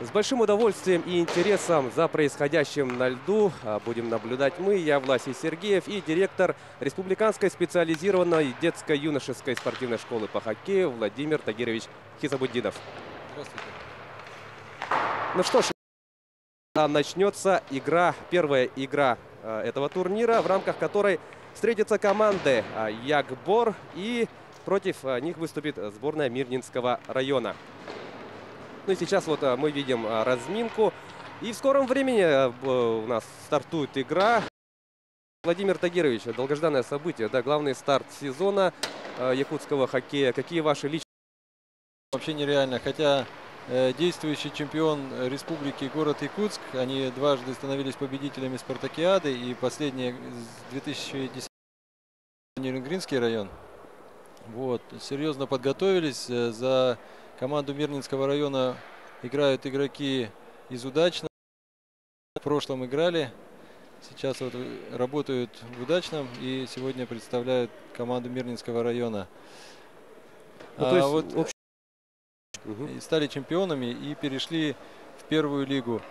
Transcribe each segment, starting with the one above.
С большим удовольствием и интересом за происходящим на льду будем наблюдать мы, я Власий Сергеев и директор Республиканской специализированной детско-юношеской спортивной школы по хоккею Владимир Тагирович Хисабуддинов. Здравствуйте. Ну что ж, начнется первая игра этого турнира, в рамках которой встретятся команды Якбор, и против них выступит сборная Мирнинского района. Ну и сейчас вот мы видим разминку. И в скором времени у нас стартует игра. Владимир Тагирович, долгожданное событие, да, главный старт сезона якутского хоккея. Какие ваши личные? Вообще нереально. Хотя действующий чемпион республики город Якутск, они дважды становились победителями спартакиады. И последние с 2010 Нерюнгринский район. Вот, серьезно подготовились. За команду Мирнинского района играют игроки из Удачного. В прошлом играли, сейчас вот работают в Удачном и сегодня представляют команду Мирнинского района. И стали чемпионами и перешли в первую лигу.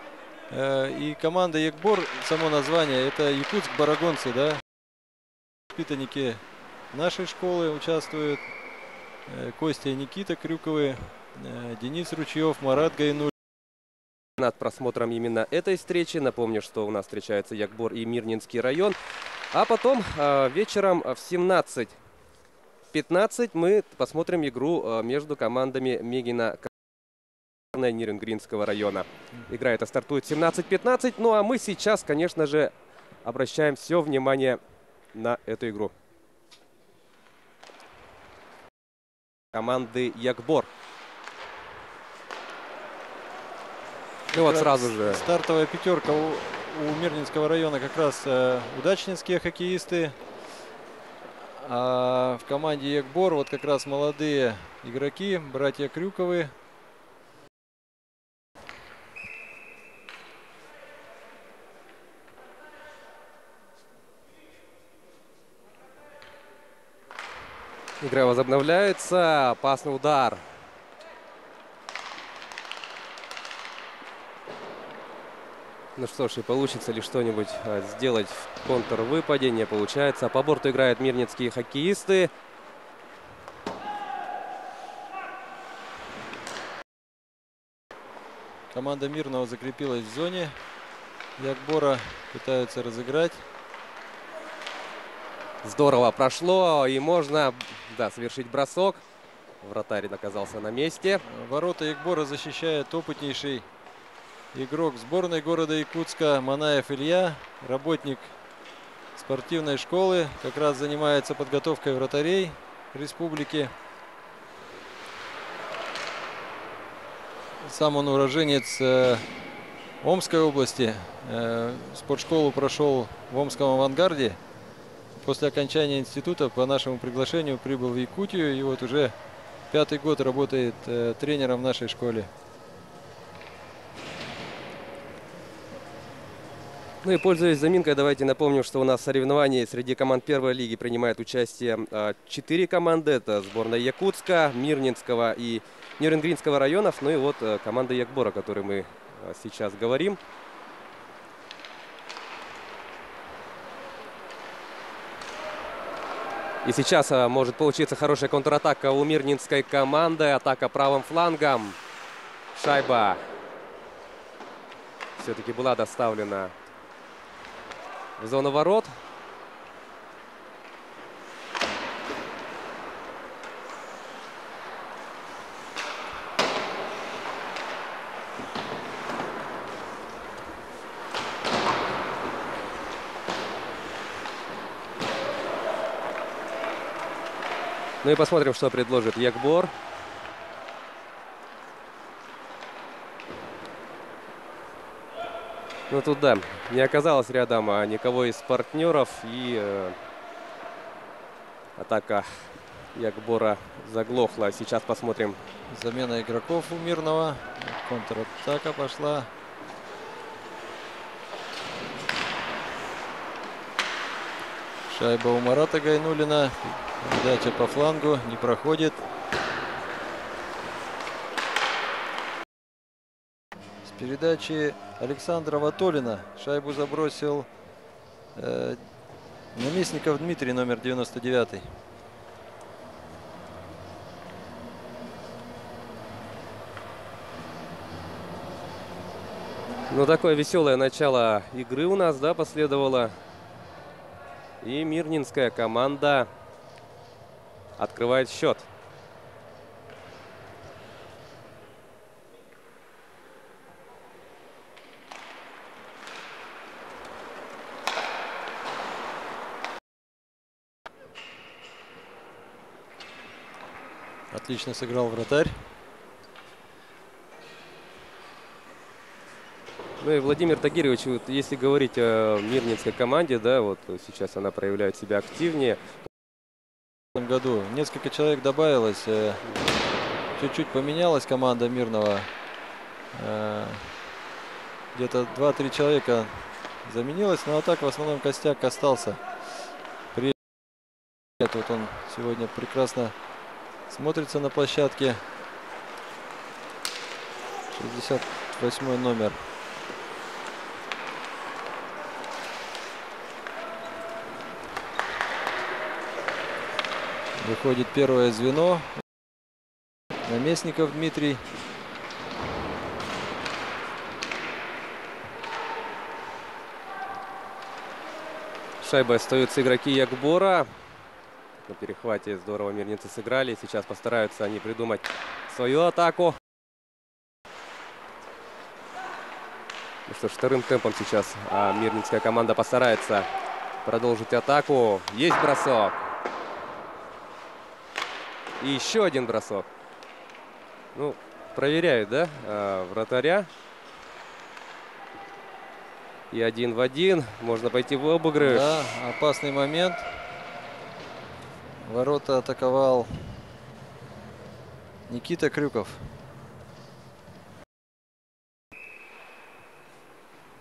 И команда Якбор, само название, это Якутск Барагонцы, да? Воспитанники нашей школы участвуют. Костя и Никита Крюковы, Денис Ручьев, Марат Гайнуль. Над просмотром именно этой встречи. Напомню, что у нас встречаются Якбор и Мирнинский район. А потом вечером в 17:15 мы посмотрим игру между командами Мегина и Нерюнгринского района. Игра эта стартует в 17:15. Ну а мы сейчас, конечно же, обращаем все внимание на эту игру. Команды Якбор. Ну вот сразу же. Стартовая пятерка у Мирнинского района как раз удачнинские хоккеисты. А в команде Якбор вот как раз молодые игроки, братья Крюковы. Игра возобновляется. Опасный удар. Ну что ж, и получится ли что-нибудь сделать в контрвыпаде? Не получается. По борту играют мирнинские хоккеисты. Команда Мирного закрепилась в зоне. Якбора пытаются разыграть. Здорово прошло, и можно, да, совершить бросок. Вратарь оказался на месте. Ворота Якбора защищает опытнейший игрок сборной города Якутска Манаев Илья, работник спортивной школы, как раз занимается подготовкой вратарей республики. Сам он уроженец Омской области. Спортшколу прошел в Омском авангарде. После окончания института по нашему приглашению прибыл в Якутию и вот уже 5-й год работает тренером в нашей школе. Ну и пользуясь заминкой, давайте напомним, что у нас в соревновании среди команд первой лиги принимают участие 4 команды. Это сборная Якутска, Мирнинского и Нерюнгринского районов. Ну и вот команда Якбора, о которой мы сейчас говорим. И сейчас может получиться хорошая контратака у мирнинской команды. Атака правым флангом. Шайба все-таки была доставлена в зону ворот. Ну и посмотрим, что предложит Якбор. Ну тут, да, не оказалось рядом никого из партнеров. И атака Якбора заглохла. Сейчас посмотрим. Замена игроков у Мирного. Контратака пошла. Шайба у Марата Гайнулина. Передача по флангу не проходит. С передачи Александра Ватолина шайбу забросил Наместников Дмитрий, номер 99. Ну, такое веселое начало игры у нас, да, последовало. И мирнинская команда открывает счет. Отлично сыграл вратарь. Ну и Владимир Тагирович, вот если говорить о мирнинской команде, да, вот сейчас она проявляет себя активнее. В этом году несколько человек добавилось, чуть-чуть поменялась команда Мирного. Где-то 2-3 человека заменилось, но а так в основном костяк остался. Вот он сегодня прекрасно смотрится на площадке. 68 номер. Выходит первое звено. Наместников Дмитрий. Шайбой остаются игроки Якбора. На перехвате здорово мирницы сыграли. Сейчас постараются они придумать свою атаку. Ну что ж, вторым темпом сейчас мирнинская команда постарается продолжить атаку. Есть бросок. И еще один бросок. Ну, проверяют, да, вратаря. И 1 в 1. Можно пойти в обыгрыш. Да, опасный момент. Ворота атаковал Никита Крюков.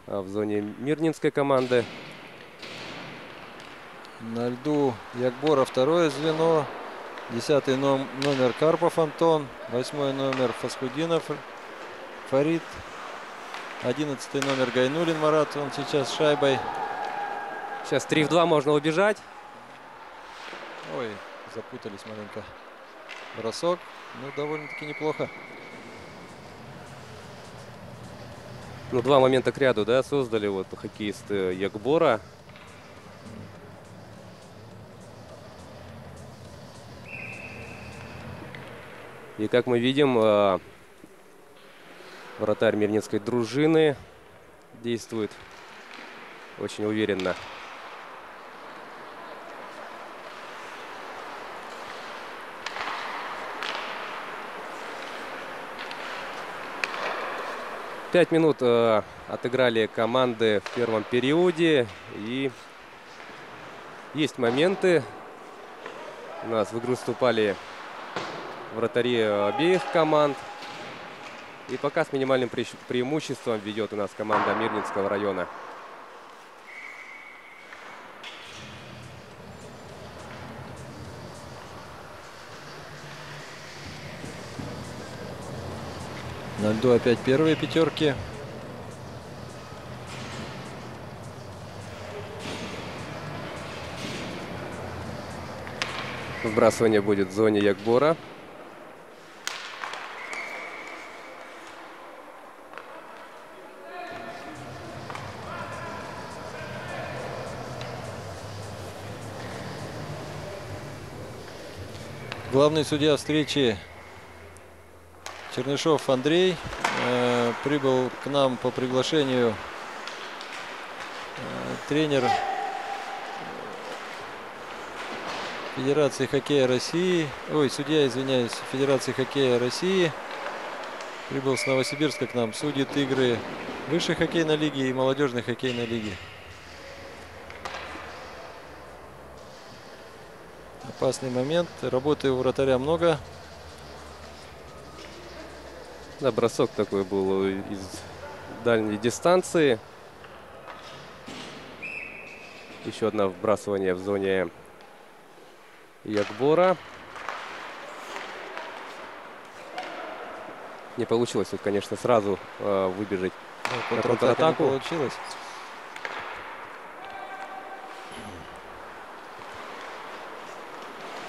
В зоне мирнинской команды. На льду Якбора второе звено. 10-й номер Карпов Антон. 8-й номер Фасхудинов Фарид. 11-й номер Гайнулин Марат. Он сейчас с шайбой. Сейчас 3 в 2 можно убежать. Ой, запутались маленько. Бросок. Ну, довольно-таки неплохо. Ну, 2 момента к ряду, да, создали вот хоккеисты Якбора. И как мы видим, вратарь мирнинской дружины действует очень уверенно. Пять минут отыграли команды в первом периоде. И есть моменты. У нас в игру вступали вратари обеих команд. И пока с минимальным преимуществом ведет у нас команда Мирнинского района. На льду опять первые пятерки. Вбрасывание будет в зоне Якбора. Главный судья встречи Чернышов Андрей прибыл к нам по приглашению тренер Федерации хоккея России, судья, извиняюсь, Федерации хоккея России. Прибыл с Новосибирска к нам, судит игры высшей хоккейной лиги и молодежной хоккейной лиги. Опасный момент, работы у вратаря много. Да, бросок такой был из дальней дистанции. Еще одно вбрасывание в зоне Якбора. Не получилось тут, конечно, сразу выбежать на контратаку. контратаку. Получилось.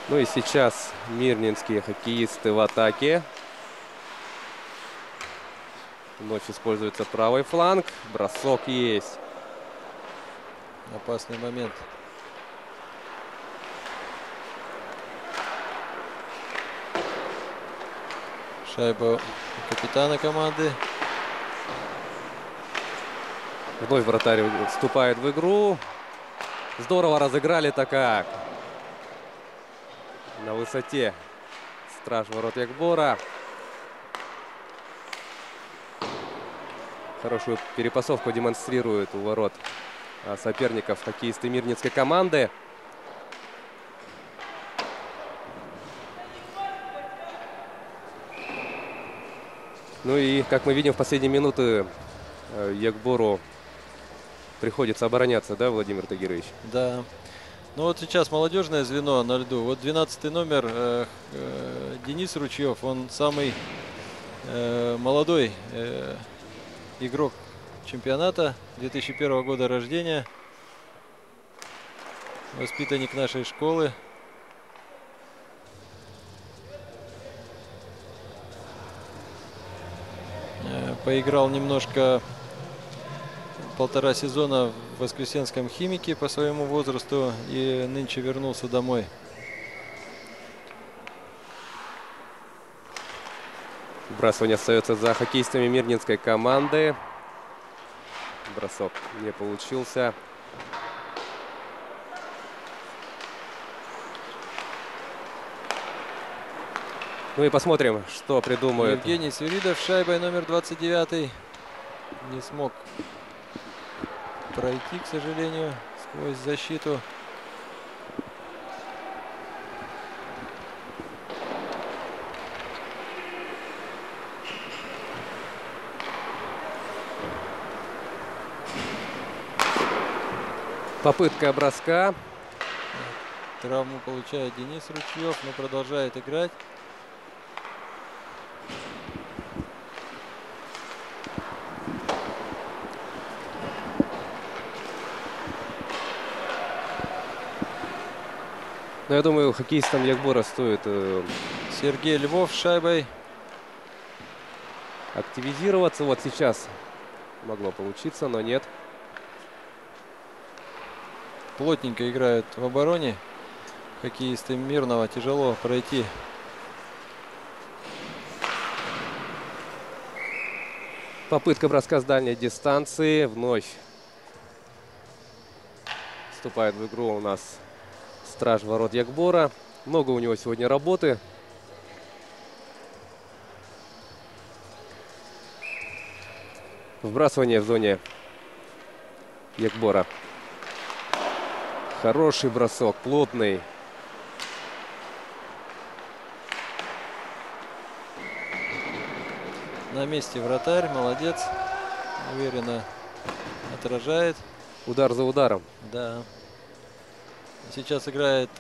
Ну и сейчас мирнинские хоккеисты в атаке. Вновь используется правый фланг. Бросок есть. Опасный момент. Шайба капитана команды. Вновь вратарь вступает в игру. Здорово разыграли-то как. На высоте страж ворот Якбора. Хорошую перепасовку демонстрирует у ворот соперников хоккеисты мирнинской команды. Ну и, как мы видим, в последние минуты Якбору приходится обороняться, да, Владимир Тагирович? Да. Ну вот сейчас молодежное звено на льду. Вот 12-й номер Денис Ручьев. Он самый молодой игрок чемпионата, 2001 года рождения. Воспитанник нашей школы. Поиграл немножко, 1,5 сезона в Воскресенском Химике по своему возрасту и нынче вернулся домой. Вбрасывание остается за хоккеистами мирнинской команды. Бросок не получился. Ну и посмотрим, что придумает. Евгений Свиридов шайбой номер 29. Не смог пройти, к сожалению, сквозь защиту. Попытка броска. Травму получает Денис Ручьев, но продолжает играть. Но я думаю, хоккеистам Якбора стоит Сергей Львов с шайбой. активизироваться. Вот сейчас могло получиться, но нет. Плотненько играют в обороне. Хоккеисты Мирного. Тяжело пройти. Попытка броска с дальней дистанции. Вновь вступает в игру у нас страж ворот Якбора. Много у него сегодня работы. Вбрасывание в зоне Якбора. Хороший бросок, плотный. На месте вратарь, молодец. Уверенно отражает. Удар за ударом. Да. Сейчас играет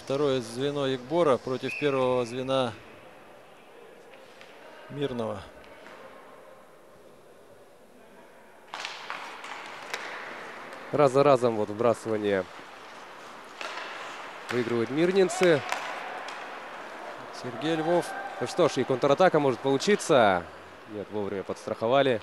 второе звено Якбора против первого звена Мирного. Раз за разом вот вбрасывание выигрывают мирнинцы. Сергей Львов. Ну что ж, и контратака может получиться. Нет, вовремя подстраховали.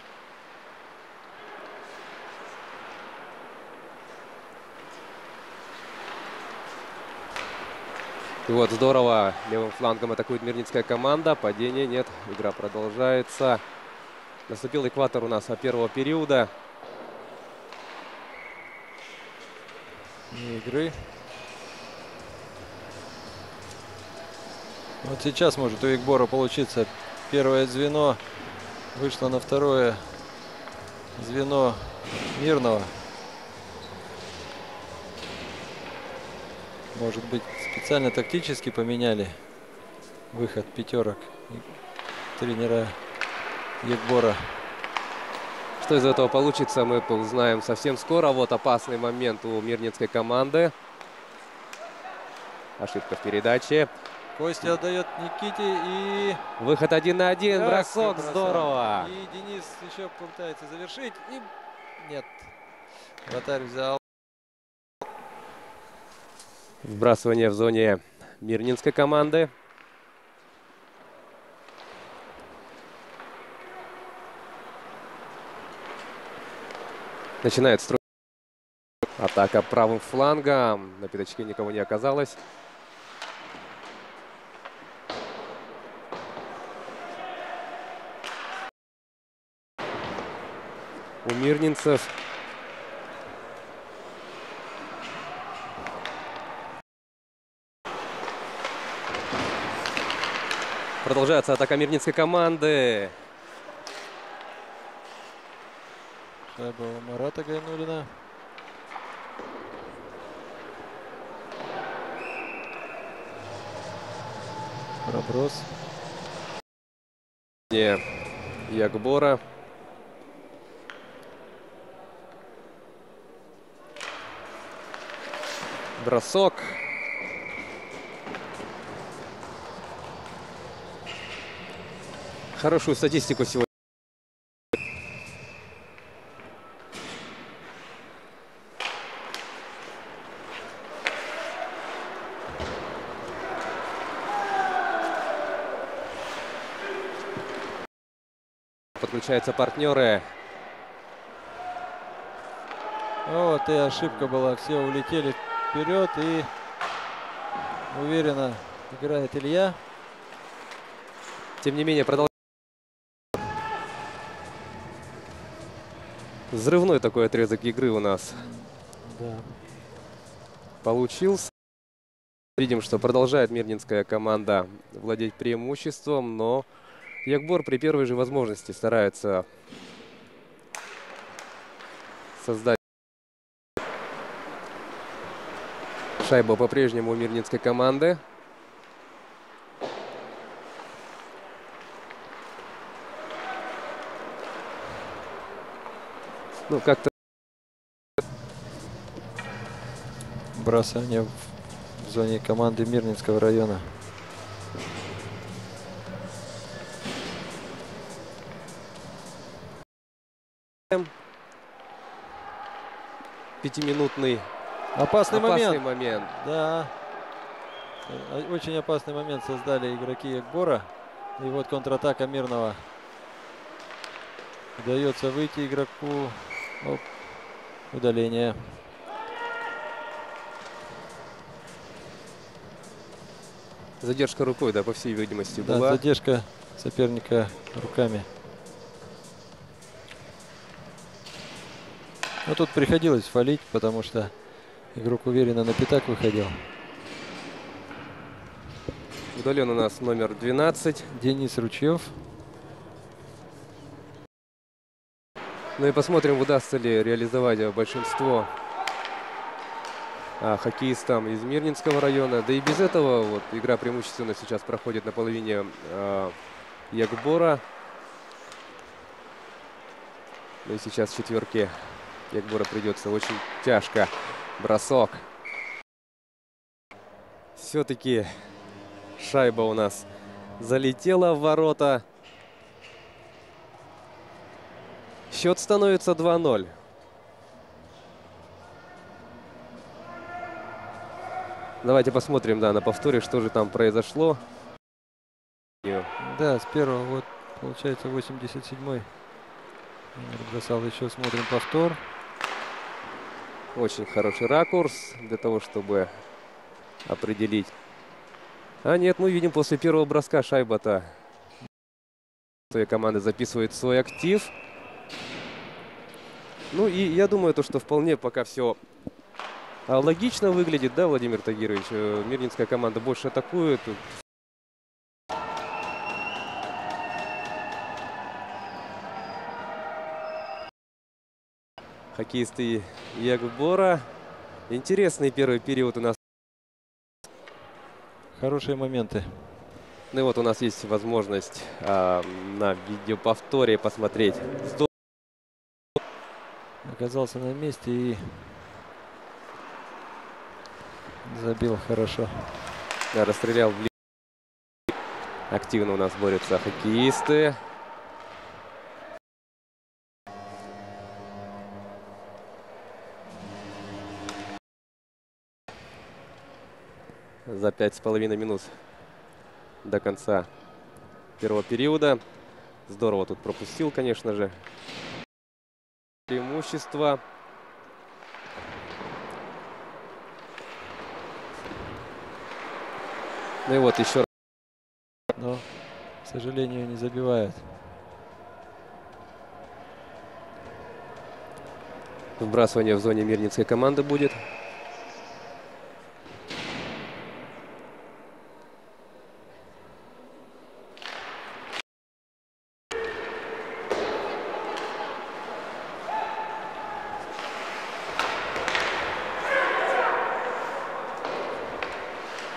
И вот здорово. Левым флангом атакует мирнинская команда. Падения нет. Игра продолжается. Наступил экватор у нас первого периода. Игры. Вот сейчас может у Якбора получиться. Первое звено вышло на второе звено Мирного. Может быть, специально тактически поменяли выход пятерок тренера Якбора. Что из этого получится, мы узнаем совсем скоро. Вот опасный момент у мирнинской команды. Ошибка в передаче. Костя отдает Никите и... Выход 1 на 1. Как Бросок. бросал. Здорово. И Денис еще пытается завершить. И нет. Вратарь взял. Сбрасывание в зоне мирнинской команды. Начинает строить атака правым флангом. На пятачке никого не оказалось. У мирнинцев продолжается атака мирнинской команды. Шайба у Марата Гайнуллина. Проброс. Ягбора. Бросок. Хорошую статистику сегодня. Подключаются партнеры. Вот и ошибка была. Все улетели вперед и уверенно играет Илья. Тем не менее, продолжается. Взрывной такой отрезок игры у нас получился. Видим, что продолжает мирнинская команда владеть преимуществом, но Ягбор при первой же возможности старается создать. Шайба по-прежнему у мирнинской команды. Ну, как-то бросание в зоне команды Мирнинского района. Пятиминутный Опасный момент. Да. Очень опасный момент создали игроки Ягбора. И вот контратака Мирного. Удается выйти игроку. Оп. Удаление. Задержка рукой, да, по всей видимости, Да, была. задержка соперника руками. Но тут приходилось фалить, потому что игрок уверенно на пятак выходил. Удален у нас номер 12. Денис Ручьев. Ну и посмотрим, удастся ли реализовать большинство хоккеистам из Мирнинского района. Да и без этого вот игра преимущественно сейчас проходит на половине Ягбора. Ну и сейчас в четверке Ягбора придется очень тяжко. Бросок. Все-таки шайба у нас залетела в ворота. Счет становится 2-0. Давайте посмотрим, да, на повторе, что же там произошло. Да, с первого, вот, получается, 87-й. Бросал еще, смотрим повтор. Очень хороший ракурс для того, чтобы определить. А нет, мы видим, после первого броска шайба-то своей команды записывает свой актив. Ну и я думаю, то, что вполне пока все логично выглядит, да, Владимир Тагирович? Мирнинская команда больше атакует. Хоккеисты Ягбора. Интересный первый период у нас. Хорошие моменты. Ну и вот у нас есть возможность на видеоповторе посмотреть. Оказался на месте и забил хорошо. Да, расстрелял в Активно у нас борются хоккеисты. За 5,5 минут до конца первого периода. Здорово тут пропустил, конечно же. Преимущество. Ну и вот еще раз. Но, к сожалению, не забивает. Вбрасывание в зоне мирницкой команды будет.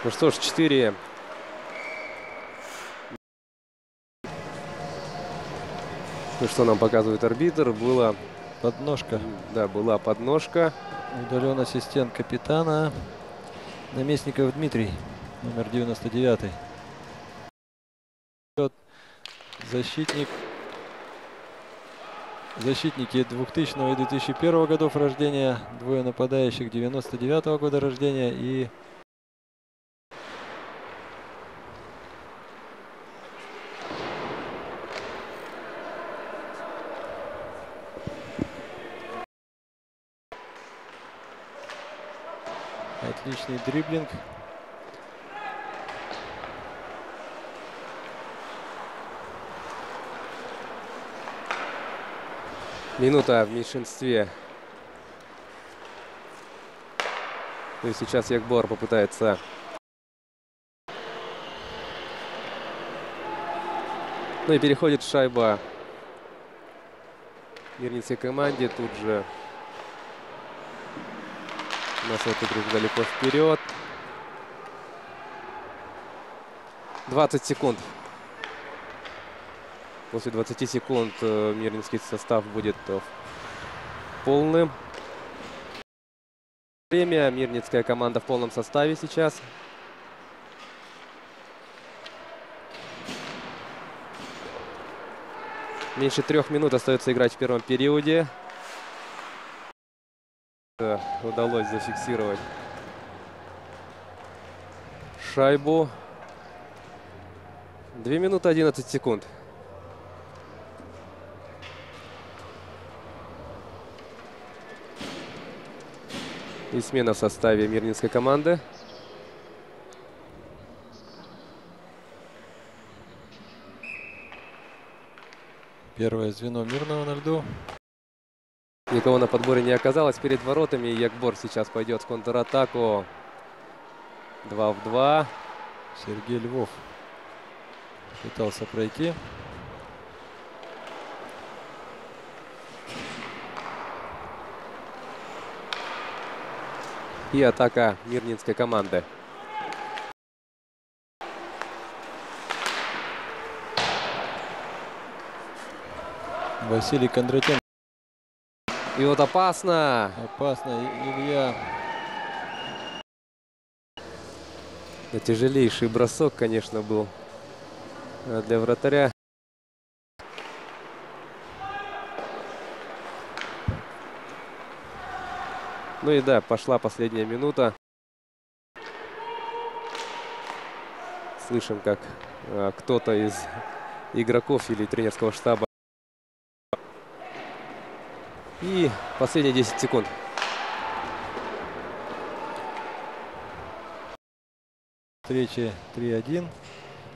Ну что ж, 4. Ну что нам показывает арбитр? Была Подножка. Да, была подножка. Удален ассистент капитана. Наместников Дмитрий, номер 99. Защитники 2000 и 2001 годов рождения. Двое нападающих 99 года рождения. И отличный дриблинг. Минута в меньшинстве. Ну и сейчас Ягбор попытается ну и переходит шайба мирницкой команде. Тут же у нас этот игрок далеко вперед. 20 секунд. После 20 секунд мирницкий состав будет полным. Время. Мирницкая команда в полном составе сейчас. Меньше 3 минут остается играть в первом периоде. Удалось зафиксировать шайбу. 2 минуты 11 секунд. И смена в составе мирницкой команды. Первое звено мирного на льду. Никого на подборе не оказалось перед воротами. Ягбор сейчас пойдет в контратаку. 2 в 2. Сергей Львов пытался пройти. И атака мирницкой команды. Василий Кондратенко. И вот опасно. Опасно. Илья. Да, тяжелейший бросок, конечно, был для вратаря. Ну и да, пошла последняя минута. Слышим, как кто-то из игроков или тренерского штаба. И последние 10 секунд. Встречи 3-1.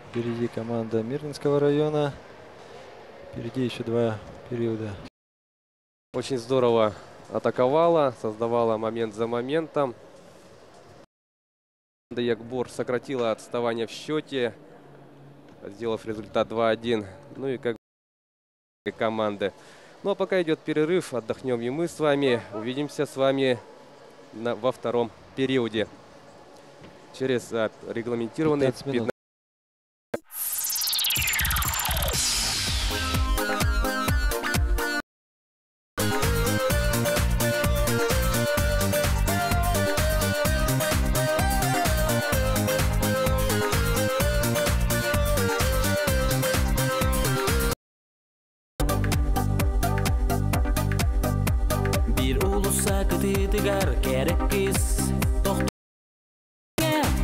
Впереди команда Мирнинского района. Впереди еще 2 периода. Очень здорово атаковала, создавала момент за моментом. Ягбор сократила отставание в счете, сделав результат 2-1. Ну и как команды. Ну а пока идет перерыв, отдохнем и мы с вами. Увидимся с вами во втором периоде. Через регламентированные 15 минут. тыдыгар керек кыз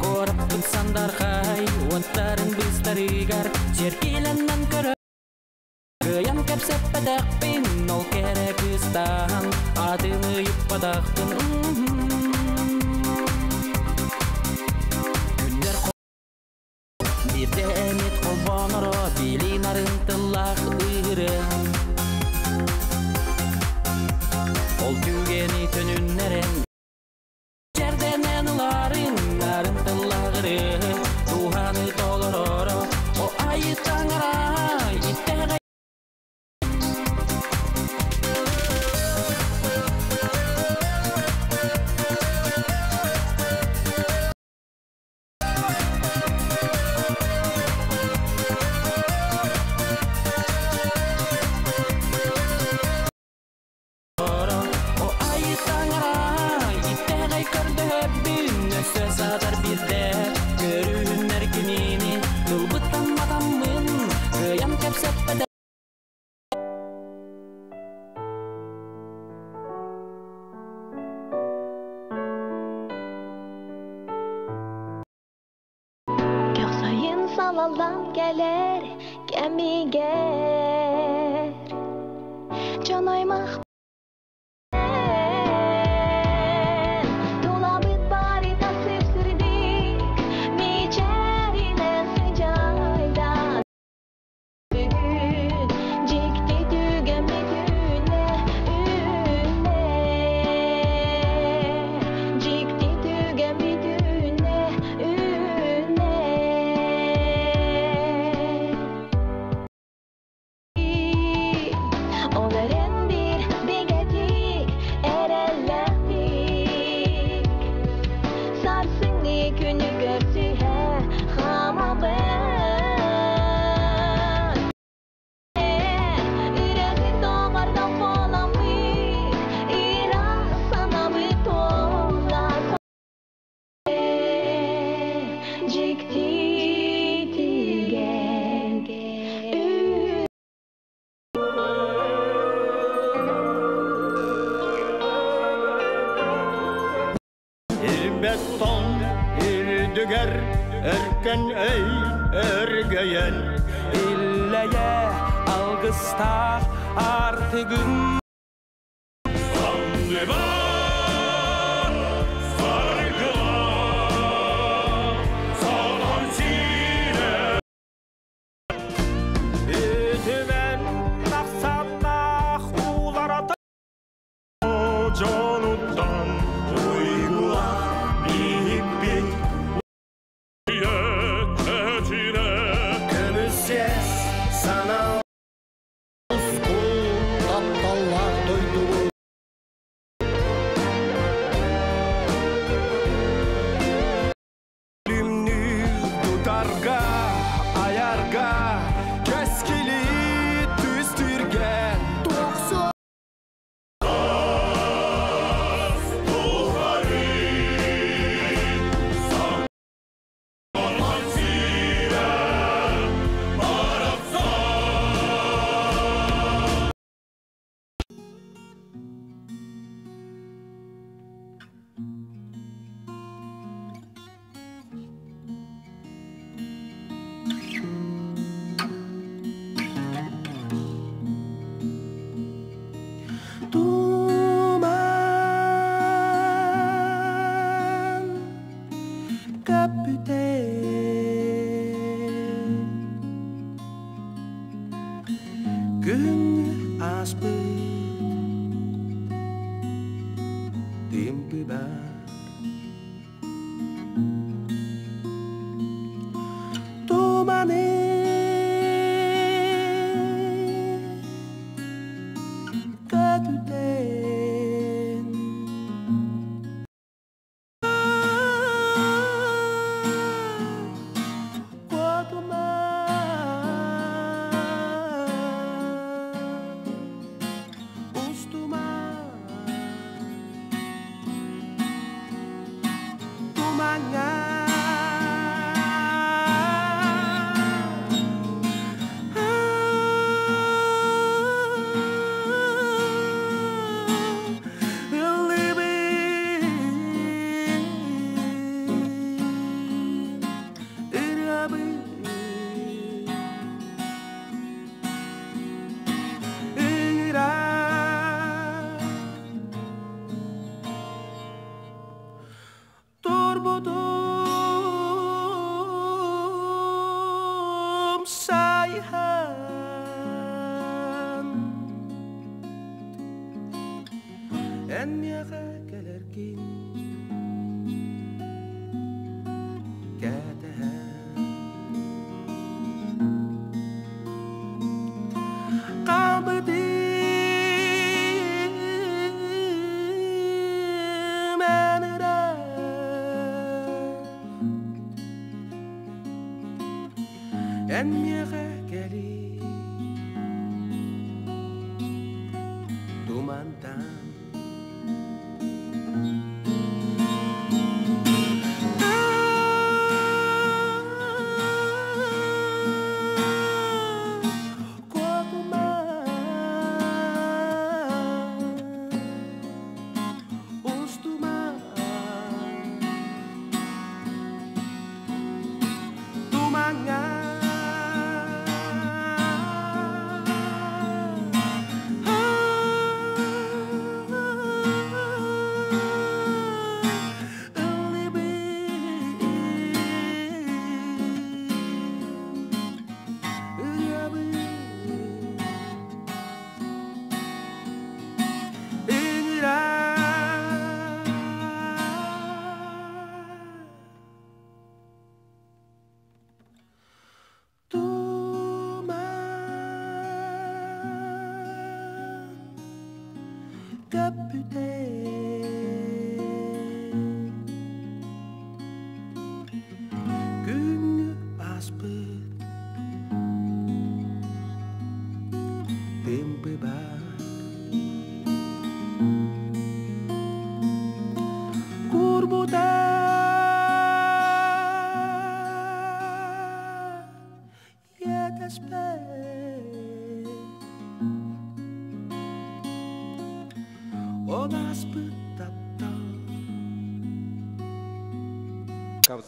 корап сандар хай уаттарын быстарыгар жеркеленнен көрө кыям кепсеп падакпин ол керек кыздан адыны юппадакпын күндер бирде эмет колбоноро билин арынтылак ыгырын ол түгени төнүннерен жерден эныларын арынтыллагыры туханы толороро о айытаңара иттеге Salalan gelir gemiger can aymak dolabıt bari tasıp sürdik miçerine sıcayda bugün cikti tügemi güne üne cikti tügemi güne üne onların bir begetik erelledik sarsın günü görsü he hamabın yüreği doğardan falamış İran sana bir tolar cikti tügen Beton, düger, erken ey ergeyen illeye algısta artıgın ne var, farkı var, sağlam sine Ütümen naksannak uğlara da canuttan uygular bihibbi Yetine Könüses sana Uskul tattallar doydu Lümnü tutarga ayarga Keskili düstürgen Dokso Duman kapüten Gün aspet Timpi bar Dumanı kapüten Quanto mais Ustumar Tumangan Ennyaka kelerkin kätehän. Kampeti menedä. Ennyaka keli tumantan.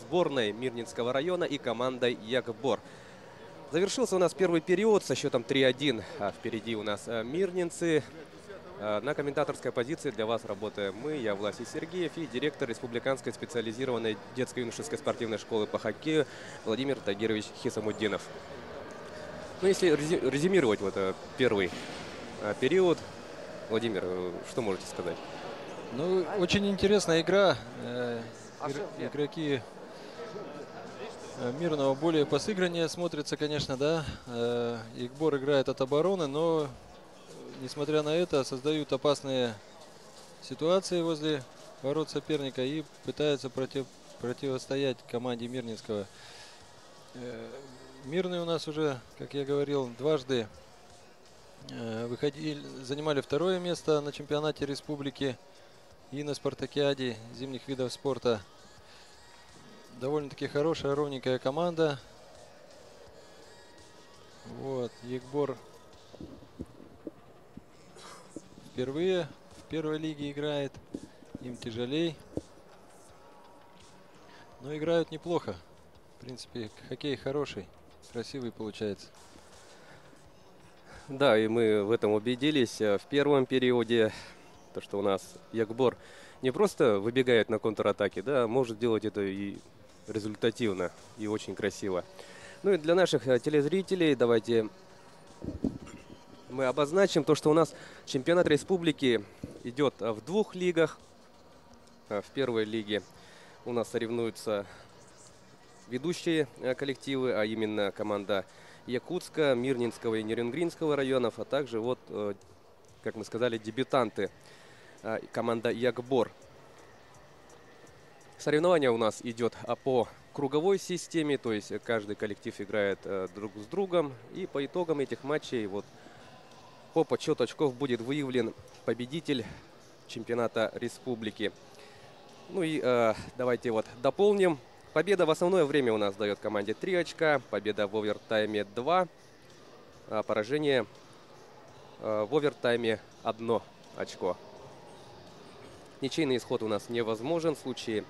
Сборной Мирнинского района и командой Ягбор. Завершился у нас первый период со счетом 3-1. Впереди у нас мирнинцы. На комментаторской позиции для вас работаем мы, я Власий Сергеев, и директор Республиканской специализированной детско-юношеской спортивной школы по хоккею Владимир Тагирович Хисамуддинов. Ну, если резюмировать вот первый период, Владимир, что можете сказать? Ну, очень интересная игра. Игроки Мирного более по сыграннее смотрятся, конечно, да. Ягбор играет от обороны, но, несмотря на это, создают опасные ситуации возле ворот соперника и пытаются противостоять команде Мирнинского. Мирные у нас уже, как я говорил, дважды занимали второе место на чемпионате республики и на спартакиаде зимних видов спорта. Довольно-таки хорошая, ровненькая команда. Вот, Ягбор впервые в первой лиге играет. Им тяжелей. Но играют неплохо. В принципе, хоккей хороший, красивый получается. Да, и мы в этом убедились в первом периоде. То, что у нас Ягбор не просто выбегает на контратаке, да, может делать это и результативно, и очень красиво. Ну и для наших телезрителей давайте мы обозначим то, что у нас чемпионат республики идет в двух лигах. В первой лиге у нас соревнуются ведущие коллективы, а именно команда Якутска, Мирнинского и Нерюнгринского районов, а также вот, как мы сказали, дебютанты, команда Ягбор. Соревнование у нас идет по круговой системе, то есть каждый коллектив играет друг с другом, и по итогам этих матчей вот по подсчету очков будет выявлен победитель чемпионата республики. Ну и давайте вот дополним. Победа в основное время у нас дает команде 3 очка, победа в овертайме 2, а поражение в овертайме 1 очко. Ничейный исход у нас невозможен в случае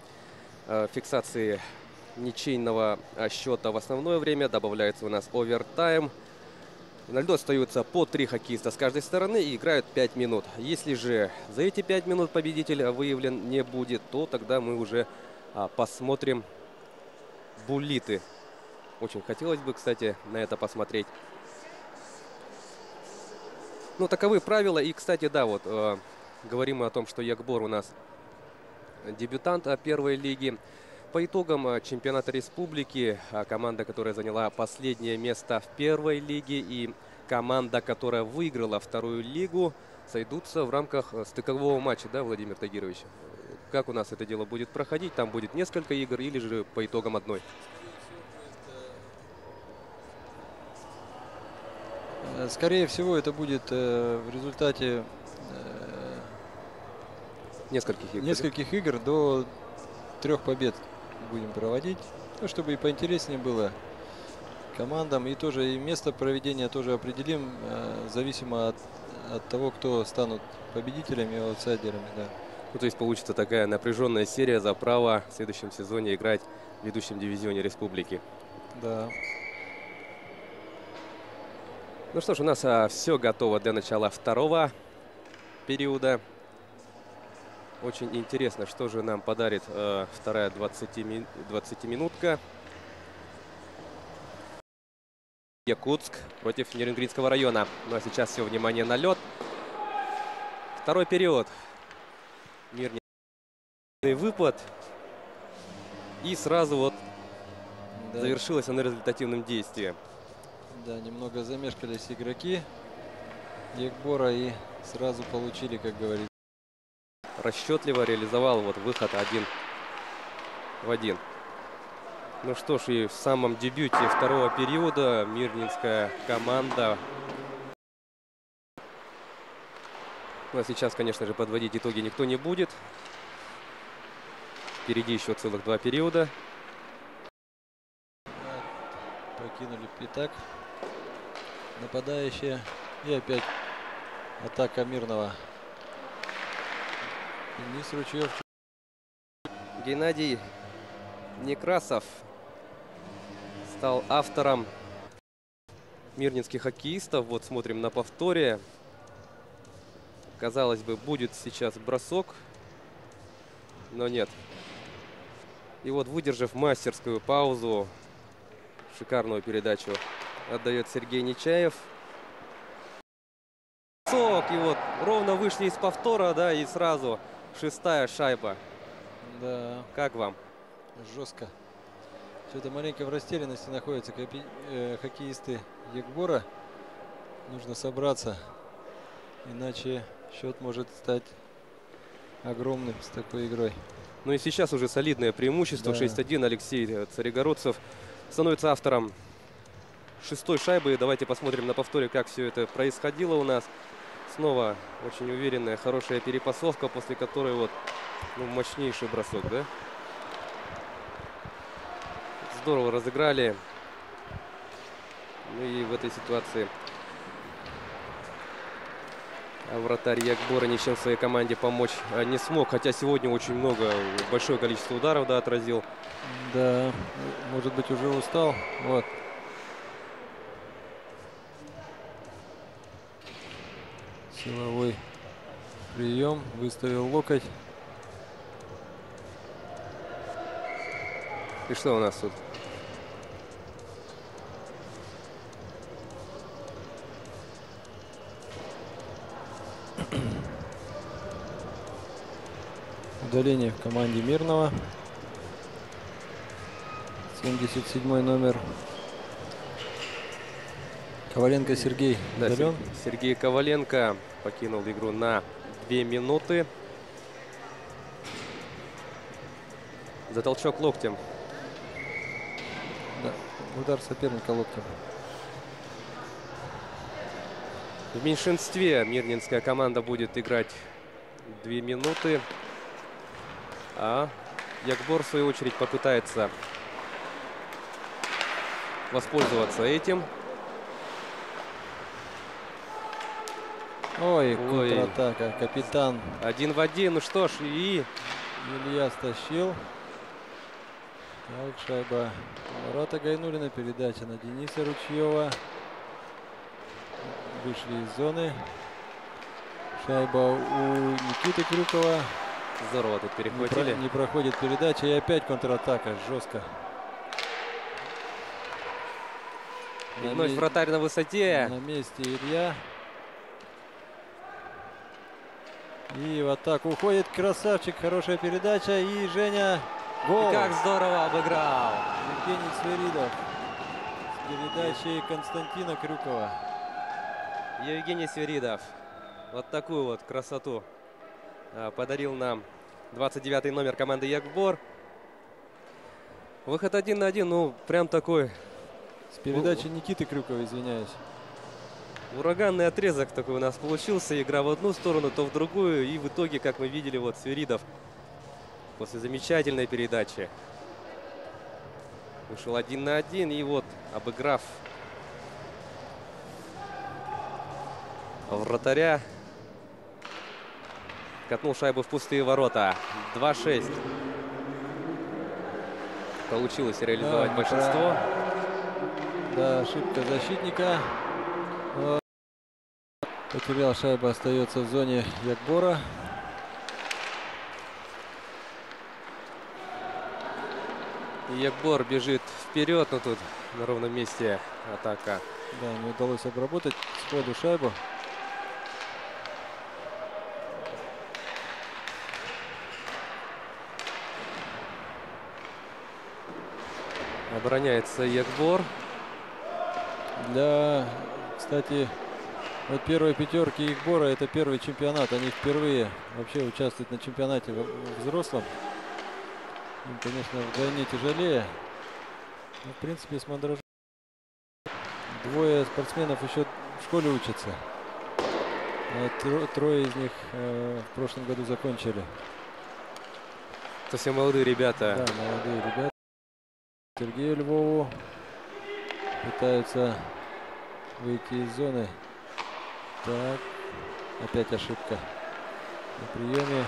фиксации ничейного счета в основное время. Добавляется у нас овертайм. На льду остаются по 3 хоккеиста с каждой стороны и играют 5 минут. Если же за эти 5 минут победитель выявлен не будет, то тогда мы уже посмотрим буллиты. Очень хотелось бы, кстати, на это посмотреть. Ну, таковы правила. И, кстати, да, вот Говорим мы о том, что Якбор у нас дебютант первой лиги. По итогам чемпионата республики команда, которая заняла последнее место в первой лиге, и команда, которая выиграла вторую лигу, сойдутся в рамках стыкового матча, да, Владимир Тагирович? Как у нас это дело будет проходить? Там будет несколько игр или же по итогам одной? Скорее всего, это будет в результате нескольких игр до 3 побед будем проводить, ну, чтобы и поинтереснее было командам, и тоже и место проведения тоже определим, зависимо от того, кто станут победителями и аутсайдерами. Да. Ну, то есть получится такая напряженная серия за право в следующем сезоне играть в ведущем дивизионе республики. Да. Ну что ж, у нас все готово для начала второго периода. Очень интересно, что же нам подарит вторая 20-минутка. Якутск против Нерюнгринского района. Ну а сейчас все внимание на лед. Второй период. Мирный выпад. И сразу вот завершилось оно результативным действием. Да, немного замешкались игроки Якбора и сразу получили, как говорится. Расчетливо реализовал вот выход 1 в 1. Ну что ж, и в самом дебюте второго периода мирнинская команда. Ну а сейчас, конечно же, подводить итоги никто не будет. Впереди еще целых 2 периода. Покинули пятак нападающие. И опять атака Мирного. Денис Ручьев. Геннадий Некрасов стал автором мирнинских хоккеистов. Вот смотрим на повторе. Казалось бы, будет сейчас бросок, но нет. И вот, выдержав мастерскую паузу, шикарную передачу отдает Сергей Нечаев. И вот ровно вышли из повтора, да, и сразу 6-я шайба. Да. Как вам? Жестко. Что-то маленько в растерянности находятся хоккеисты Якбора. Нужно собраться, иначе счет может стать огромным с такой игрой. Ну и сейчас уже солидное преимущество. Да. 6-1. Алексей Царегородцев становится автором 6-й шайбы. Давайте посмотрим на повторе, как все это происходило у нас. Снова очень уверенная, хорошая перепасовка, после которой вот мощнейший бросок, да? Здорово разыграли. Ну и в этой ситуации вратарь Якбора ничем своей команде помочь не смог. Хотя сегодня очень большое количество ударов, да, отразил. Да, может быть, уже устал. Вот. Силовой прием, выставил локоть. И что у нас тут? Удаление в команде Мирного. 77-й номер. Коваленко Сергей. Да, Сергей Коваленко покинул игру на 2 минуты. За толчок локтем. Да, удар соперника локтем. В меньшинстве мирнинская команда будет играть 2 минуты. А Якбор, в свою очередь, попытается воспользоваться этим. Ой, контратака. Капитан. 1 в 1. Ну что ж, и Илья стащил. Так, шайба. Ворота Гайнулина. Передача на Дениса Ручьева. Вышли из зоны. Шайба у Никиты Крюкова. Здорово тут перехватили. Не проходит передача. И опять контратака. Жестко. И вновь вратарь на высоте. На месте Илья. И в атаку уходит красавчик. Хорошая передача. И Женя. Гол. И как здорово обыграл. Евгений Свиридов. С передачей Константина Крюкова. Евгений Свиридов. Вот такую вот красоту подарил нам 29-й номер команды Ягбор. Выход 1 на 1. Ну, прям такой С передачи Никиты Крюкова, извиняюсь. ураганный отрезок такой у нас получился. Игра в одну сторону, то в другую. И в итоге, как мы видели, вот Свиридов после замечательной передачи вышел 1 на 1. И вот, обыграв вратаря, катнул шайбу в пустые ворота. 2-6. Получилось реализовать большинство. Да, ошибка защитника. Но потерял шайбу, остается в зоне Ягбора. Ягбор бежит вперед, но тут на ровном месте атака. Да, не удалось обработать сходу шайбу. Обороняется Ягбор. Кстати, вот первой пятерки Ягбора — это первый чемпионат. Они впервые вообще участвуют на чемпионате взрослом. Им, конечно, вдвойне тяжелее. Но, в принципе, с Мандражом двое спортсменов еще в школе учатся. А трое из них в прошлом году закончили. Совсем молодые ребята. Да, молодые ребята. Сергею Львову пытаются выйти из зоны. Так, опять ошибка на приеме.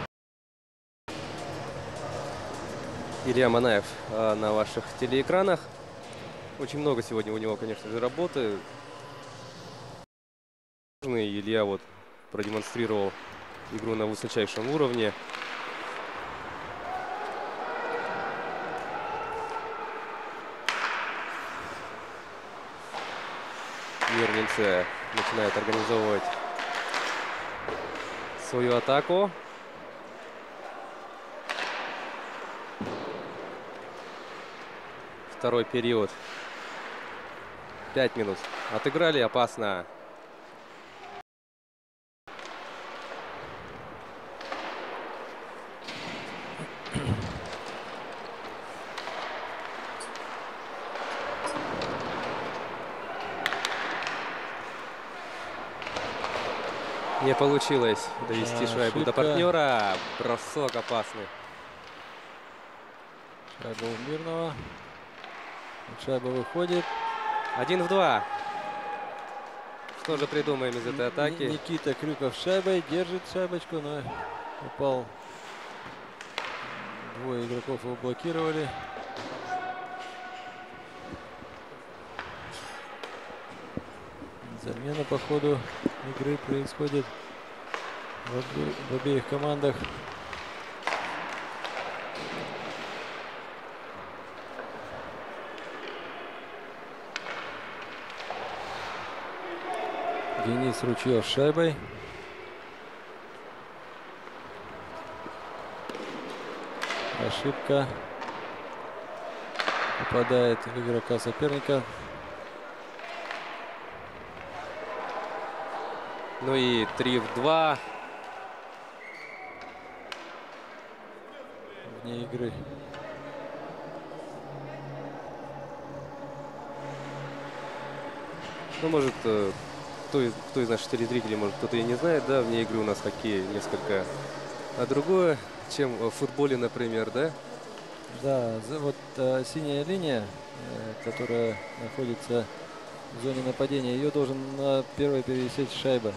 Илья Манаев на ваших телеэкранах. Очень много сегодня у него, конечно же, работы. Илья вот продемонстрировал игру на высочайшем уровне. Мирнинцы начинают организовывать свою атаку. Второй период. 5 минут. Отыграли опасно. Не получилось довести шайбу до партнера. Бросок опасный. Шайба у Мирного. Шайба выходит. 1 в 2. Что же придумаем из этой атаки? Никита Крюков с шайбой. Держит шайбочку, но упал. Двое игроков его блокировали. Замена по ходу игры происходит в обеих командах. Денис Ручьев с шайбой. Ошибка. Попадает в игрока соперника. Ну и 3 в 2. Вне игры. Ну, может, кто из наших телезрителей, может, кто-то и не знает, да, вне игры у нас хоккей несколько другое, чем в футболе, например, да? Да, вот синяя линия, которая находится в зоне нападения, ее должен на первой пересечь шайба.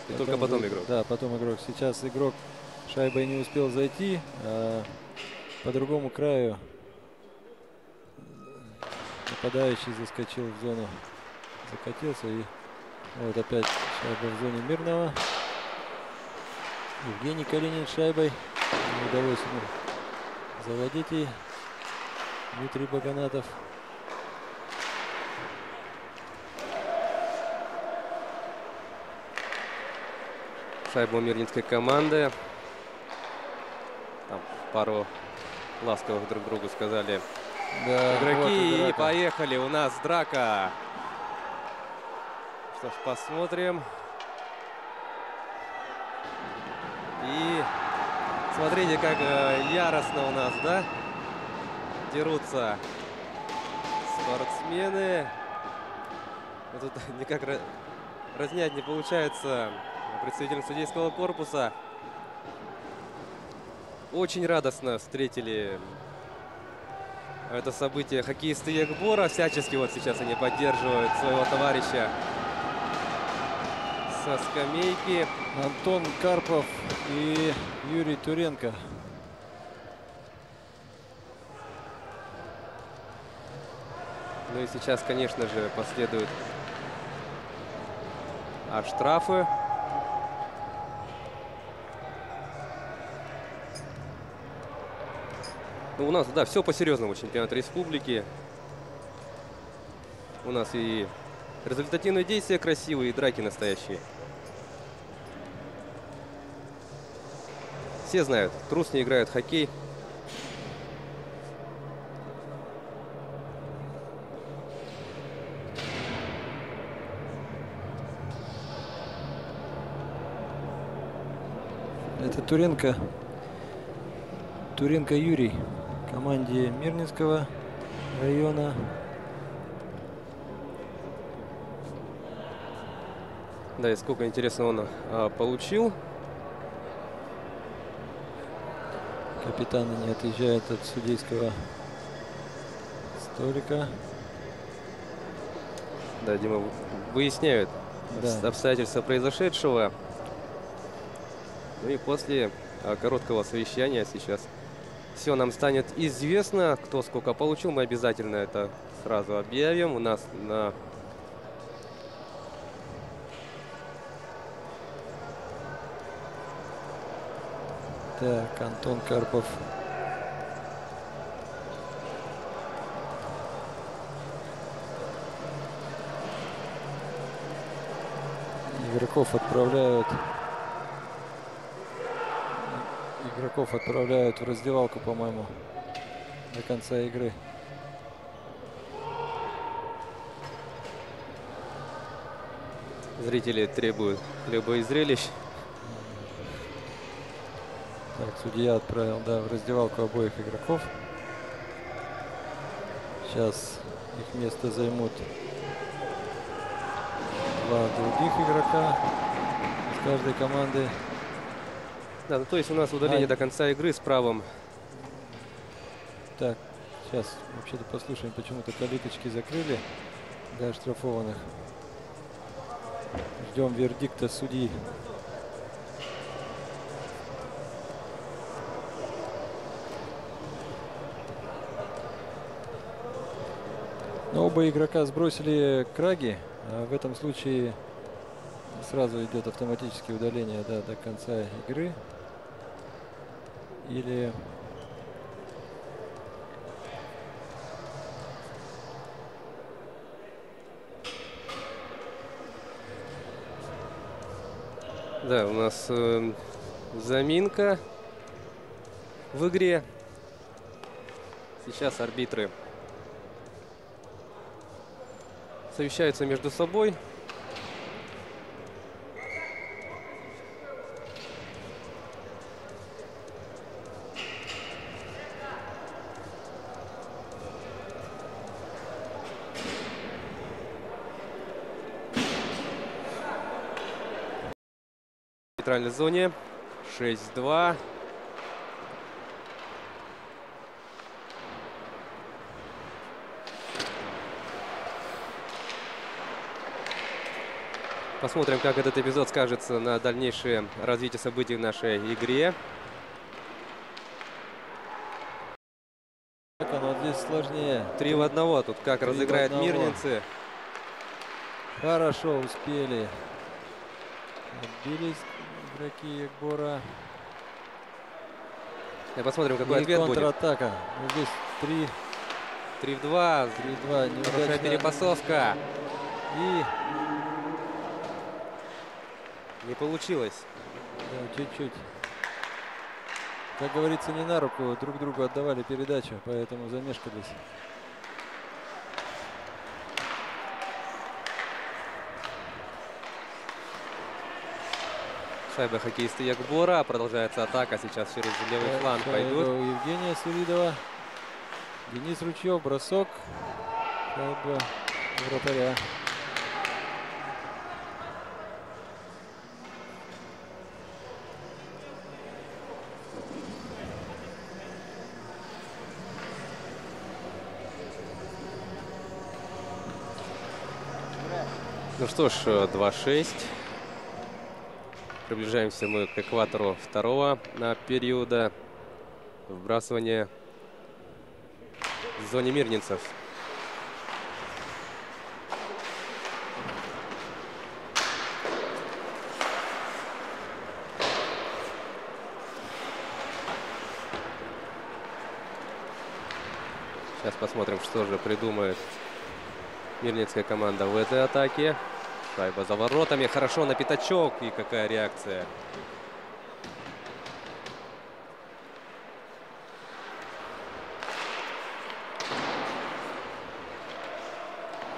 И только потом игрок. Да, потом игрок. Сейчас игрок шайбой не успел зайти, а по другому краю нападающий заскочил в зону, закатился, и вот опять шайба в зоне Мирного. Евгений Калинин с шайбой. Не удалось ему заводить, и Дмитрий Баганатов. Шайба у мирнинской команды. пару ласковых друг другу сказали Да, игроки. вот и И драка. поехали, у нас драка. Что ж, посмотрим. И смотрите, как яростно у нас, да, дерутся спортсмены. Но тут никак разнять не получается представителям судейского корпуса. Очень радостно встретили это событие хоккеисты Ягбора. Всячески вот сейчас они поддерживают своего товарища со скамейки. Антон Карпов и Юрий Туренко. Ну и сейчас, конечно же, последуют штрафы. Ну, у нас, да, все по-серьезному чемпионат республики. У нас и результативные действия красивые, и драки настоящие. Все знают, трус не играют в хоккей. Это Туренко. Туренко Юрий. Команде Мирнинского района. Да, и сколько, интересно, он получил. Капитан не отъезжает от судейского столика. Да, Дима, выясняют Да. обстоятельства произошедшего. Ну и после короткого совещания сейчас все нам станет известно. Кто сколько получил, мы обязательно это сразу объявим. У нас на... Так, Антон Карпов. Игроков отправляют в раздевалку, по-моему, до конца игры. Зрители требуют хлеба и зрелищ. Так, судья отправил, да, в раздевалку обоих игроков. Сейчас их место займут два других игрока из каждой команды. Да, ну, то есть у нас удаление до конца игры с правом. Так, сейчас вообще-то послушаем, почему-то калиточки закрыли для оштрафованных. Ждем вердикта судьи. Но оба игрока сбросили краги. А в этом случае сразу идет автоматически удаление, да, до конца игры. Или... Да, у нас заминка в игре. Сейчас арбитры совещаются между собой. В нейтральной зоне 6-2. Посмотрим, как этот эпизод скажется на дальнейшее развитие событий в нашей игре. Так, оно здесь сложнее. 3 в 1. Тут как 3 в разыграют 1. мирнинцы. Хорошо успели. Отбились игроки Ягбора. И посмотрим, какой И ответ будет. контратака. Вот здесь 3 в 2. 3-2. Хорошая Неудачная. перепасовка. И Не получилось. да, чуть-чуть. как говорится, не на руку друг другу отдавали передачу, поэтому замешкались. Шайба хоккеиста Якбора. Продолжается атака. Сейчас через левый фланг пойдут. У Евгения Свиридова. Денис Ручьев. Бросок. Шайба вратаря. Ну что ж, 2-6. Приближаемся мы к экватору второго периода. Вбрасывание в зоне мирнинцев. Сейчас посмотрим, что же придумает мирнинская команда в этой атаке. Шайба за воротами. Хорошо на пятачок. И какая реакция.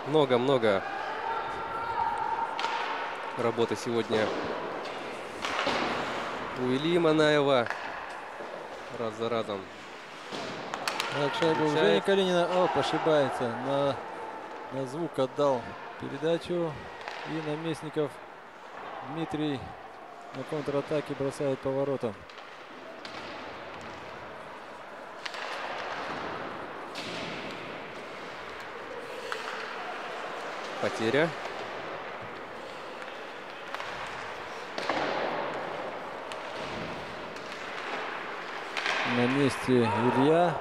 Много-много работы сегодня у Ильи Манаева. Раз за разом. Так, шайба у Жени Калинина. Оп, ошибается. На звук отдал передачу. И Наместников Дмитрий на контратаке бросает по воротам. Потеря. На месте Илья.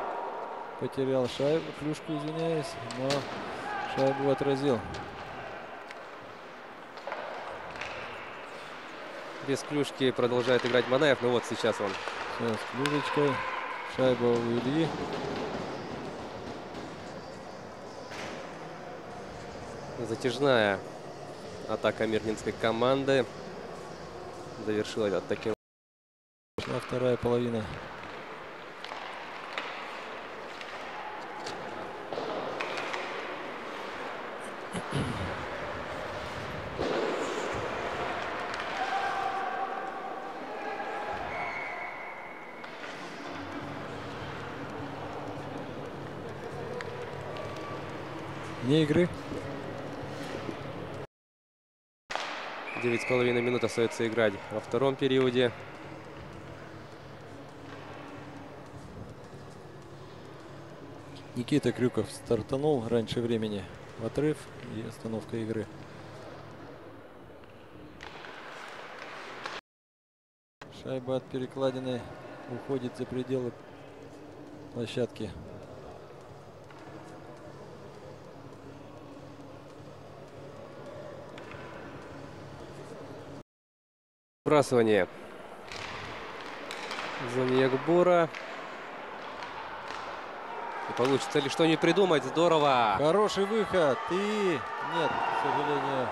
Потерял шайбу, клюшку, извиняюсь, но шайбу отразил. Без клюшки продолжает играть Манаев. Ну вот сейчас он. Сейчас клюшечкой. Шайба у Ильи. Затяжная атака мирнинской команды. Завершилась таким. Шла вторая половина. Вне игры. 9,5 минут остается играть во втором периоде. Никита Крюков стартанул раньше времени в отрыв и остановка игры. Шайба от перекладины уходит за пределы площадки. Вбрасывание в зоне Якбора. И получится ли что-нибудь придумать? Здорово! Хороший выход. И нет, к сожалению,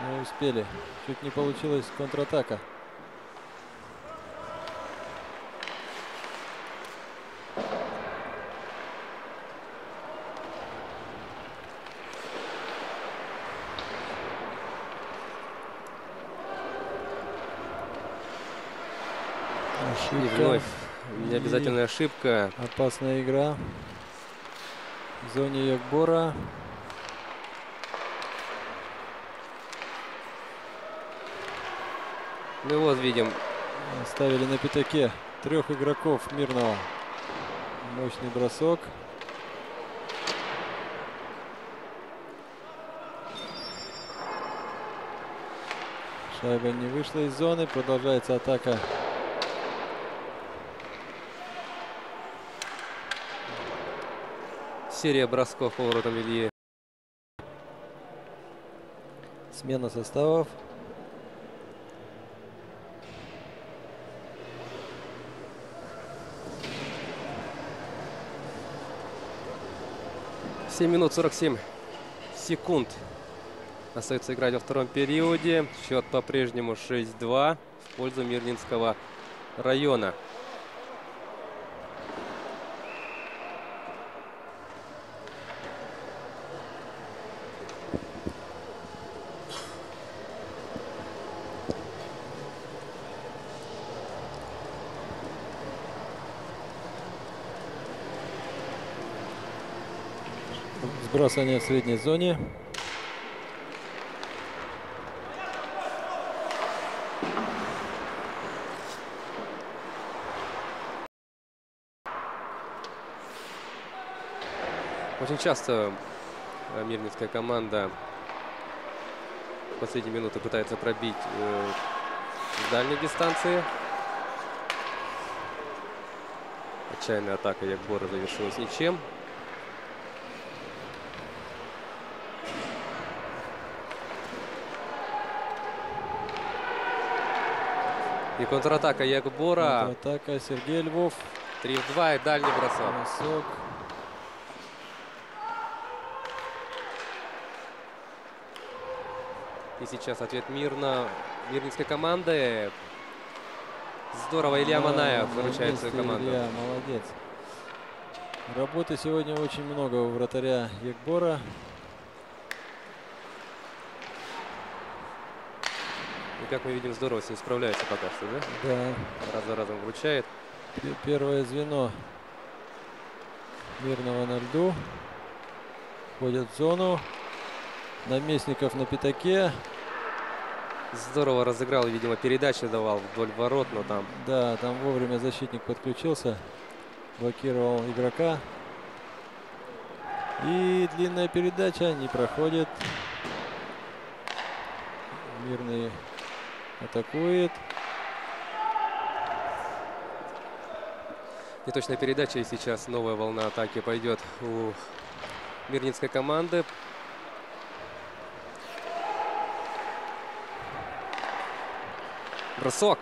не успели. Чуть не получилась контратака. И вновь необязательная ошибка. Опасная игра в зоне Якбора. Ну вот видим. Ставили на пятаке 3 игроков Мирного. Мощный бросок. Шайба не вышла из зоны. Продолжается атака. Серия бросков по воротам Ильи. Смена составов. Семь минут 47 секунд Остается играть во втором периоде. Счет по-прежнему 6-2 в пользу Мирнинского района. Сбрасывание в средней зоне. Очень часто мирнинская команда в последние минуты пытается пробить с дальней дистанции. Отчаянная атака Якбора завершилась ничем. И контратака Якбора. Контратака Сергей Львов. 3 в 2 и дальний бросок. Бросок. И сейчас ответ мирнинской команды. Здорово, Илья Манаев выручает свою команду. Илья, молодец. Работы сегодня очень много у вратаря Якбора. И как мы видим, здорово с ним справляется пока что, да? Да. Раз за разом вручает. Первое звено Мирного на льду. Входят в зону. Наместников на пятаке. Здорово разыграл, видимо, передачи давал вдоль ворот, но там... Да, там вовремя защитник подключился. Блокировал игрока. И длинная передача не проходит. Мирный атакует. Неточная передача, и сейчас новая волна атаки пойдет у мирнинской команды. Бросок.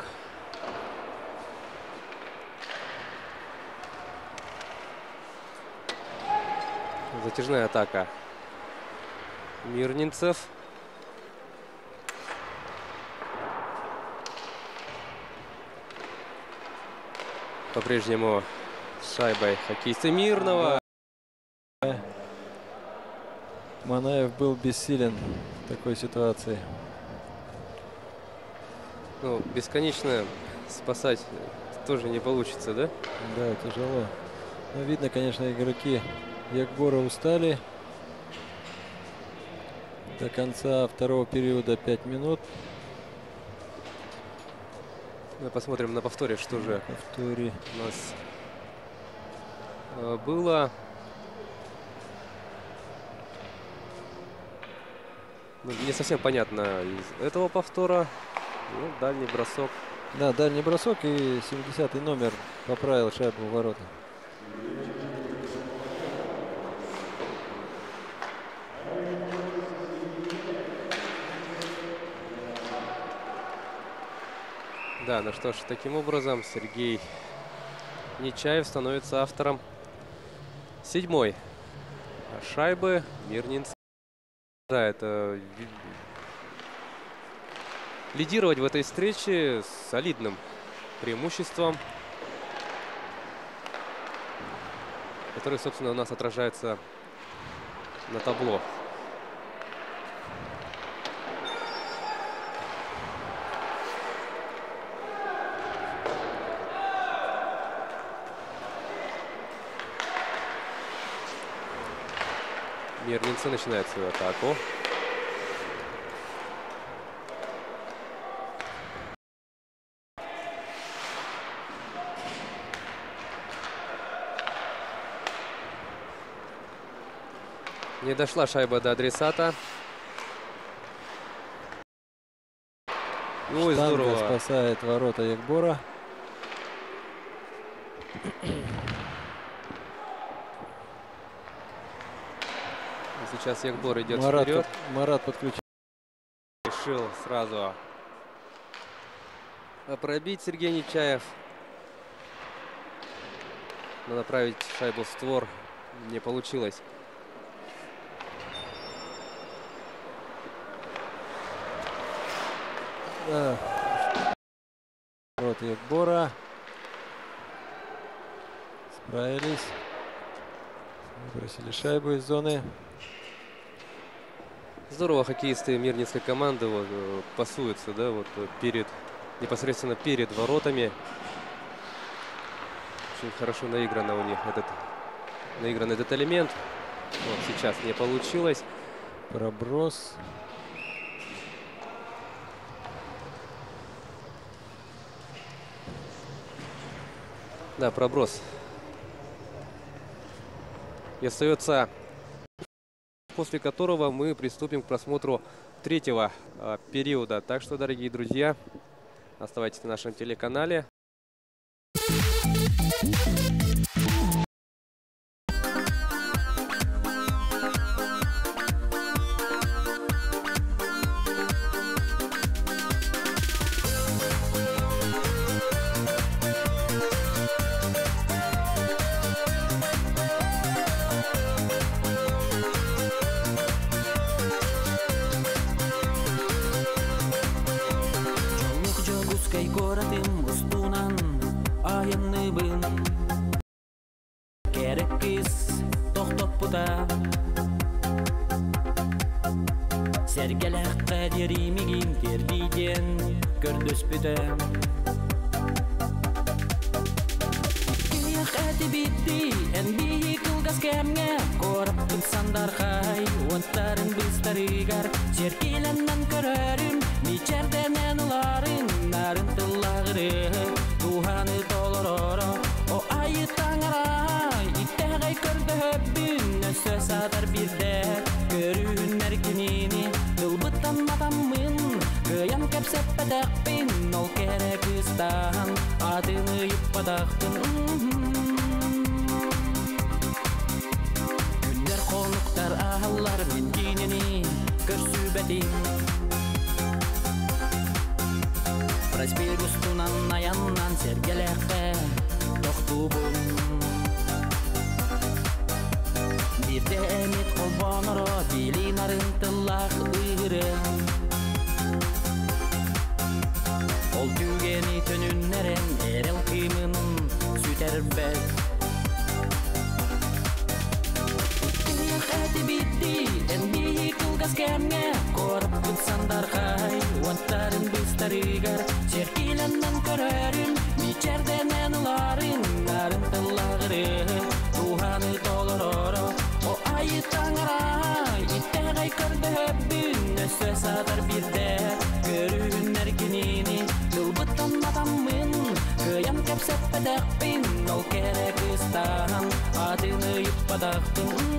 Затяжная атака мирнинцев. По-прежнему с шайбой хоккеисты Мирного. Манаев был бессилен в такой ситуации. Ну, бесконечно спасать тоже не получится, да? Да, тяжело. Но видно, конечно, игроки Якбора устали. До конца второго периода 5 минут. Мы посмотрим на повторе, что же Повтори. у нас было. Ну, не совсем понятно из этого повтора. Ну, дальний бросок. Да, дальний бросок, и 70-й номер поправил шайбу в ворота. Да, ну что ж, таким образом Сергей Нечаев становится автором 7-й шайбы. Мирнинцы. Да, это лидировать в этой встрече с солидным преимуществом, который, собственно, у нас отражается на табло. Мирнинцы начинают свою атаку. Не дошла шайба до адресата. Ой, Штанга здорово. спасает ворота Якбора. Сейчас Якбор идет Марат, вперед. Марат подключил. Решил сразу пробить Сергей Нечаев. Но направить шайбу в створ не получилось. Да. Вот Ягбора. Справились. Выбросили шайбу из зоны. Здорово хоккеисты мирнинской команды вот, пасуются, да, вот непосредственно перед воротами. Очень хорошо наигран этот элемент. Вот сейчас не получилось. Проброс. Да, проброс. И остается, после которого мы приступим к просмотру третьего периода. Так что, дорогие друзья, оставайтесь на нашем телеканале. Городым устунан айынныбын кереккис тоқтоп бута сергелек кадеримигин тердиден көрдөс бүтө кияк әти битти энби кылгас кемге корыптын сандар хай уаттарын быстарыгар серкиленнен көрөрүм мичерденен уларын нарын тыллагыры туханы толороро о айы таңарай иттегай көрдөбүн өсө садар бирде көрүүннер кинини тылбыттан матаммын кыян кепсеппедекпин ол керек ыстан атыны юппадакпын күндер конуктар ахаллар мен кинини көрсүбетин Распил густунан аяннан сергелekке тоқтубун Бирде эмит колбоноро билин арынтыллах ыгыры Ол түгени төнүннерен эрел кыймын сүтербет Кыяк әти битти энби кылгас кемге корыппын сандар хай уаттарын быстарыгар серкиленнен көрөрүм мичерденен уларын нарын тыллагыры туханы толороро о айы таңарай иттегай көрдөбүн өсө садар бирде көрүүннер кинини тылбыттан матаммын кыян кепсеппедекпин ол керек ыстан атыны юппадакпын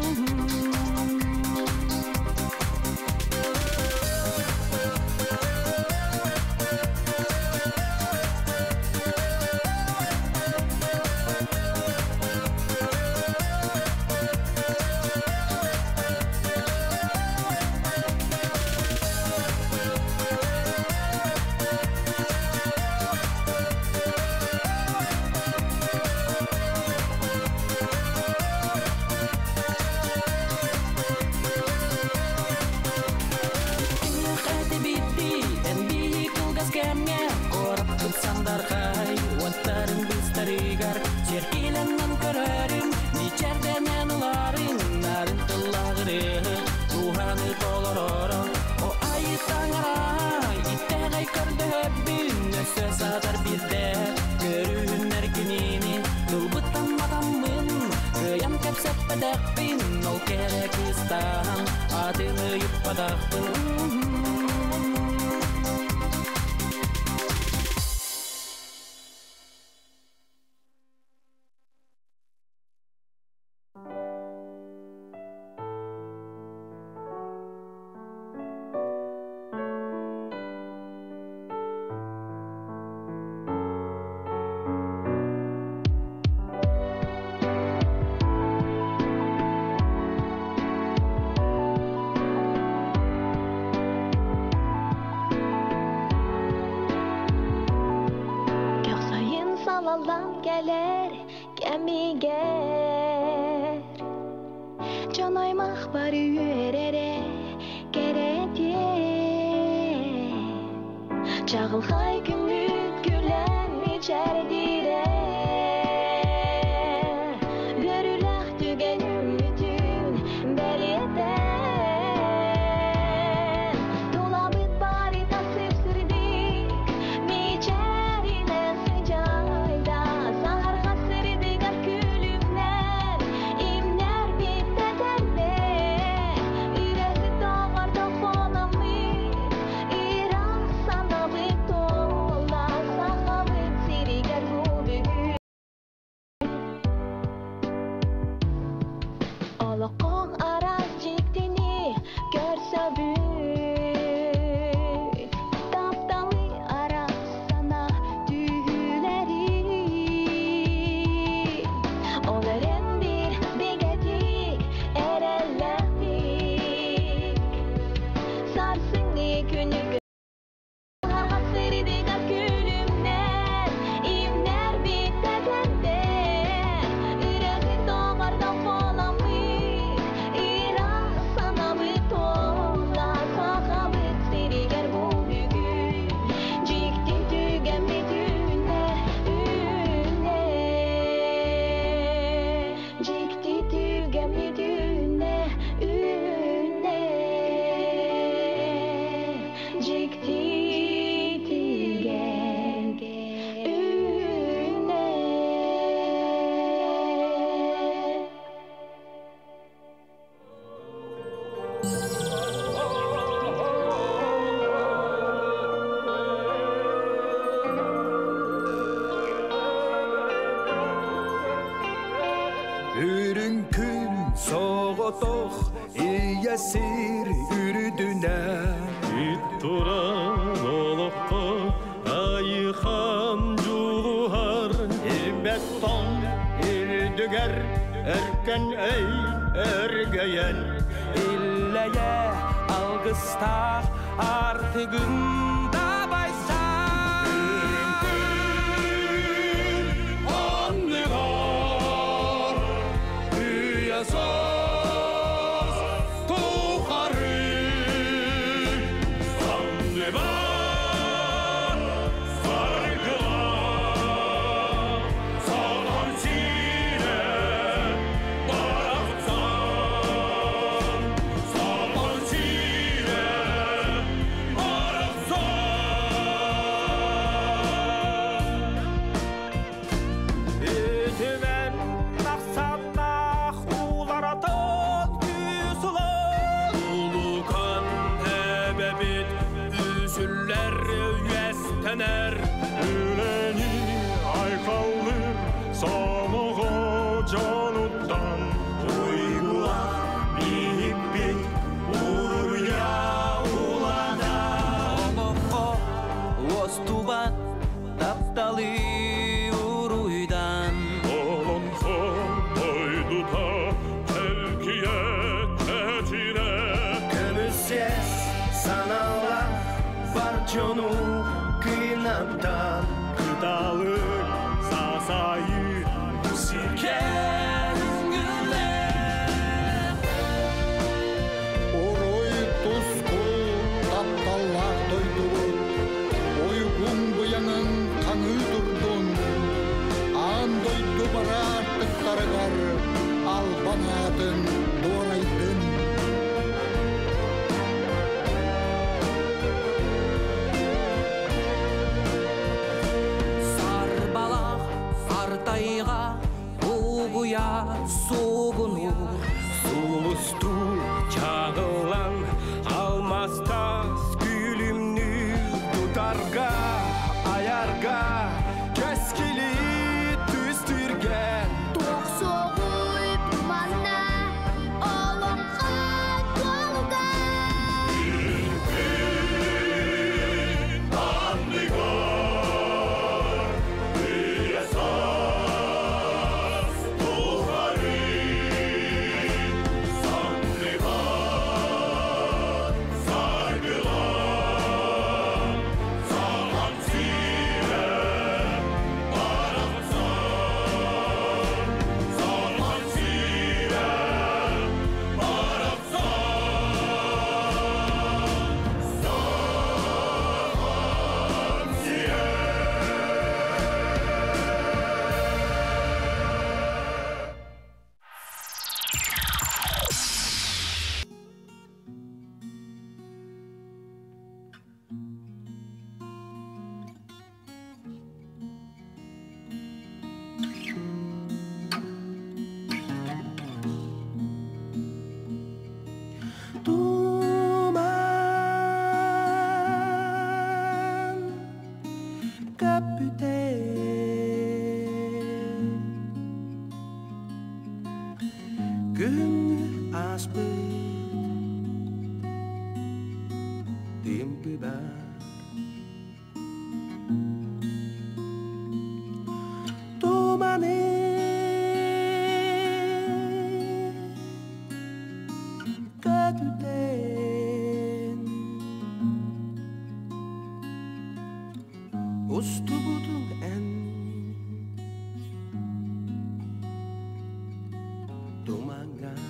Salallam gelir gemiger Canaymak var yürere gerediye Çağılhay gümrük gülen içerdire Görülək tügen ümitün beliyeden Dolabıt bari tasıp sürdik miçerine sıcayda Saharga sürdik külümler imler bittetende Üresi dağarda falamır İran sana bitola Sahabıt siriger bu büyük Alaqoq araz jiktini görse büyük Taptalı araz sana tüyleri Onların bir begetik erelledik Sarsın günü Saharga sürdik külümler imler bittetende Üresi dağarda falamır İran sana bitola Sahabıt siriger bu büyük Cikti tügenmi düğüne üne Cikti tügenmi düğüne üne Cikti tügen üne Ürünkün soğutuq iyesir ürüdüne İtturan oluqqa ayıqan juluhar İrbetton irdüger erken ey ergeyen İlleye algısta artıgında baysa Anlıgar Üyesaz Tuğarı Anlıgar Sargılar Salan sine Baraksan Salan sine Baraksan Ütümen naqsanaq ulara tot küsülan Ulukan ebebit üzüller üyestener Üleni aykalır samoğa canuttan Uygula bihip uruya ulada Oloqo ostuban taptalı uruydan Olonko doyduta telkiye tetire Kömüses sanala barconu kıynaptan Gıdalı sasayı Sirken güller Oroy tuzku taptallak doydun Oygun buyanın kanı durdun An doydu bara artık tarıgar Albanadın doğraydın Sarbalaq sартайға Уғуя суғынур Сулысту чағылан Алмастас күлімні Тұтарға, аярға Кескілі түстірген Тоқ соғып мана Олонға толға Anlıgar Üyesaz Tuğarı Gynge aspet Dimpebar Tomane Kaduten Ustubudung en Tumangan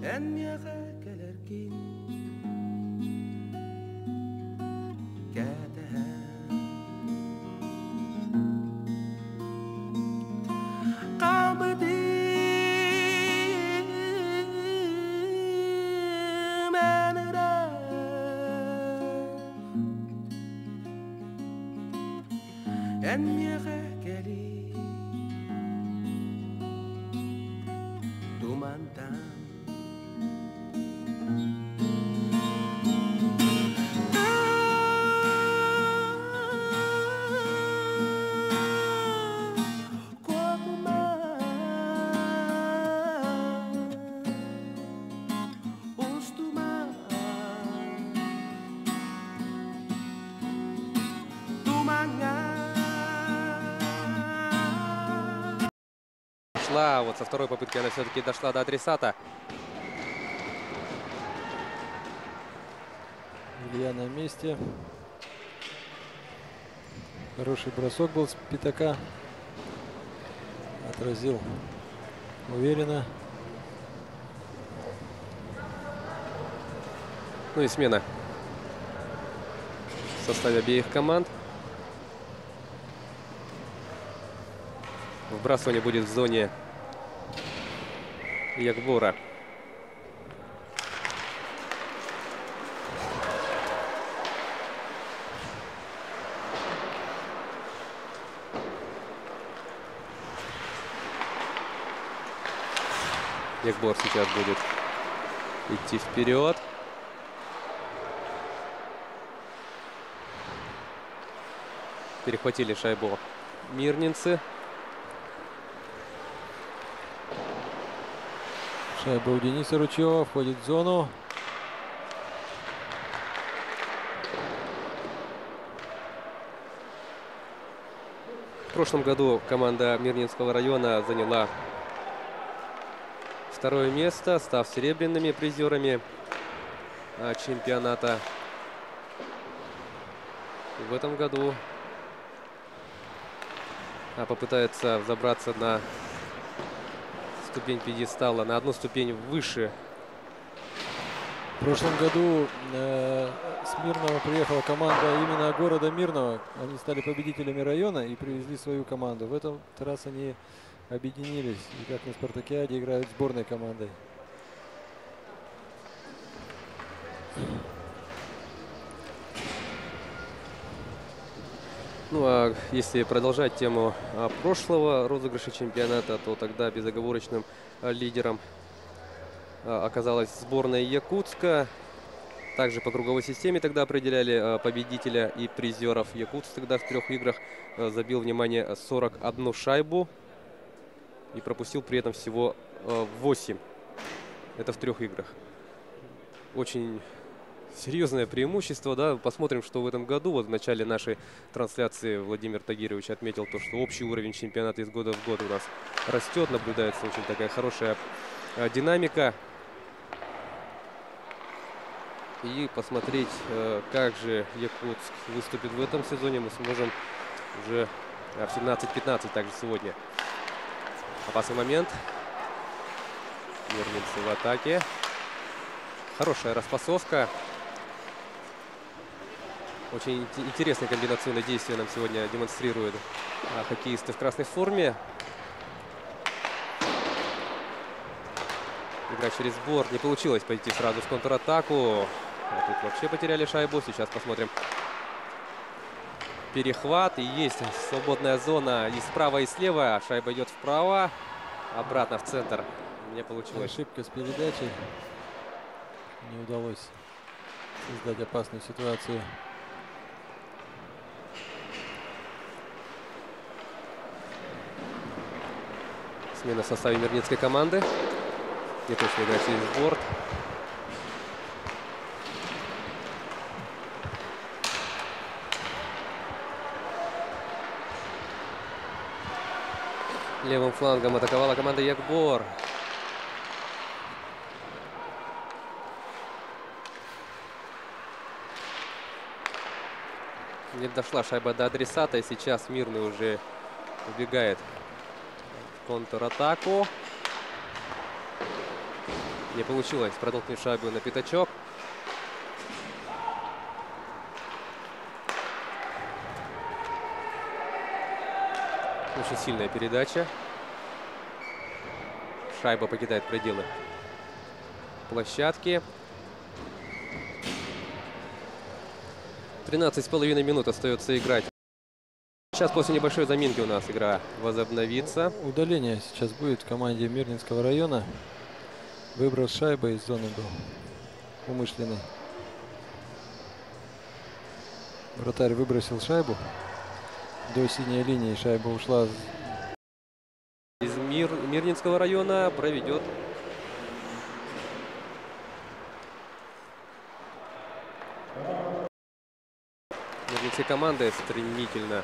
En yakalarkin Katahan Qalbidi Manara En yakalarkin Tumantan Вот со второй попытки она все-таки дошла до адресата. Илья на месте. Хороший бросок был с пятака. Отразил уверенно. Ну и смена в составе обеих команд. Вбрасывание будет в зоне Ягбора. Ягбор сейчас будет идти вперед. Перехватили шайбу мирнинцы. Шайба у Дениса Ручева, входит в зону. В прошлом году команда Мирнинского района заняла второе место, став серебряными призерами чемпионата. И в этом году попытается взобраться на ступень пьедестала, на одну ступень выше. В прошлом году с Мирного приехала команда именно города Мирного. Они стали победителями района и привезли свою команду. В этот раз они объединились и как на Спартакиаде играют сборной командой. Ну а если продолжать тему прошлого розыгрыша чемпионата, то тогда безоговорочным лидером оказалась сборная Якутска. Также по круговой системе тогда определяли победителя и призеров. Якутск тогда в 3 играх забил, внимание, 41 шайбу и пропустил при этом всего 8. Это в 3 играх. Очень серьезное преимущество, да. Посмотрим, что в этом году. Вот в начале нашей трансляции Владимир Тагирович отметил то, что общий уровень чемпионата из года в год у нас растет. Наблюдается очень такая хорошая динамика. И посмотреть, как же Якутск выступит в этом сезоне, мы сможем уже в 17-15 также сегодня. Опасный момент. Мирнинцы в атаке. Хорошая распасовка. Очень интересное комбинационное действие нам сегодня демонстрируют хоккеисты в красной форме. Игра через борт. Не получилось пойти сразу в контратаку. А тут вообще потеряли шайбу. Сейчас посмотрим. Перехват. И есть свободная зона и справа, и слева. Шайба идет вправо. Обратно в центр. Не получилось. Ошибка с передачей. Не удалось создать опасную ситуацию. Смена в составе мирницкой команды. Не точно игра через борт. Левым флангом атаковала команда Якбор. Не дошла шайба до адресата, и сейчас Мирный уже убегает в контратаку. Не получилось протолкнуть шайбу на пятачок. Очень сильная передача. Шайба покидает пределы площадки. 13,5 минут остается играть. Сейчас после небольшой заминки у нас игра возобновится. Удаление сейчас будет в команде Мирнинского района. Выброс шайбы из зоны был умышленный. Вратарь выбросил шайбу. До синей линии шайба ушла. Из Мирнинского района проведет Мирнинские команды стремительно.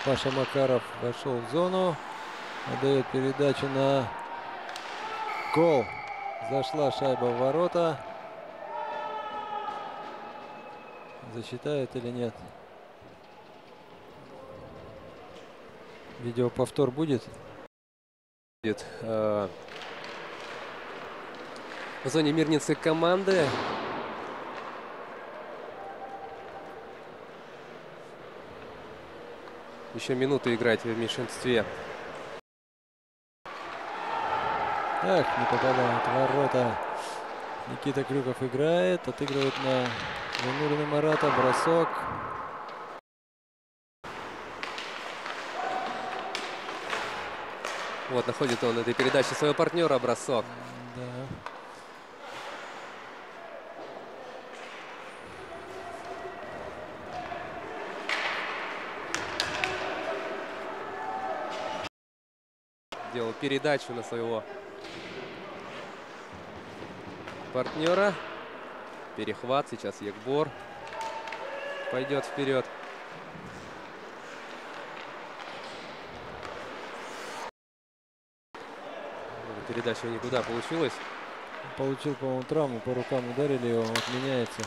Паша Макаров вошел в зону. Отдает передачу на гол. Зашла шайба в ворота. Засчитают или нет? Видеоповтор будет? Будет в зоне мирницы команды. Еще минуту играть в меньшинстве. Эх, не попадает в ворота. Никита Крюков играет. Отыгрывает на Занурина Марата. Бросок. Вот, находит он этой передачи своего партнера. Бросок. Да. Делал передачу на своего партнера. Перехват. Сейчас Якбор пойдет вперед. Передача никуда получилась. Получил, по-моему, травму. По рукам ударили его. Он отменяется.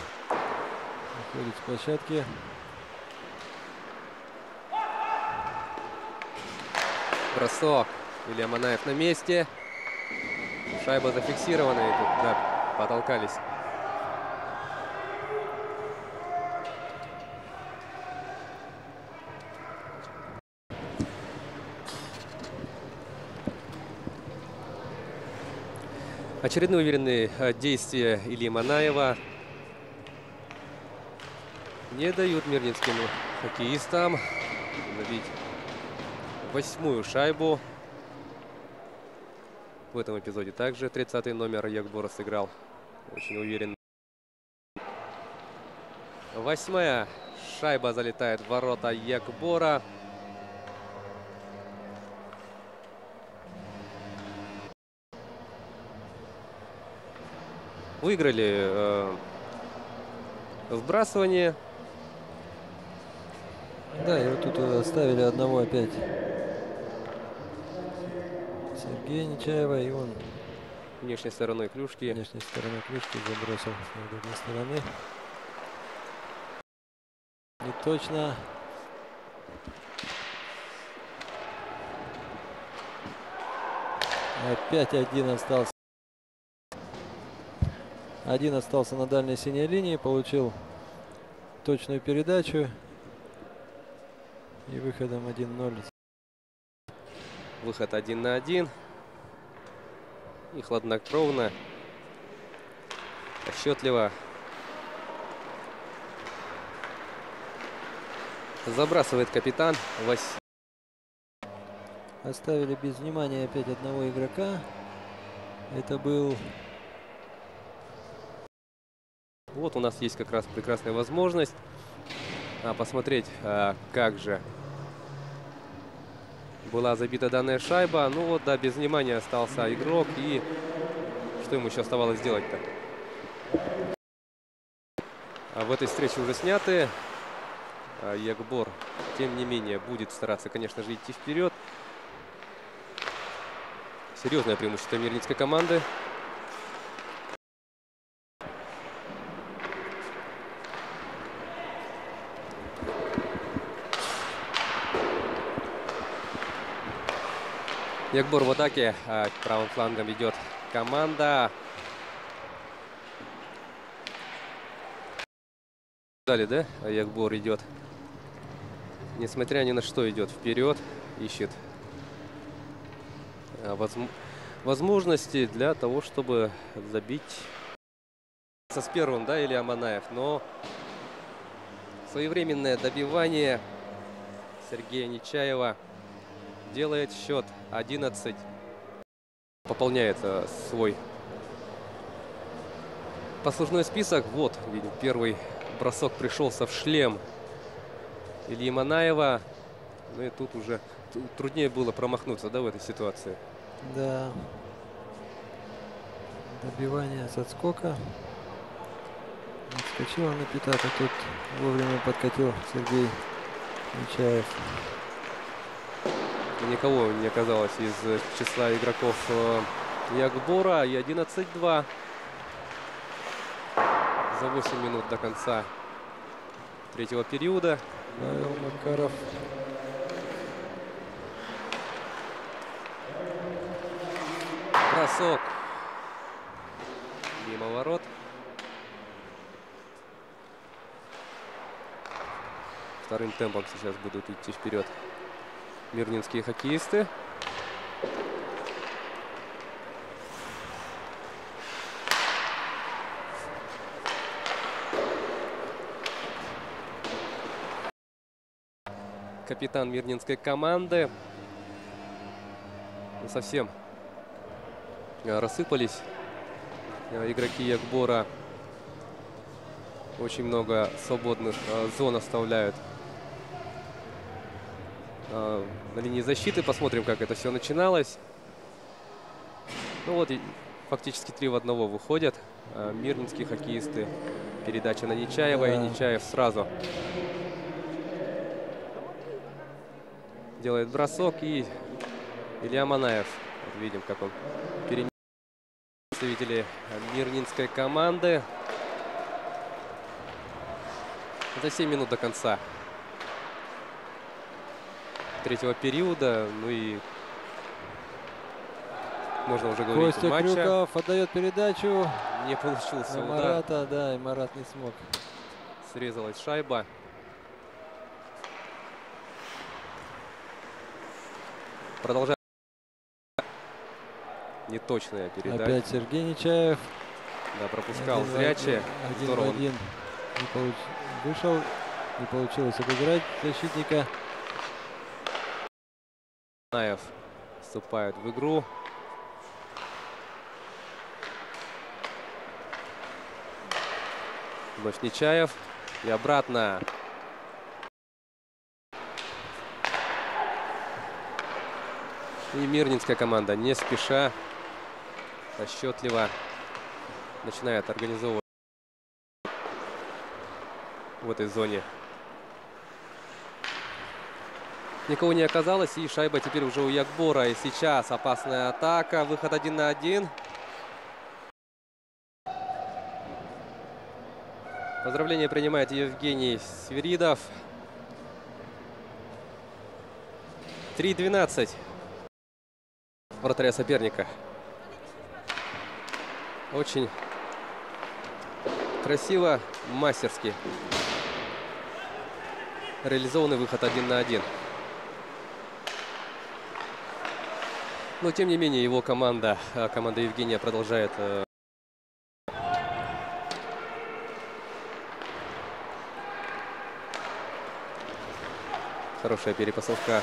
Выходит с площадки. Бросок. Илья Манаев на месте. Шайба зафиксирована. И тут, да, потолкались. Очередные уверенные действия Ильи Манаева не дают мирнинским хоккеистам забить 8-ю шайбу. В этом эпизоде также 30-й номер Якбора сыграл очень уверенно. 8-я шайба залетает в ворота Якбора. выиграли вбрасывание. Да, и вот тут оставили одного опять Сергея Нечаева, и он Внешней стороной клюшки. внешней стороной клюшки забросил с удобной стороны. Не точно. Опять один остался. Один остался на дальней синей линии, получил точную передачу. И выходом 1-0. Выход 1 на 1. И хладнокровно, расчетливо забрасывает капитан Василий. Оставили без внимания опять одного игрока. Это был... Вот у нас есть как раз прекрасная возможность посмотреть, как же была забита данная шайба. Ну вот, да, без внимания остался игрок. И что ему еще оставалось сделать-то? В этой встрече уже сняты. Ягбор, тем не менее, будет стараться, конечно же, идти вперед. Серьезное преимущество мирницкой команды. Ягбор в атаке, правым флангом идет команда. Далее, да? Ягбор идет. Несмотря ни на что, идет вперед, ищет возможности для того, чтобы забить с первым, да, Илья Манаев. Но своевременное добивание Сергея Нечаева делает счет 11. Пополняет свой послужной список. Вот, видим, первый бросок пришелся в шлем Ильи Манаева. Ну и тут уже труднее было промахнуться, да, в этой ситуации. Да. Добивание с отскока. Отскочила на пятак, а тут вовремя подкатил Сергей Нечаев. Никого не оказалось из числа игроков Ягбора. И 11-2. За 8 минут до конца третьего периода. Павел Макаров. Бросок мимо ворот. Вторым темпом сейчас будут идти вперед мирнинские хоккеисты. Капитан мирнинской команды. Совсем рассыпались игроки Ягбора. Очень много свободных зон оставляют на линии защиты. Посмотрим, как это все начиналось. Ну вот, фактически 3 в 1 выходят мирнинские хоккеисты. Передача на Нечаева, да. И Нечаев сразу делает бросок. И Илья Манаев. Вот видим, как он переменил представители мирнинской команды. За 7 минут до конца третьего периода. Ну и можно уже говорить Костя о матче. Крюков отдает передачу. Не получился На удар. Марата, да, и Марат не смог. Срезалась шайба. Продолжаем. Неточная передача. Опять Сергей Нечаев. Да, пропускал 1 в зрячее. 1 Здорово. в 1. Вышел. Не получилось обыграть защитника. Манаев вступает в игру. Вновь Нечаев. И обратно. И мирнинская команда не спеша, расчетливо начинает организовывать в этой зоне. Никого не оказалось, и шайба теперь уже у Якбора. И сейчас опасная атака, выход 1 на 1. Поздравление принимает Евгений Свиридов. 3-12 вратаря соперника. Очень красиво, мастерски реализованный выход 1 на 1. Но тем не менее его команда Евгения продолжает хорошая перепасовка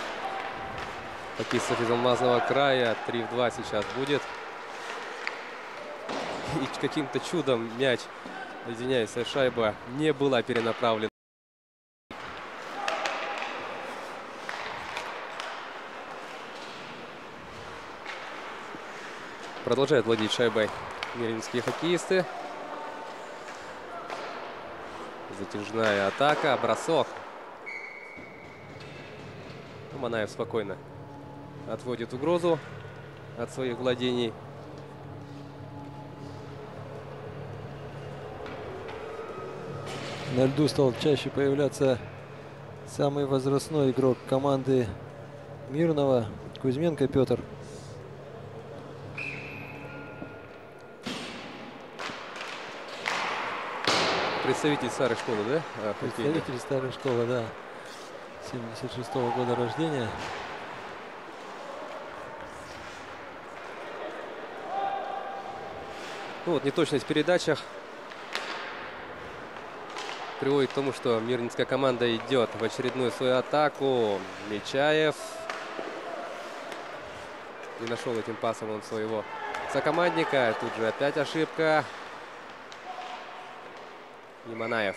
хоккеистов из Алмазного края. 3-2 сейчас будет. И каким-то чудом мяч, извиняюсь, шайба не была перенаправлена. Продолжают владеть шайбой мирнинские хоккеисты. Затяжная атака, бросок. Манаев спокойно отводит угрозу от своих владений. На льду стал чаще появляться самый возрастной игрок команды Мирного, Кузьменко Петр. Представитель старой школы, да? Представитель старой школы, да. 76-го года рождения. Ну вот неточность в передачах приводит к тому, что мирнинская команда идет в очередную свою атаку. Мечаев не нашел этим пасом он своего сокомандника. Тут же опять ошибка. И Манаев.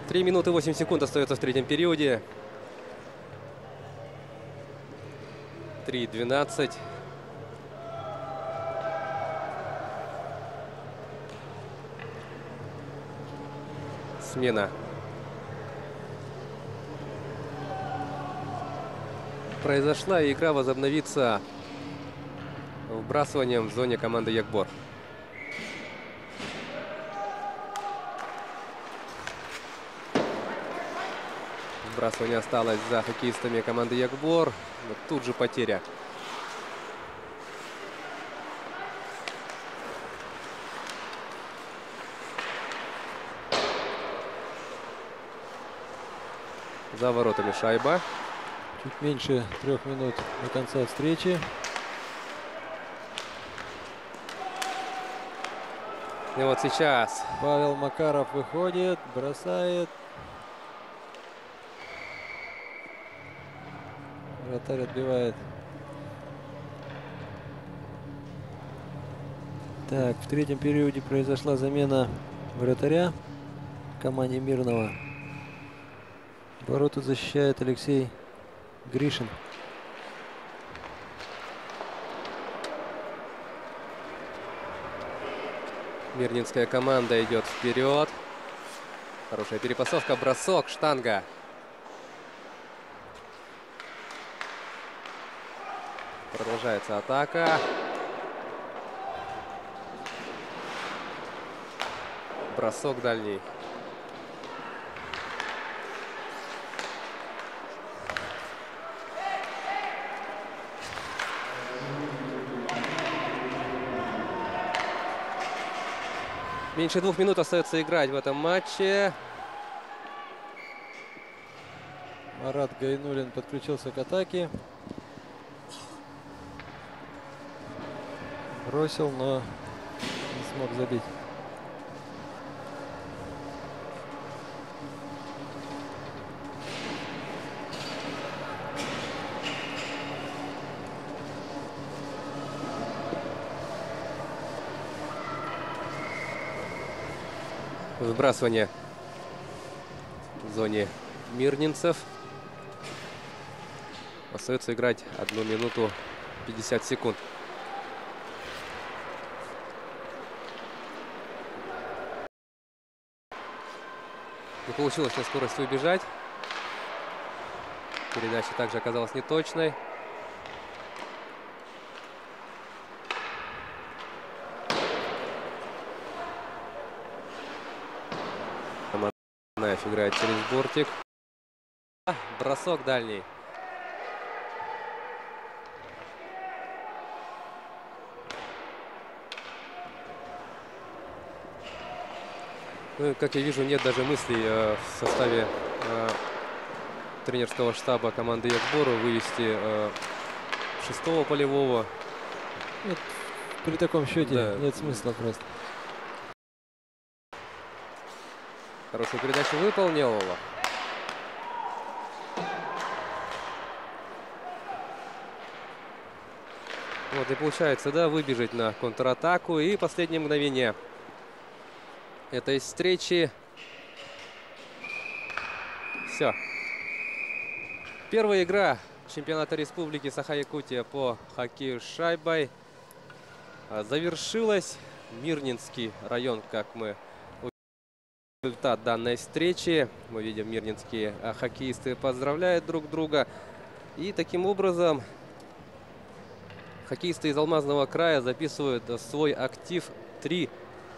Три минуты 8 секунд остается в третьем периоде. 3-12. Смена. Произошла, и игра возобновится вбрасыванием в зоне команды Якбор. Вбрасывание осталось за хоккеистами команды Якбор. Но тут же потеря. За воротами шайба. Чуть меньше 3 минут до конца встречи. И вот сейчас Павел Макаров выходит, бросает. Вратарь отбивает. Так, в третьем периоде произошла замена вратаря в команде Мирного. Ворота защищает Алексей Гришин. мирнинская команда идет вперед. Хорошая перепасовка, бросок, штанга. Продолжается атака. Бросок дальний. Меньше 2 минут остается играть в этом матче. Марат Гайнулин подключился к атаке. Бросил, но не смог забить. Выбрасывание в зоне мирнинцев. Остается играть 1 минуту 50 секунд. Не получилось на скорости убежать. Передача также оказалась неточной. Наев играет через бортик. Бросок дальний. Ну, как я вижу, нет даже мыслей в составе тренерского штаба команды Якбора вывести шестого полевого. Нет, при таком счете Да. нет смысла просто. Хорошую передачу выполнил. Вот и получается, да, выбежать на контратаку. И последнее мгновение этой встречи. Все. Первая игра чемпионата республики Саха-Якутия по хоккею с шайбой завершилась. Мирнинский район, как мы увидели результат данной встречи. Мы видим, мирнинские хоккеисты поздравляют друг друга. И таким образом хоккеисты из Алмазного края записывают свой актив 3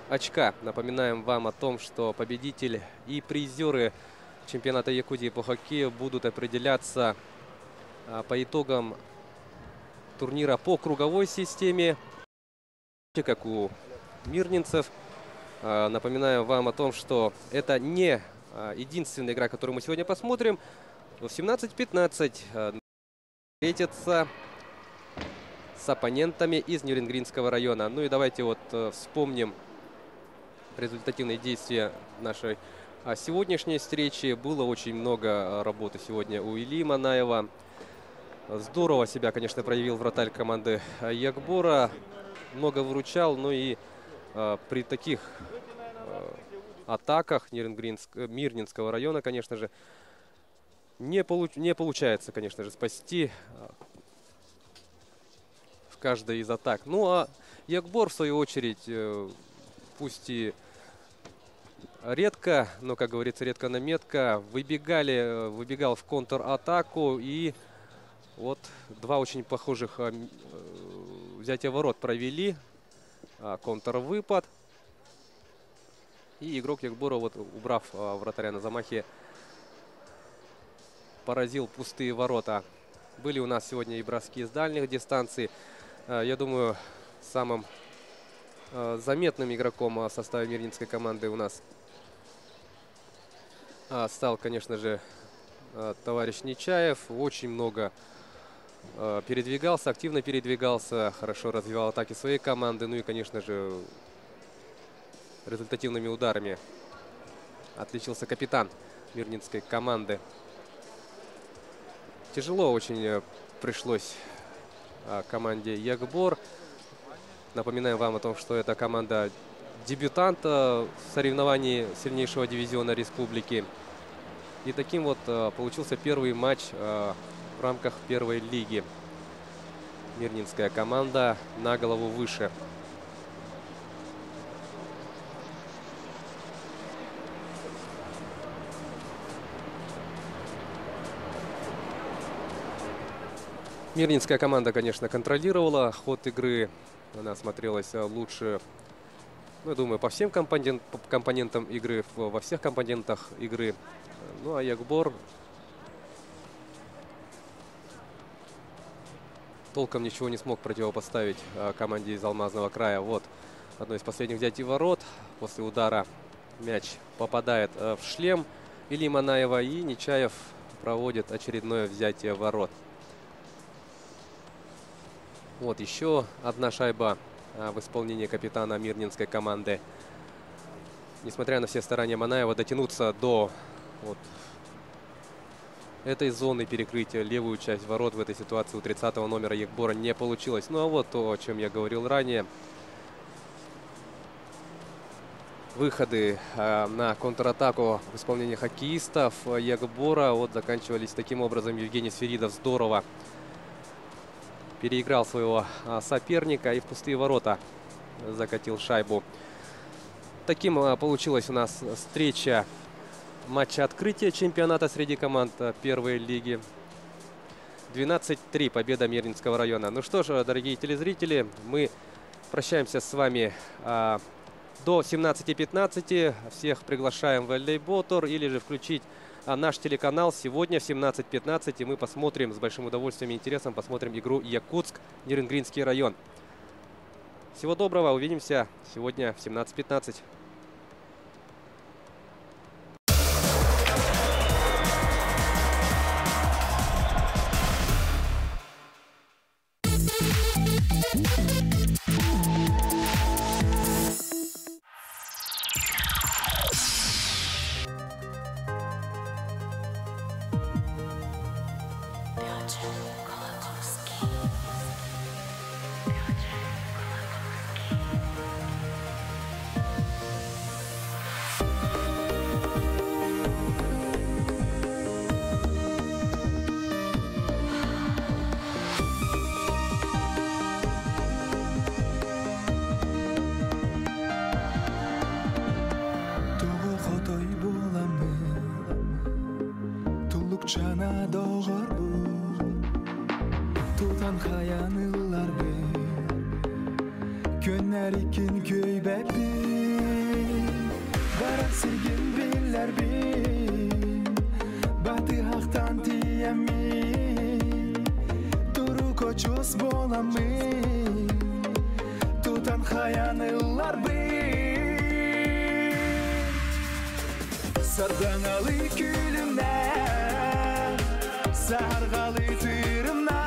очка. Напоминаем вам о том, что победитель и призеры чемпионата Якутии по хоккею будут определяться по итогам турнира по круговой системе, как у мирнинцев. Напоминаю вам о том, что это не единственная игра, которую мы сегодня посмотрим. В 17:15 встретятся с оппонентами из Нюрингринского района. Ну и давайте вот вспомним результативные действия нашей сегодняшней встречи. Было очень много работы сегодня у Ильи Манаева. Здорово себя, конечно, проявил вратарь команды Якбора. Много выручал, ну и при таких атаках Мирнинского района, конечно же, не получается, конечно же, спасти в каждой из атак. Ну а Якбор, в свою очередь, пусть и редко, но, как говорится, редко на метко, выбегал в контратаку. И вот два очень похожих взятия ворот провели. Контрвыпад. И игрок Якбора, вот, убрав вратаря на замахе, поразил пустые ворота. Были у нас сегодня и броски с дальних дистанций. Я думаю, самым заметным игроком в составе мирнинской команды у нас стал, конечно же, товарищ Нечаев. Очень много передвигался, активно передвигался, хорошо развивал атаки своей команды. Ну и, конечно же, результативными ударами отличился капитан мирнинской команды. Тяжело очень пришлось команде Якбор. Напоминаем вам о том, что это команда дебютанта в соревновании сильнейшего дивизиона республики. И таким вот получился первый матч в рамках первой лиги. Мирнинская команда на голову выше. Мирнинская команда, конечно, контролировала ход игры. Она смотрелась лучше, ну, я думаю, по всем компонентам игры, во всех компонентах игры. Ну а Якбор толком ничего не смог противопоставить команде из Алмазного края. Вот одно из последних взятий ворот. После удара мяч попадает в шлем Ильи Манаева, и Нечаев проводит очередное взятие ворот. Вот еще одна шайба в исполнении капитана мирнинской команды. Несмотря на все старания Манаева дотянуться до вот этой зоны перекрытия, левую часть ворот в этой ситуации у 30-го номера Якбора не получилось. Ну а вот то, о чем я говорил ранее. Выходы на контратаку в исполнении хоккеистов Якбора вот заканчивались таким образом. Евгений Сферидов здорово переиграл своего соперника и в пустые ворота закатил шайбу. Таким получилась у нас встреча матча открытия чемпионата среди команд первой лиги. 12-3 победа Мирнинского района. Ну что ж, дорогие телезрители, мы прощаемся с вами до 17:15. Всех приглашаем в волейбол тур или же включить наш телеканал сегодня в 17:15. И мы посмотрим с большим удовольствием и интересом посмотрим игру Якутск-Нерюнгринский район. Всего доброго. Увидимся сегодня в 17:15. Жана доғарбы Тутан хаяныларбы Көннәрикен көйбәпті Барат сирген білербі Баты хақтан тиемі Туру көчос боламы Тутан хаяныларбы Сардаңалы күлімнәр Сарғалы тырымна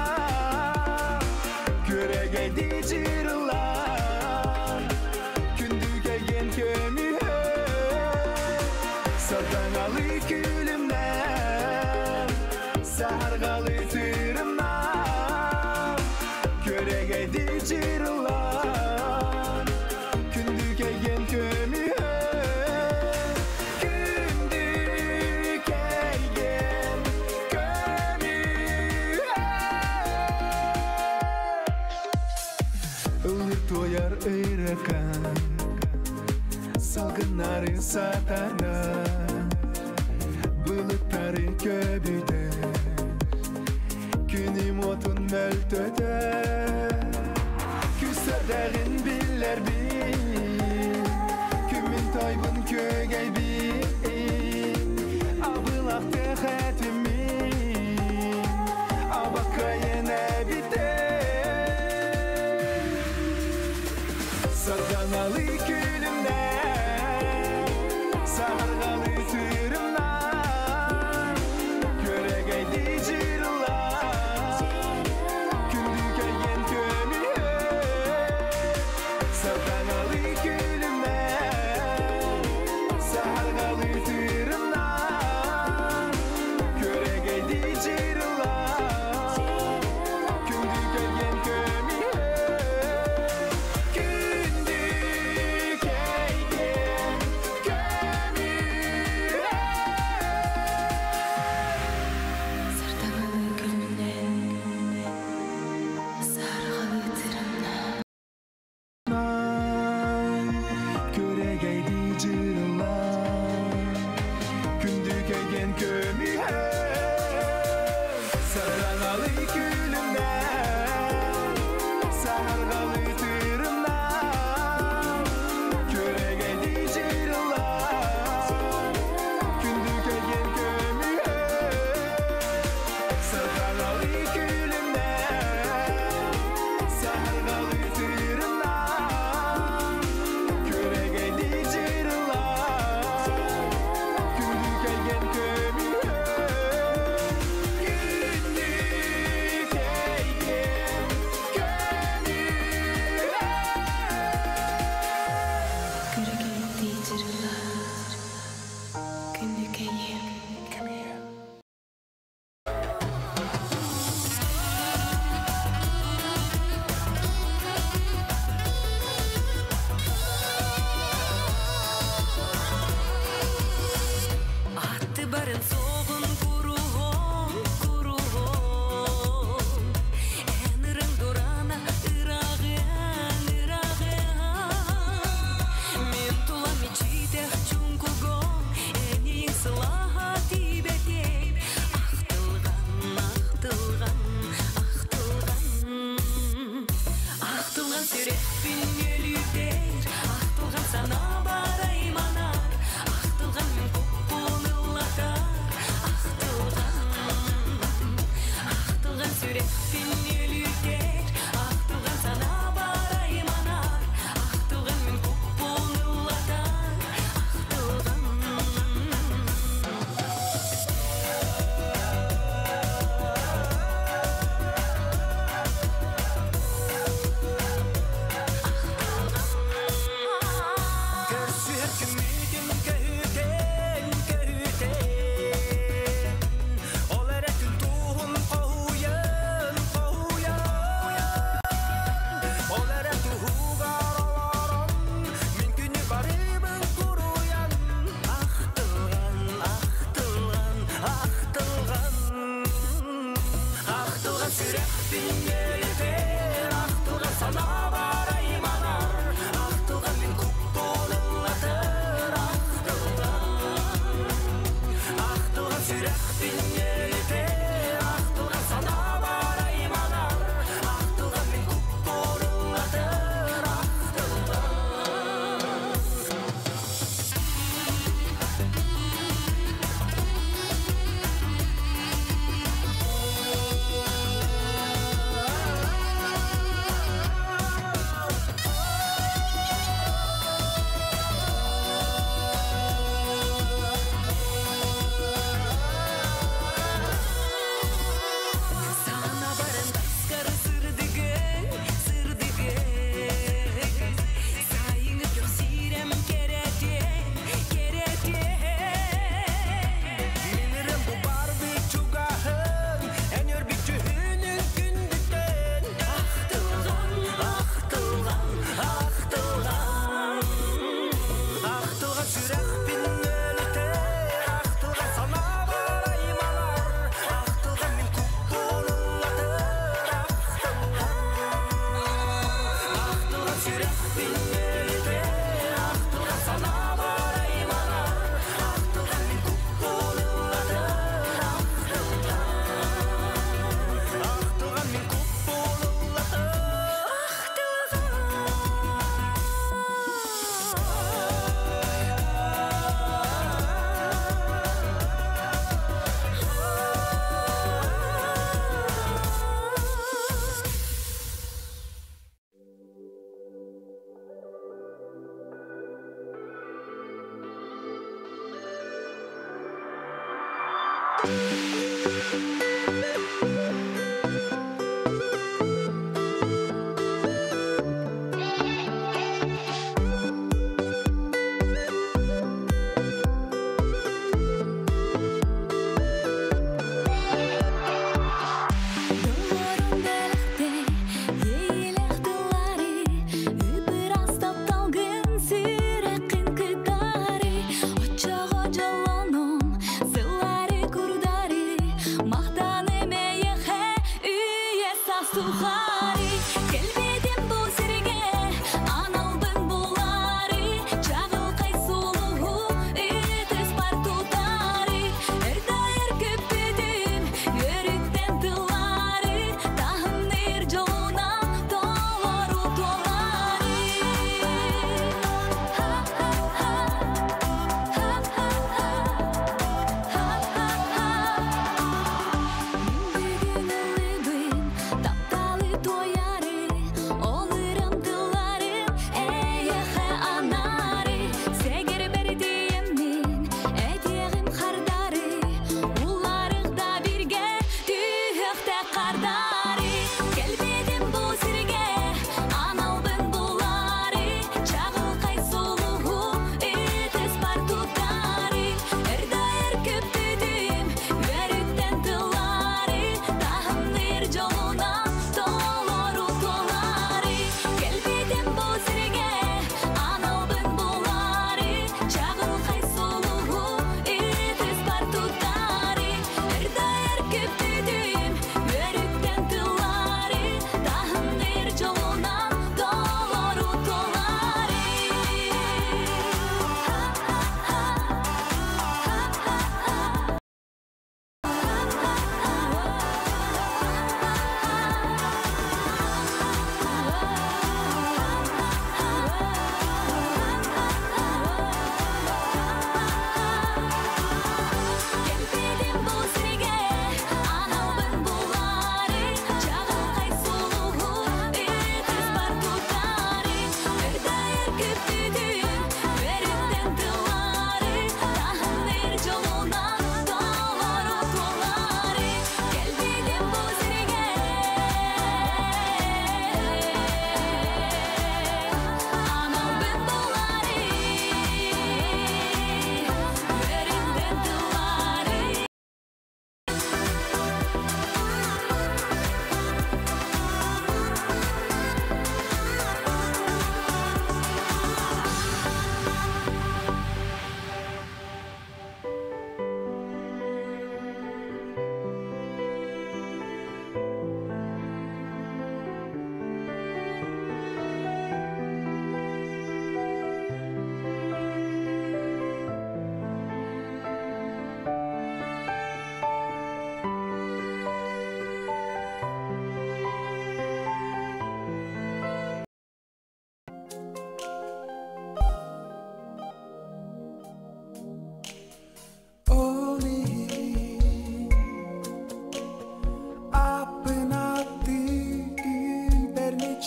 Көрегейді жырылар Күндіге ен көмі Сардаңалы күлімнен Сарғалы тырымна Көрегейді жырылар Күндіге ен көмі Тояр ыйракан Салгынары сатарна Былыктары көбүйді Күнім отын мөлтөді Күсөрдәрін білер би Күмін тайбын көгей би Абылақты хәтімі Абақайын әбіті Сардаңалы күлімнен Сарғалы тырымнан Көрегейді жырылар Күндіге ен көмі Сардаңалы күлімнен Сарғалы тырымнан Көрегейді жырылар Күндіге ен көмі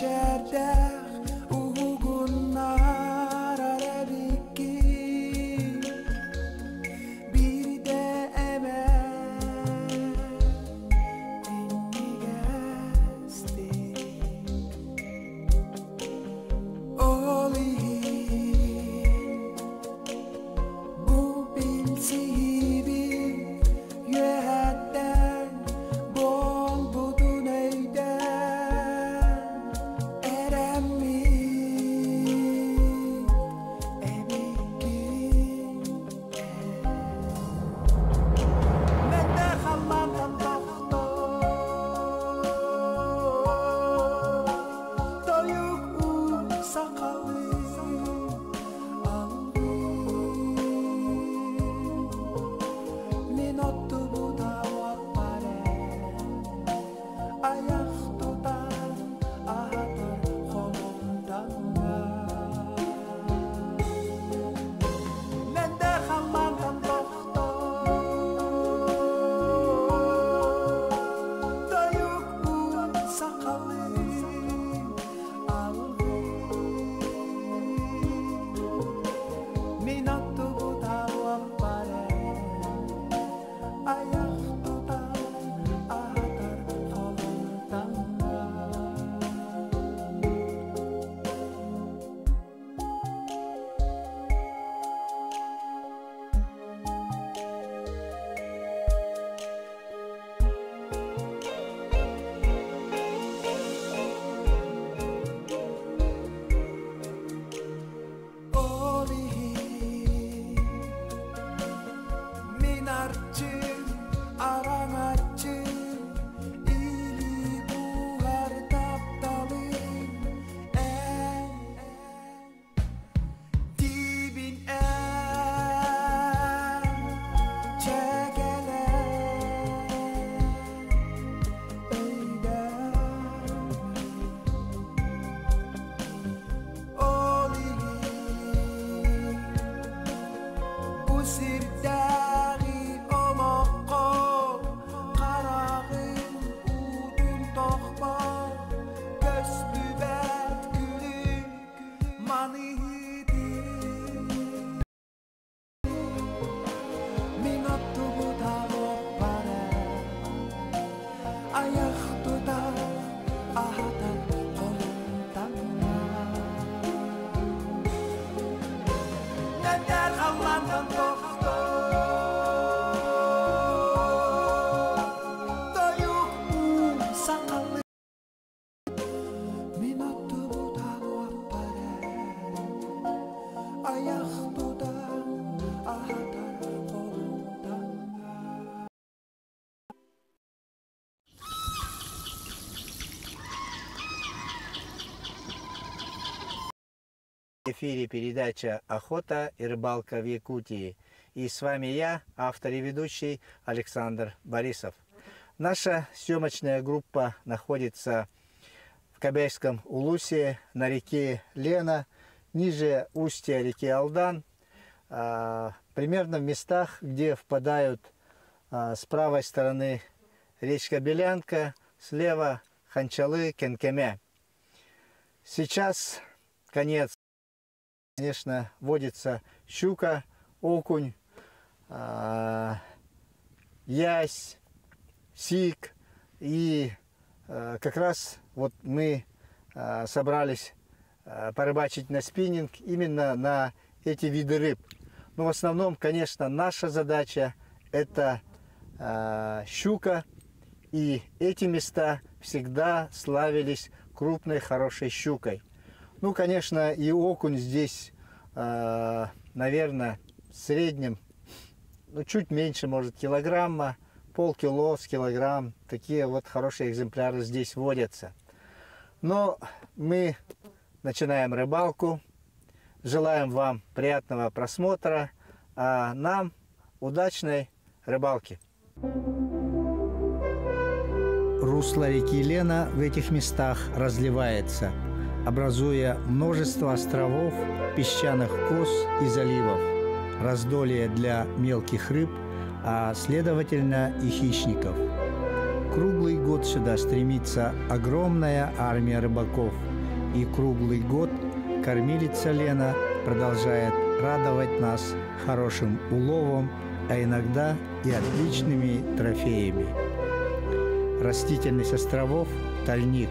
Çerdek uğunlar arabiki bir de emel dinligesti olihin bu bilsibi yühetten bol budun eyden eremmi ebikin men de hallandan doktor doyuk sakalı min ottu bu davapare ayak tutar ahatar kolundan men de hallandan doktor doyuk sakalı min ottu bu davapare ayak tutar ahatar kolundan olihin min arçın arang arçın ili buhar taptalın en dibin en çekelen eyden olihin usirdagi omokko karagın udun tohma gösbübet gülün manihidi min ottu bu davapare ayak tutar ahatar kolundan neder hallandan doktor doyuk sakalı min ottu bu davapare ayak tutar ahatar kolundan В эфире передача «Охота и рыбалка в Якутии». И с вами я, автор и ведущий Александр Борисов. Наша съемочная группа находится в Кобяйском Улусе на реке Лена, ниже устья реки Алдан, примерно в местах, где впадают с правой стороны речка Белянка, слева Ханчалы, Кенкеме. Сейчас конец. Конечно, водится щука, окунь, ясь, сик. И как раз вот мы собрались порыбачить на спиннинг именно на эти виды рыб. Но в основном, конечно, наша задача – это щука. И эти места всегда славились крупной, хорошей щукой. Ну, конечно, и окунь здесь, наверное, в среднем, ну, чуть меньше, может, килограмма, полкило с килограмм. Такие вот хорошие экземпляры здесь водятся. Но мы начинаем рыбалку. Желаем вам приятного просмотра, а нам удачной рыбалки. Русло реки Лена в этих местах разливается, образуя множество островов, песчаных кос и заливов, раздолье для мелких рыб, а следовательно и хищников. круглый год сюда стремится огромная армия рыбаков. И круглый год кормилица Лена продолжает радовать нас хорошим уловом, а иногда и отличными трофеями. Растительность островов – тальник,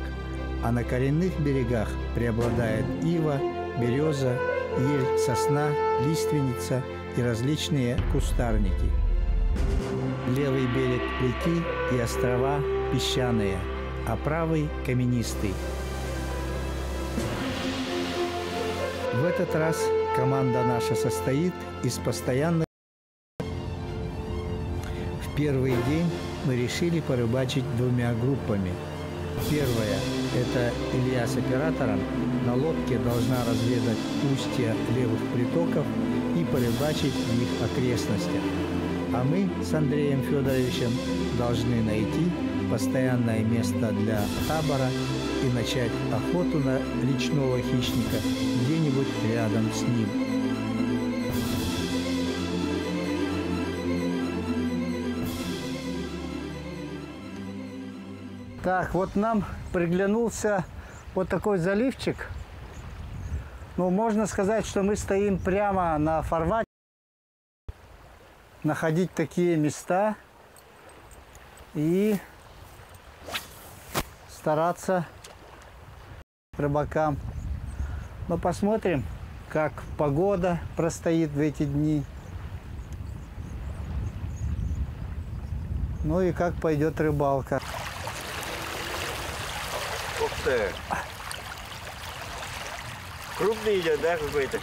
а на коренных берегах преобладает ива, береза, ель, сосна, лиственница и различные кустарники. Левый берег реки и острова песчаные, а правый – каменистый. В этот раз команда наша состоит из постоянных. В первый день мы решили порыбачить двумя группами. Первая – это Илья с оператором на лодке должна разведать устья левых притоков и порыбачить в их окрестностях. А мы с Андреем Федоровичем должны найти постоянное место для табора и начать охоту на речного хищника где-нибудь рядом с ним. Так, вот нам приглянулся вот такой заливчик. Ну, можно сказать, что мы стоим прямо на фарватере. Находить такие места и стараться рыбакам. Но посмотрим, как погода простоит в эти дни. Ну и как пойдет рыбалка. Ух ты! Крупный идет, да, какой-то?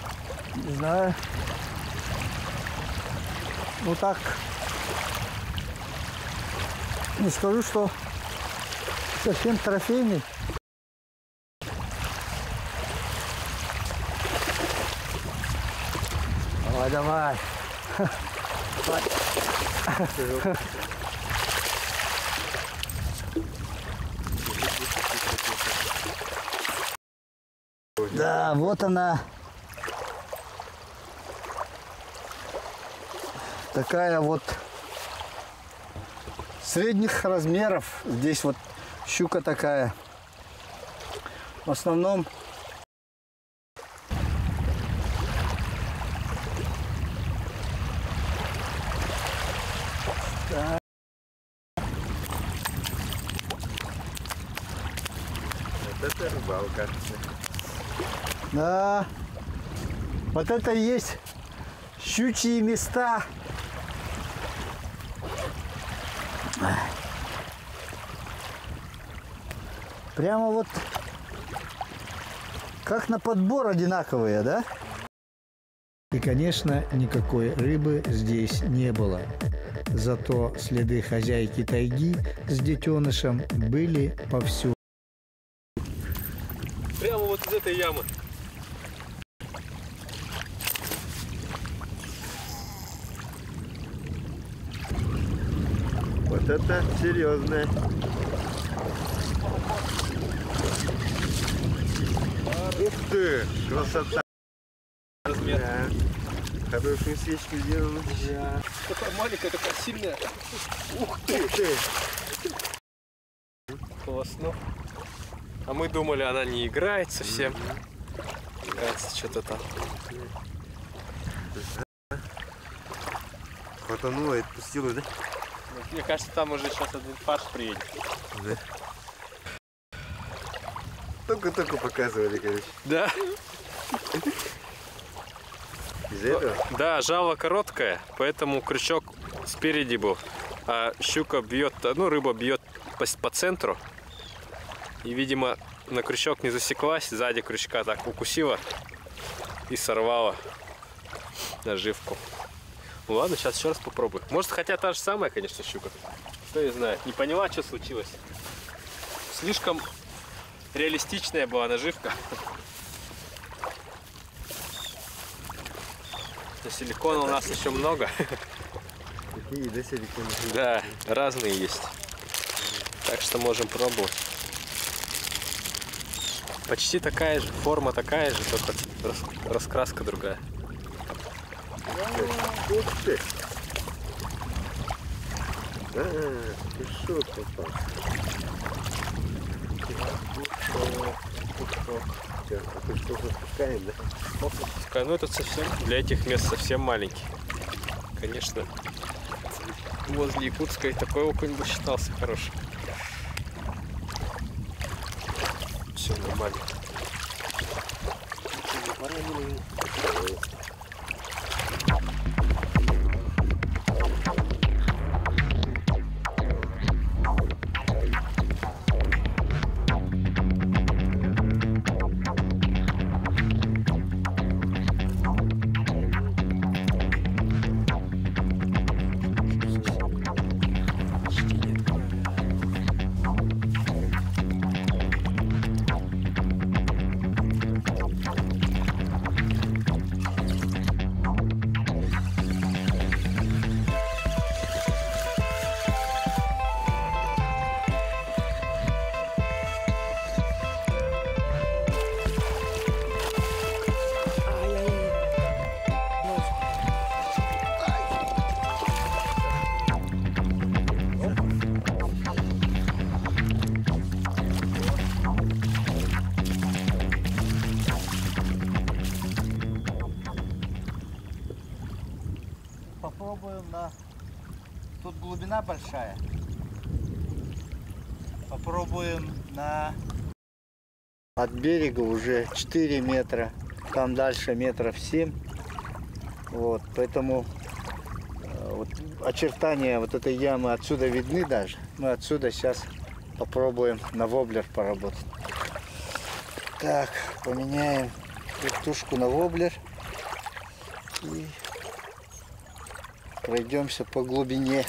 Не знаю. Ну так, не скажу, что совсем трофейный. Давай, давай. Да, вот она. Такая вот средних размеров. Здесь вот щука такая. В основном Вот это рыбалка. да, вот это и есть щучьи места. Прямо вот как на подбор одинаковые, да? И, конечно, никакой рыбы здесь не было. Зато следы хозяйки тайги с детенышем были повсюду. Прямо вот из этой ямы. Вот это серьезное. Ух ты, красота. Размер. Да. Хорошую свечку сделала. Да. Такая маленькая, такая сильная. Ух ты! Ух ты. Классно. А мы думали, она не играет совсем. Кажется, что-то там. Хватанула и отпустила, да? Мне кажется, там уже сейчас один фарш приедет. Да. Только-только показывали, короче. Да. Из-за этого? Да, жало короткое, поэтому крючок спереди был. А щука бьет, ну, рыба бьет по центру. И, видимо, на крючок не засеклась, сзади крючка так укусила и сорвала наживку. Ну ладно, сейчас еще раз попробую. Может, хотя та же самая, конечно, щука. Кто я знаю. Не поняла, что случилось. Слишком реалистичная была наживка. Но силикона у нас еще много. Какие, да, силиконы? Да, разные есть. Так что можем пробовать. Почти такая же, форма такая же, только раскраска другая. Ух ты! Ты шо попал? Пушок отпускаем, да? Пускай, ну это совсем для этих мест совсем маленький. Конечно, возле Якутска и такой окунь бы считался хороший. Все нормально. Попробуем на... Тут глубина большая. Попробуем на... От берега уже 4 метра. Там дальше метров 7. Вот, поэтому вот, очертания вот этой ямы отсюда видны даже. Мы отсюда сейчас попробуем на воблер поработать. Так, поменяем вертушку на воблер. И пройдемся по глубине.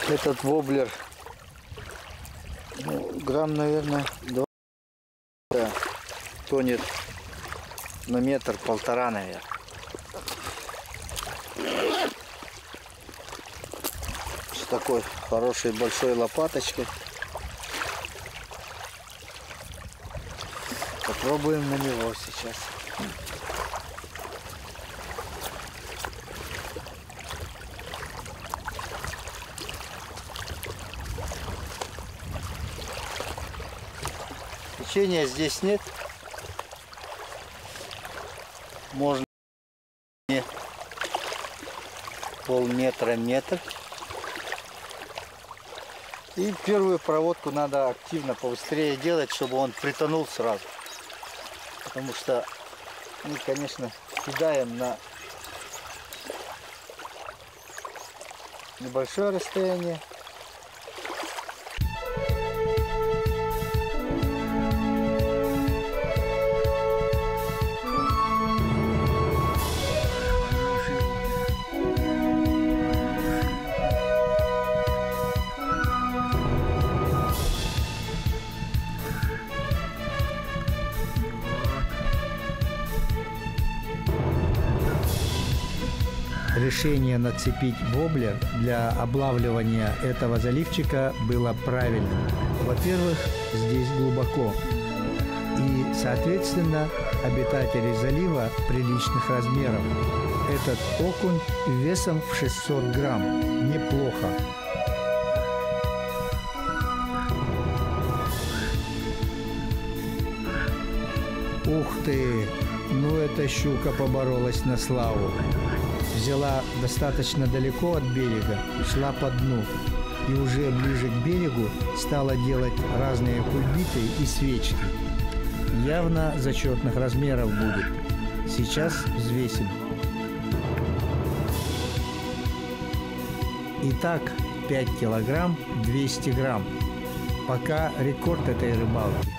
Этот воблер, ну, грамм, наверное, 2, да, тонет на метр-полтора, наверное. С такой хорошей большой лопаточкой. Попробуем на него сейчас. Течения здесь нет. Можно полметра-метр. И первую проводку надо активно побыстрее делать, чтобы он притонул сразу. Потому что мы, конечно, кидаем на небольшое расстояние. Решение нацепить воблер для облавливания этого заливчика было правильным. Во-первых, здесь глубоко. И, соответственно, обитатели залива приличных размеров. Этот окунь весом в 600 грамм. Неплохо. Ух ты! Ну эта щука поборолась на славу. Взяла достаточно далеко от берега, шла по дну и уже ближе к берегу стала делать разные кульбиты и свечки. Явно зачетных размеров будет. Сейчас взвесим. Итак, 5 килограмм 200 грамм. Пока рекорд этой рыбалки.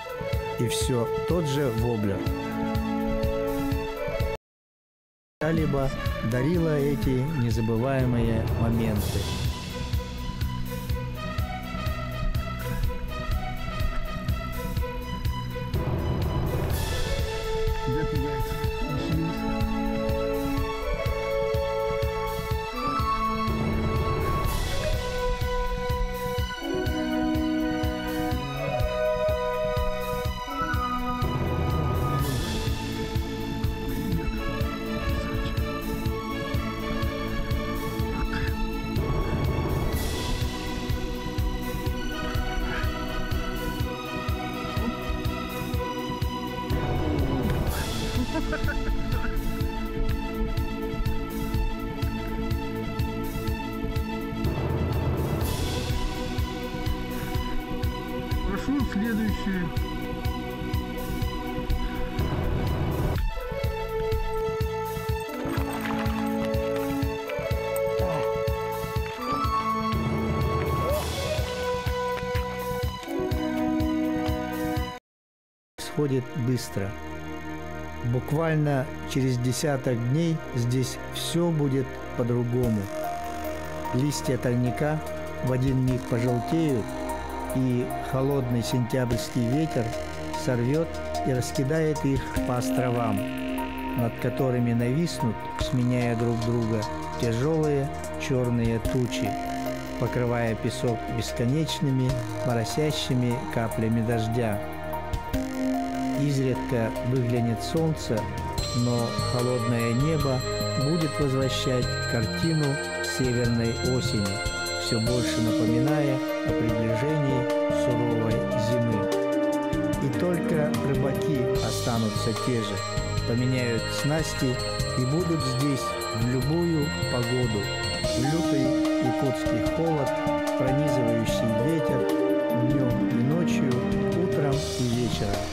И все тот же воблер. Либо дарила эти незабываемые моменты. происходит быстро. Буквально через десяток дней здесь все будет по-другому. Листья тройника в один миг пожелтеют, и холодный сентябрьский ветер сорвет и раскидает их по островам, над которыми нависнут, сменяя друг друга, тяжелые черные тучи, покрывая песок бесконечными моросящими каплями дождя. Изредка выглянет солнце, но холодное небо будет возвращать картину северной осени, все больше напоминая о приближении суровой зимы. И только рыбаки останутся те же, поменяют снасти и будут здесь в любую погоду, в лютый якутский холод, пронизывающий ветер днем и ночью, утром и вечером.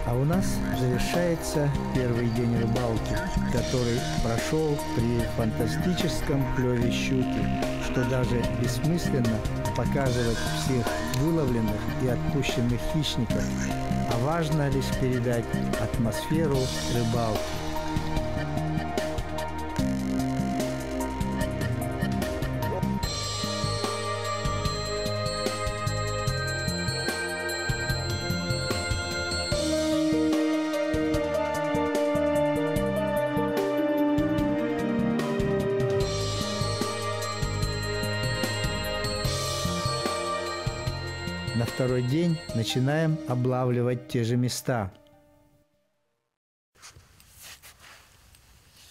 А у нас завершается первый день рыбалки, который прошел при фантастическом клеве щуки, что даже бессмысленно показывать всех выловленных и отпущенных хищников, а важно лишь передать атмосферу рыбалки. На второй день начинаем облавливать те же места.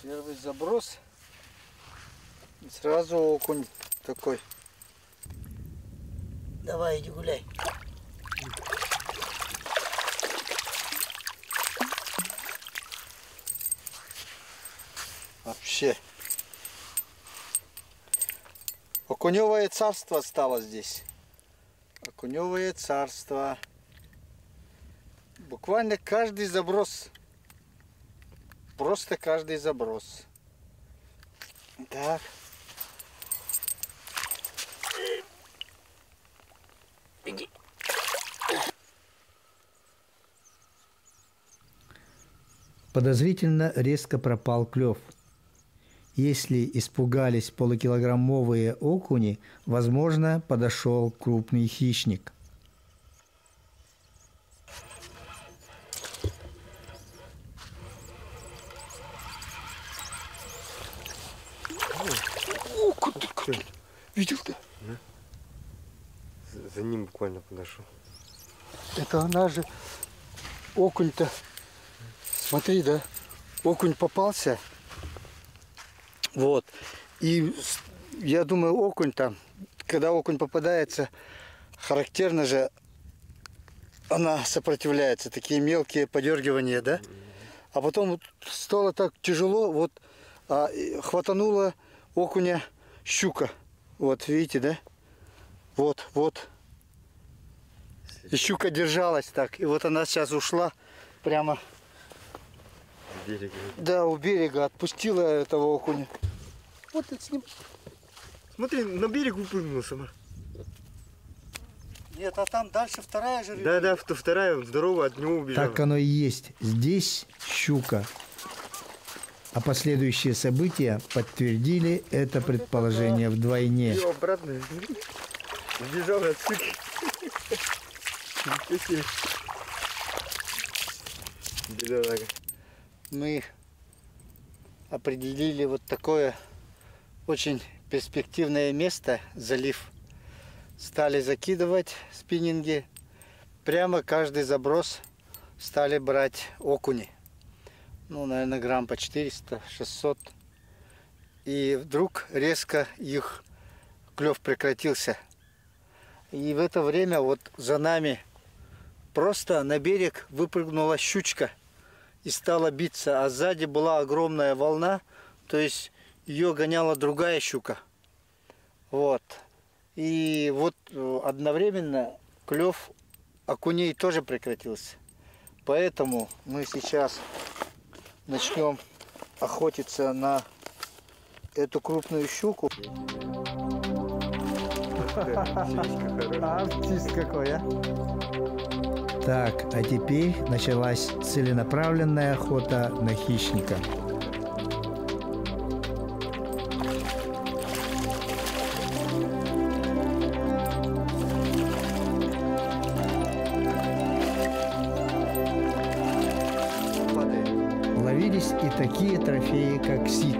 Первый заброс. И сразу окунь такой. Давай, иди гуляй. Вообще. Окуневое царство стало здесь. Окуневое царство. Буквально каждый заброс. Просто каждый заброс. Так. Иди. Подозрительно резко пропал клев. Если испугались полукилограммовые окуни, возможно, подошел крупный хищник. Окунь такой. Видел ты? Да. За ним буквально подошел. Это она же. Окунь-то. Смотри, да? Окунь попался. Вот. И я думаю, окунь там, когда окунь попадается, характерно же, она сопротивляется, такие мелкие подергивания, да? А потом стало так тяжело, вот хватанула окуня щука. Вот, видите, да? Вот, вот. И щука держалась так. И вот она сейчас ушла прямо. Берега. Да, у берега отпустила этого окуня. Вот это с ним. Смотри, на берег выпрыгнула сама. Нет, а там дальше вторая же рыба. Да, да, вторая, здорово, от него убежала. Так оно и есть. Здесь щука. А последующие события подтвердили это предположение вдвойне. Ее обратно убежала отсюда. Бедолага. Мы определили вот такое очень перспективное место, залив. Стали закидывать спиннинги. Прямо каждый заброс стали брать окуни. Ну, наверное, грамм по 400-600. И вдруг резко их клев прекратился. И в это время вот за нами просто на берег выпрыгнула щучка и стала биться. А сзади была огромная волна, то есть ее гоняла другая щука. Вот. И вот одновременно клев окуней тоже прекратился. Поэтому мы сейчас начнем охотиться на эту крупную щуку. Артист какой, а? Так, а теперь началась целенаправленная охота на хищника. Ловились и такие трофеи, как сик.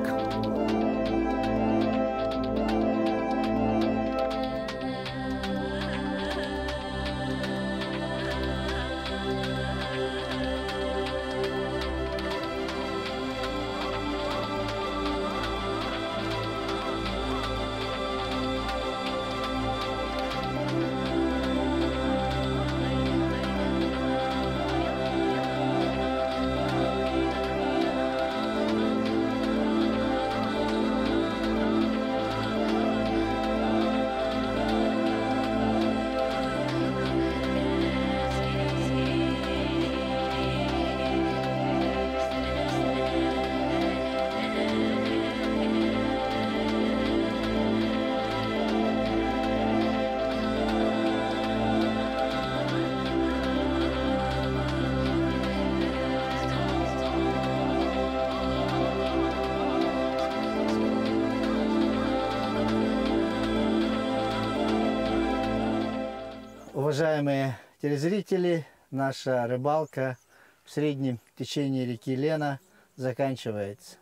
Уважаемые телезрители, наша рыбалка в среднем течении реки Лена заканчивается.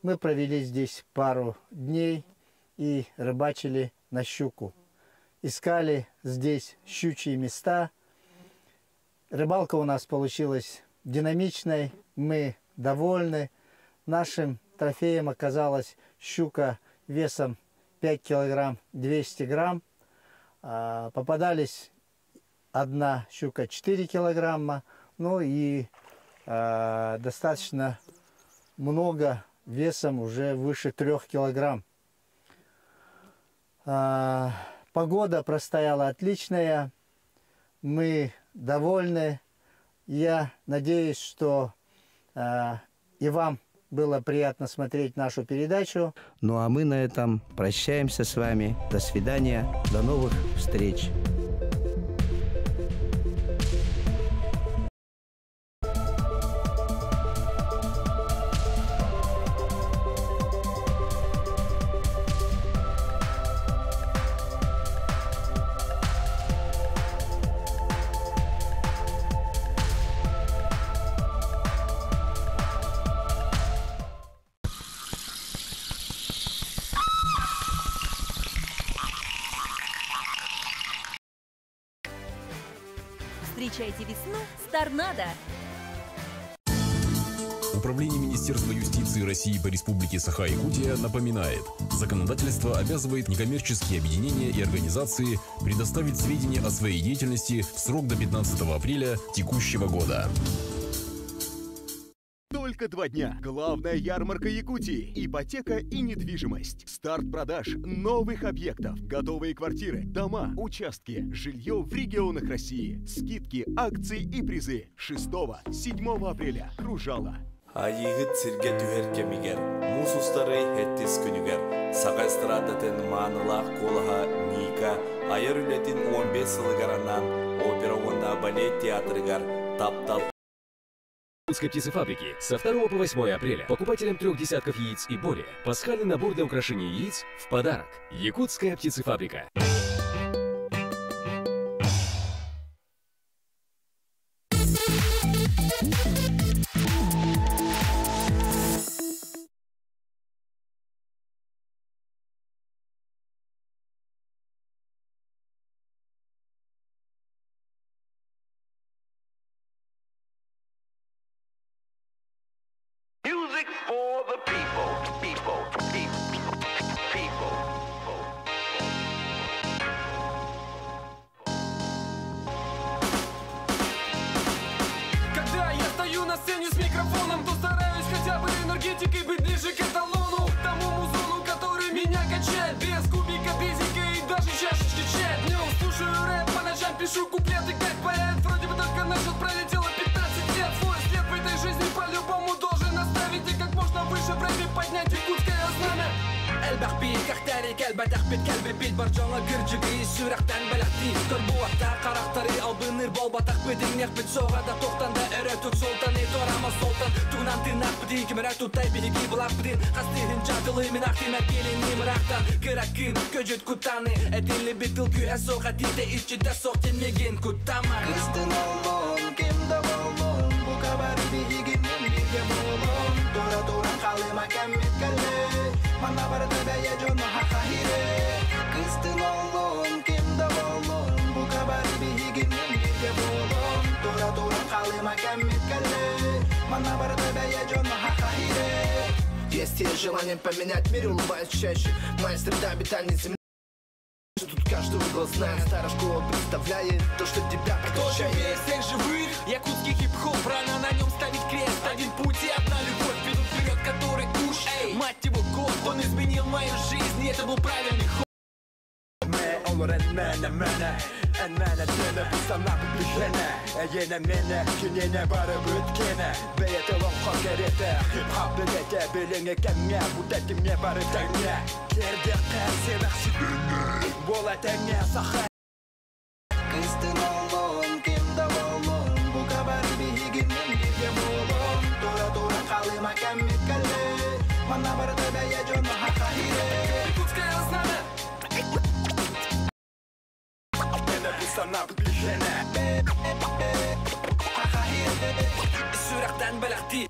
Мы провели здесь пару дней и рыбачили на щуку. Искали здесь щучьи места. Рыбалка у нас получилась динамичной, мы довольны. Нашим трофеем оказалась щука весом 5 килограмм 200 грамм. Попадались одна щука 4 килограмма, ну и достаточно много весом уже выше 3 килограмм. Погода простояла отличная, мы довольны. Я надеюсь, что и вам было приятно смотреть нашу передачу. Ну а мы на этом прощаемся с вами. До свидания, до новых встреч. Встречайте весну с торнадо! Управление Министерства юстиции России по Республике Саха-Якутия напоминает: законодательство обязывает некоммерческие объединения и организации предоставить сведения о своей деятельности в срок до 15 апреля текущего года. Только 2 дня. Главная ярмарка Якутии. Ипотека и недвижимость. Старт продаж новых объектов. Готовые квартиры, дома, участки, жилье в регионах России. Скидки, акции и призы. 6-7 апреля. Кружала. Айыгыт сирге түһер кемигер, мус устары хеттис күнүгер. Сага эстрадатын маанылах колаха Ника, айыр үлетин 15 сылыгаранан опера онна балет театрыгар таптал. Якутской птицефабрики со 2 по 8 апреля покупателям 3 десятков яиц и более пасхальный набор для украшения яиц в подарок. Якутская птицефабрика. Music for the people. Когда я стою на сцене с микрофоном, то стараюсь хотя бы энергетикой быть ближе к эталону, к тому музону, который меня качает. Без кубика, безика и даже чашечки чая. Днем слушаю рэп, по ночам пишу куплеты как поэт. Вроде бы только начал, пролетело 15 лет. Свой след в этой жизни по-любому должен оставить. И как можно выше в рэпе поднять якутское знамя. бақ бейік Ақтәрі кәлбәт ақпет кәлбе бет бар жаңа кіржігі Сүрақтан бәліқті тұр буақта қарақтары албыныр бол батақ бедін неқпет соғада тоқтанда әрі тұт солтан торама солтан туғынан тырнақ бідей кімірі тұттай білігі бұлақ біден қастығын жадылы мен ақтимәр келін немірақтан кіракын көжет күттаны әділі бітіл күйә соға дейді ішчіде соқтенмеген күттама Кыстын олын, кемді болын Бұл қабары бейгінен бірге болын Тура-туран қалыма кәммет кәлі Мана барды бәйе жоны хақа хире Кыстын олын, кемді болын Бұл қабары бейгінен бірге болын Тура-туран қалыма кәммет кәлі Мана барды бәйе жоны хақа хире Есть те желанием поменять мир, улыбаясь чаще Мастер обитания земли Тут каждый угол знает, старая школа представляет то, что тебя прокачает. Кто же всех живых? Якутский хип-хоп, рано на нем ставить крест. Один путь и одна любовь, ведут вперед, который уж, мать его год. Он изменил мою жизнь, и это был правильный ход. Әнмәне тені бұл санап бүкені Әйені мені, күнені барып өткені Бейеті лоңқо кереті Хип-хап білеті, біліңе кәмге Бұтәтімге барып тәңге Керде қәрсе бәқсі бүңі Бол әтәңге сақай Кыстын олын, кемді болын Бұл қабар бейгінен бірге болын Тура-тура қалыма кәммет кәлі Мана барды бәйе жоны хақа хире Якутская знамя Санап бігені Сүрақтан бәліқті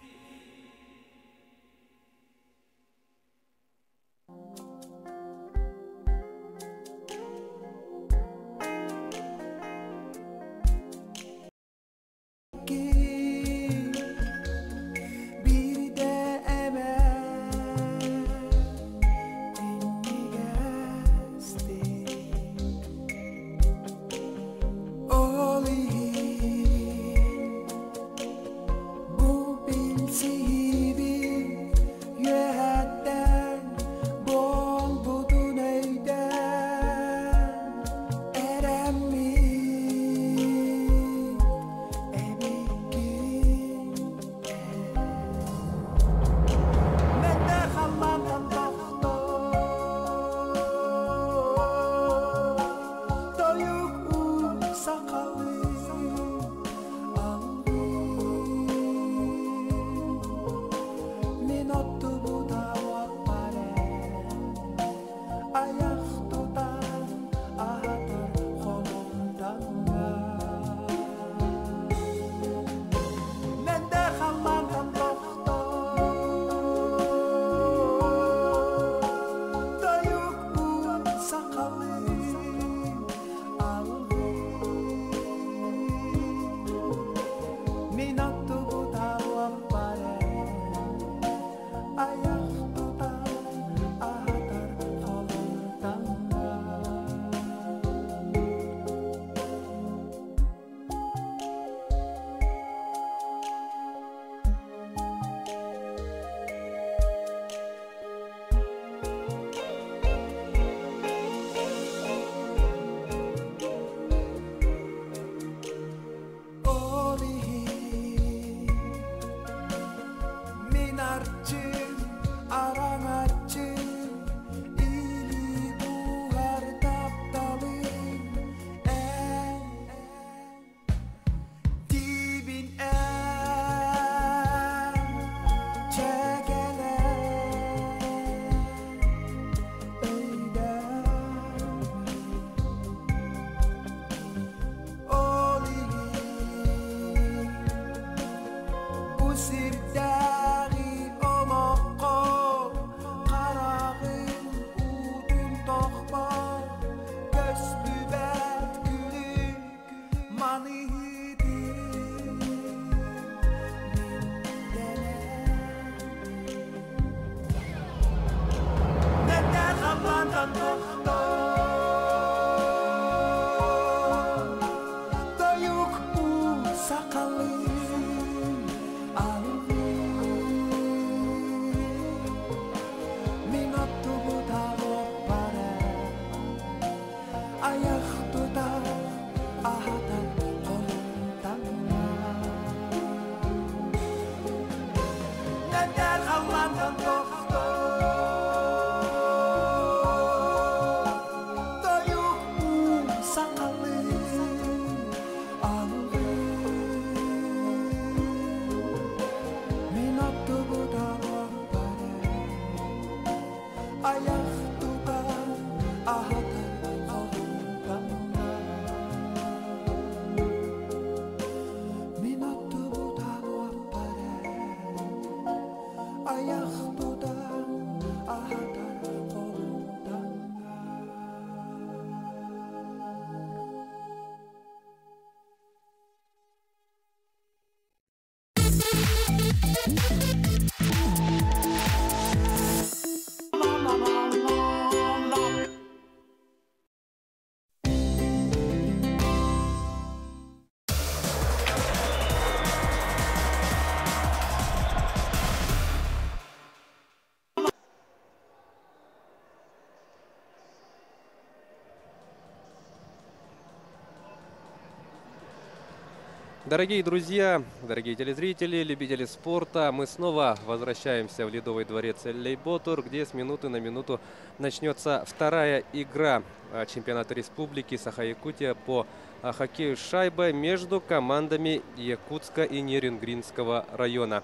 Дорогие друзья, дорогие телезрители, любители спорта, мы снова возвращаемся в Ледовый дворец Эллей-Ботур, где с минуты на минуту начнется вторая игра чемпионата республики Саха-Якутия по хоккею с шайбой между командами Якутска и Нерюнгринского района.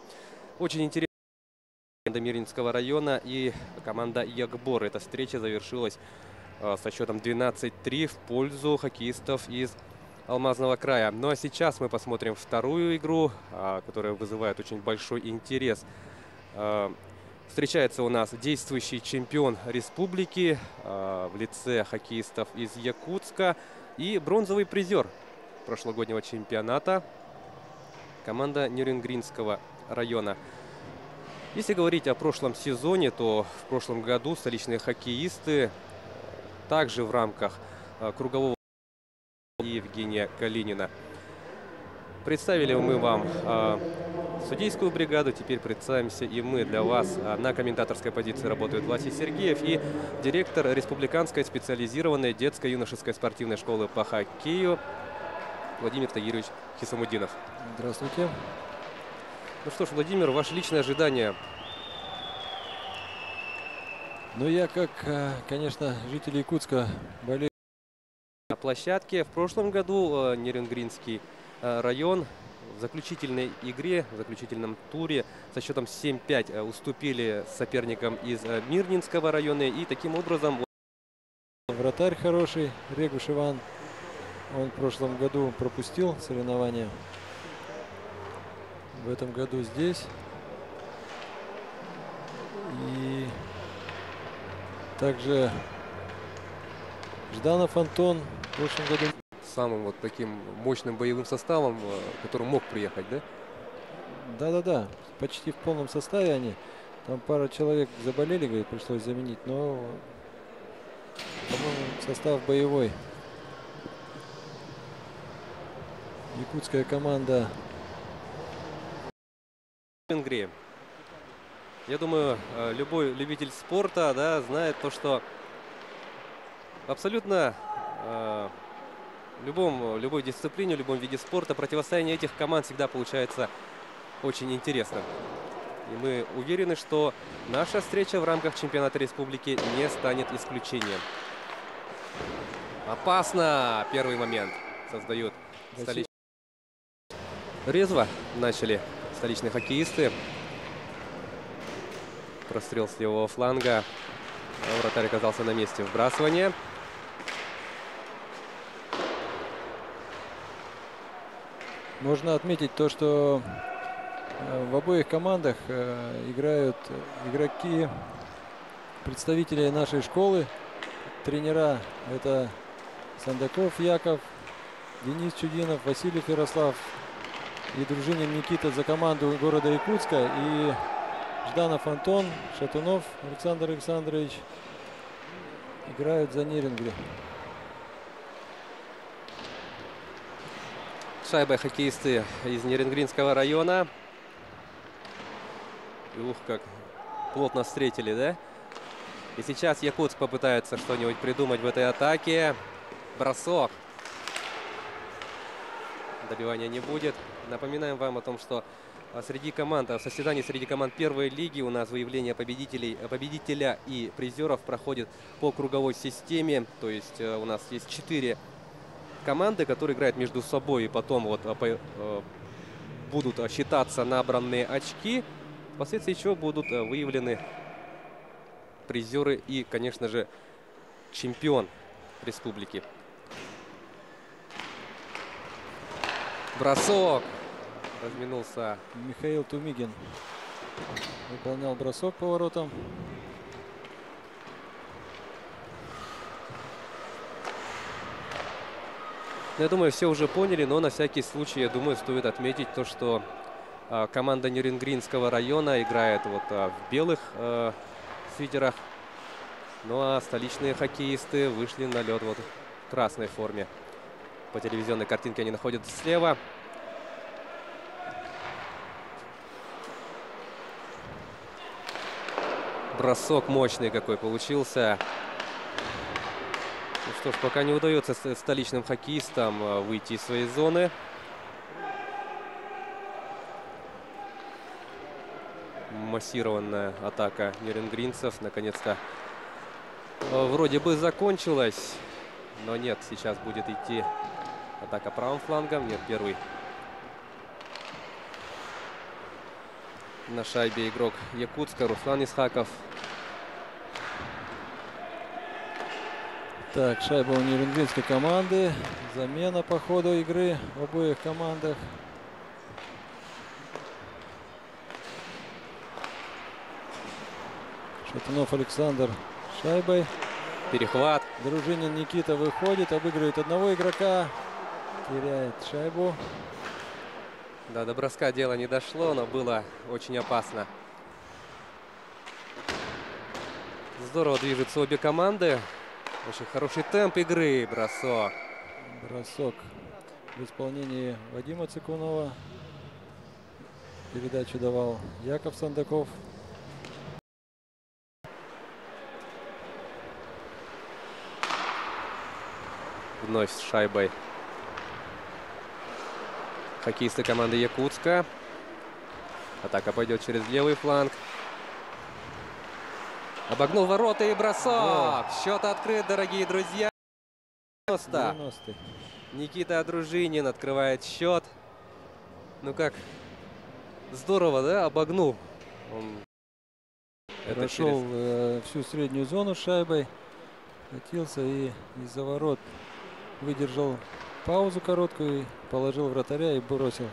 Очень интересно. Команда Нерюнгринского района и команда Якбор. Эта встреча завершилась со счетом 12-3 в пользу хоккеистов из Алмазного края. Ну а сейчас мы посмотрим вторую игру, которая вызывает очень большой интерес. Встречается у нас действующий чемпион республики в лице хоккеистов из Якутска и бронзовый призер прошлогоднего чемпионата команда Нерюнгринского района. Если говорить о прошлом сезоне, то в прошлом году столичные хоккеисты также в рамках кругового Евгения Калинина представили мы вам судейскую бригаду. Теперь представимся и мы для вас. На комментаторской позиции работают Василий Сергеев и директор Республиканской специализированной детско-юношеской спортивной школы по хоккею Владимир Тагирович Хисамудинов. Здравствуйте. Ну что ж, Владимир, ваши личные ожидания? Ну, я, как, конечно, житель Якутска, болею. На площадке в прошлом году Нерюнгринский район в заключительной игре, в заключительном туре со счетом 7-5 уступили соперникам из Мирнинского района. И таким образом... Вратарь хороший, Регуш Иван. Он в прошлом году пропустил соревнования. В этом году здесь. И также Жданов Антон в прошлом году. Самым вот таким мощным боевым составом, который мог приехать, да? Да-да-да, почти в полном составе они. Там пара человек заболели, говорит, пришлось заменить, но, по-моему, состав боевой. Якутская команда. Игре. Я думаю, любой любитель спорта, да, знает то, что абсолютно любой дисциплине, в любом виде спорта противостояние этих команд всегда получается очень интересным. И мы уверены, что наша встреча в рамках чемпионата республики не станет исключением. Опасно! Первый момент создают столичные. Резво начали столичные хоккеисты. Прострел с левого фланга. Вратарь оказался на месте вбрасывания. Можно отметить то, что в обоих командах играют игроки, представители нашей школы. Тренера — это Сандаков Яков, Денис Чудинов, Васильев Ярослав и Дружинин Никита за команду города Якутска. И Жданов Антон, Шатунов Александр Александрович играют за Нерюнгри. Шайбой хоккеисты из Нерюнгринского района. И ух, как плотно встретили, да? И сейчас Якутск попытается что-нибудь придумать в этой атаке. Бросок. Добивания не будет. Напоминаем вам о том, что среди команд, в состязании среди команд первой лиги у нас выявление победителя и призеров проходит по круговой системе. То есть у нас есть 4 команды, которые играют между собой, и потом вот будут считаться набранные очки. Впоследствии еще будут выявлены призеры и, конечно же, чемпион республики. Бросок. Разминулся. Михаил Тумигин выполнял бросок по воротам. Я думаю, все уже поняли, но на всякий случай, я думаю, стоит отметить то, что команда Нерюнгринского района играет вот в белых свитерах. Ну а столичные хоккеисты вышли на лед вот в красной форме. По телевизионной картинке они находятся слева. Бросок мощный какой получился. Ну что ж, пока не удается столичным хоккеистам выйти из своей зоны. Массированная атака нерюнгринцев наконец-то вроде бы закончилась. Но нет, сейчас будет идти атака правым флангом. Нет, первый на шайбе игрок Якутска Руслан Исхаков. Так, шайба у нерюнгринской команды. Замена по ходу игры в обоих командах. Шатунов Александр шайбой. Перехват. Дружинин Никита выходит, обыгрывает одного игрока. Теряет шайбу. Да, до броска дело не дошло, но было очень опасно. Здорово движутся обе команды. Очень хороший темп игры. Бросок. Бросок в исполнении Вадима Цикунова. Передачу давал Яков Сандаков. Вновь с шайбой хоккеисты команды Якутска. Атака пойдет через левый фланг. Обогнул ворота и бросок. Счет открыт, дорогие друзья. 90. Никита Дружинин открывает счет. Ну как здорово, да? Обогнул. Он прошел всю среднюю зону с шайбой. Катился и из-за ворот выдержал паузу короткую, положил вратаря и бросил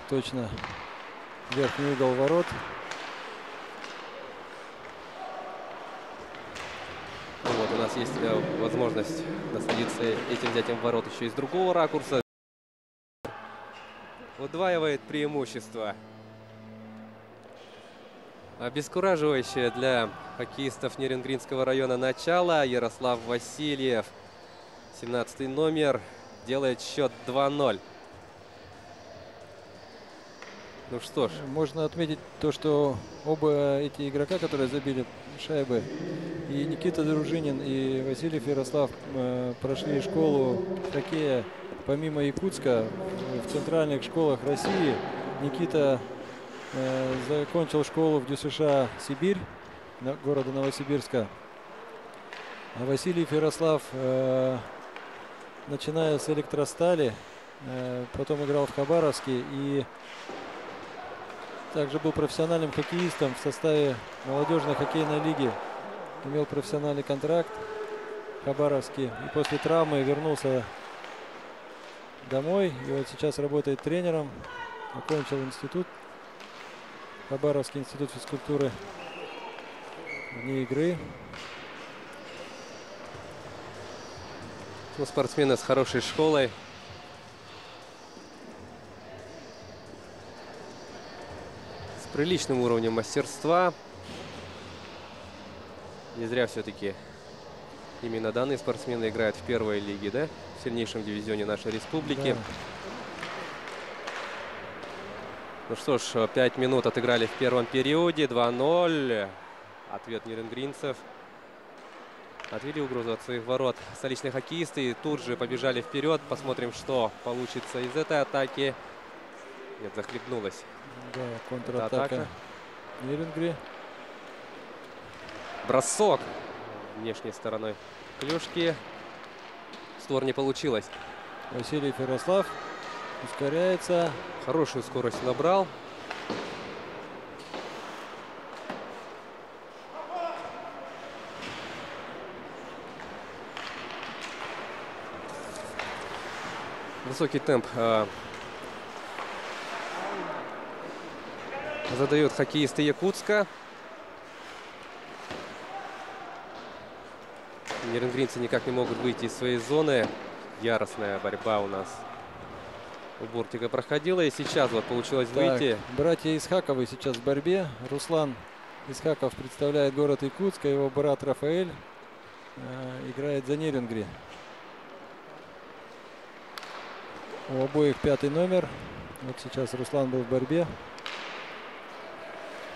точно в верхний угол ворот. Вот у нас есть возможность насладиться этим взятием ворот еще из другого ракурса. Удваивает преимущество. Обескураживающее для хоккеистов Нерюнгринского района начало. Ярослав Васильев, 17-й номер, делает счет 2-0. Ну что ж. Можно отметить то, что оба эти игрока, которые забили шайбы, и Никита Дружинин, и Васильев Ярослав, прошли школу хоккея помимо Якутска в центральных школах России. Никита закончил школу в ДЮСШ Сибирь, города Новосибирска. А Васильев Ярослав, начиная с Электростали, потом играл в Хабаровске и также был профессиональным хоккеистом в составе молодежной хоккейной лиги. Имел профессиональный контракт в Хабаровске и после травмы вернулся домой. И вот сейчас работает тренером. Окончил институт, Хабаровский институт физкультуры, вне игры. Ну, спортсмены с хорошей школой. С приличным уровнем мастерства. Не зря все-таки именно данные спортсмены играют в первой лиге, да? В сильнейшем дивизионе нашей республики. Да. Ну что ж, 5 минут отыграли в первом периоде. 2-0. Ответ нерюнгринцев. Отвели угрозу от своих ворот столичные хоккеисты и тут же побежали вперед. Посмотрим, что получится из этой атаки. Нет, захлебнулась. Да, контратака Нерюнгри. Бросок внешней стороной клюшки. Створ не получилось. Васильев Ярослав ускоряется. Хорошую скорость набрал. Высокий темп задают хоккеисты Якутска. Нерюнгринцы никак не могут выйти из своей зоны. Яростная борьба у нас у бортика проходила. И сейчас вот получилось выйти. Братья Исхаковы сейчас в борьбе. Руслан Исхаков представляет город Якутск. Его брат Рафаэль играет за Нерюнгри. У обоих 5-й номер. Вот сейчас Руслан был в борьбе.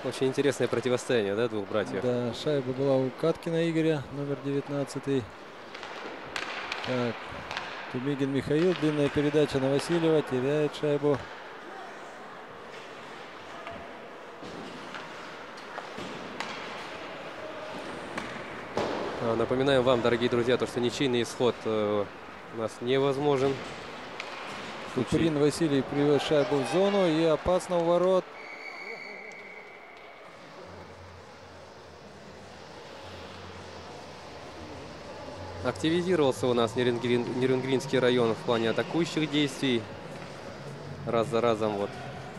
Очень интересное противостояние, да, двух братьев? Да, шайба была у Каткина Игоря, номер 19. Так, Тумигин Михаил. Длинная передача на Васильева. Теряет шайбу. Напоминаем вам, дорогие друзья, то, что ничейный исход у нас невозможен. Куприн Василий привез шайбу в зону и опасно у ворот. Активизировался у нас Нерюнгринский район в плане атакующих действий. Раз за разом вот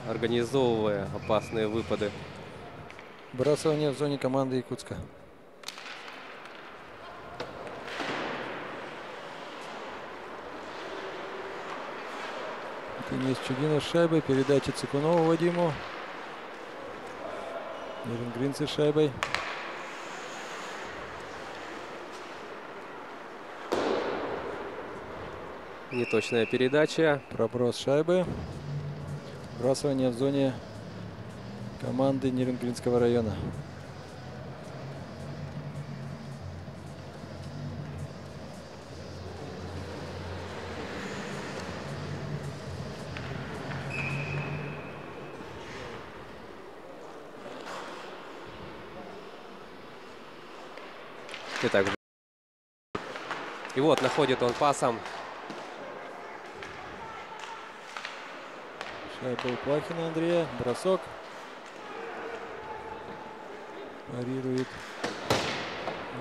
организовывая опасные выпады. Бросание в зоне команды Якутска. Денис Чудинов с шайбой. Передача Цикунову Вадиму. Нерюнгринцы с шайбой. Неточная передача. Проброс шайбы. Бросание в зоне команды Нерюнгринского района. Итак, и вот находит он пасом. Шайба у Плахина Андрея. Бросок. Парирует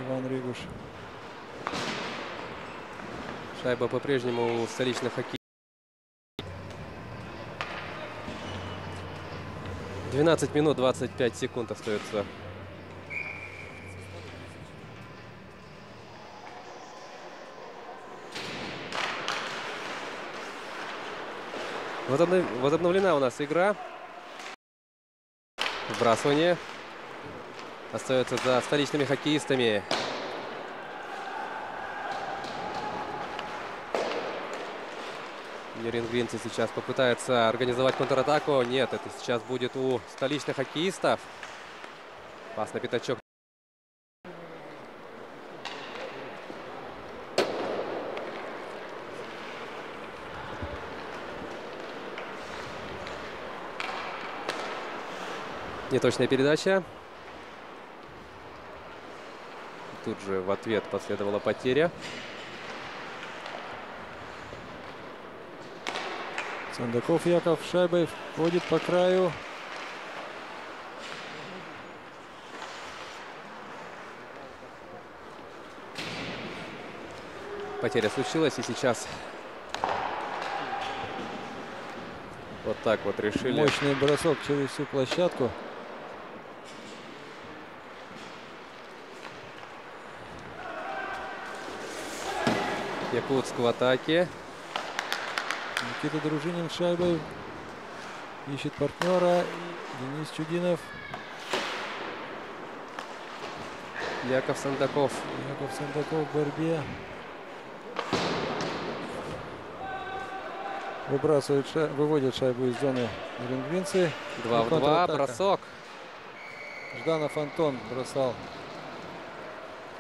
Иван Рыгуш. Шайба по-прежнему у столичных хоккеистов. 12 минут 25 секунд остается. Возобновлена у нас игра. Вбрасывание остается за столичными хоккеистами. Нерюнгринцы сейчас попытаются организовать контратаку. Нет, это сейчас будет у столичных хоккеистов. Пас на пятачок. Неточная передача. Тут же в ответ последовала потеря. Сандаков Яков шайбой входит по краю. Потеря случилась, и сейчас вот так вот решили. Мощный бросок через всю площадку. Якутск в атаке. Никита Дружинин шайбой ищет партнера. Денис Чудинов. Яков Сандаков. Яков Сандаков в борьбе. Выводят шайбу из зоны нерюнгринцы. 2 в 2. Бросок. Жданов Антон бросал.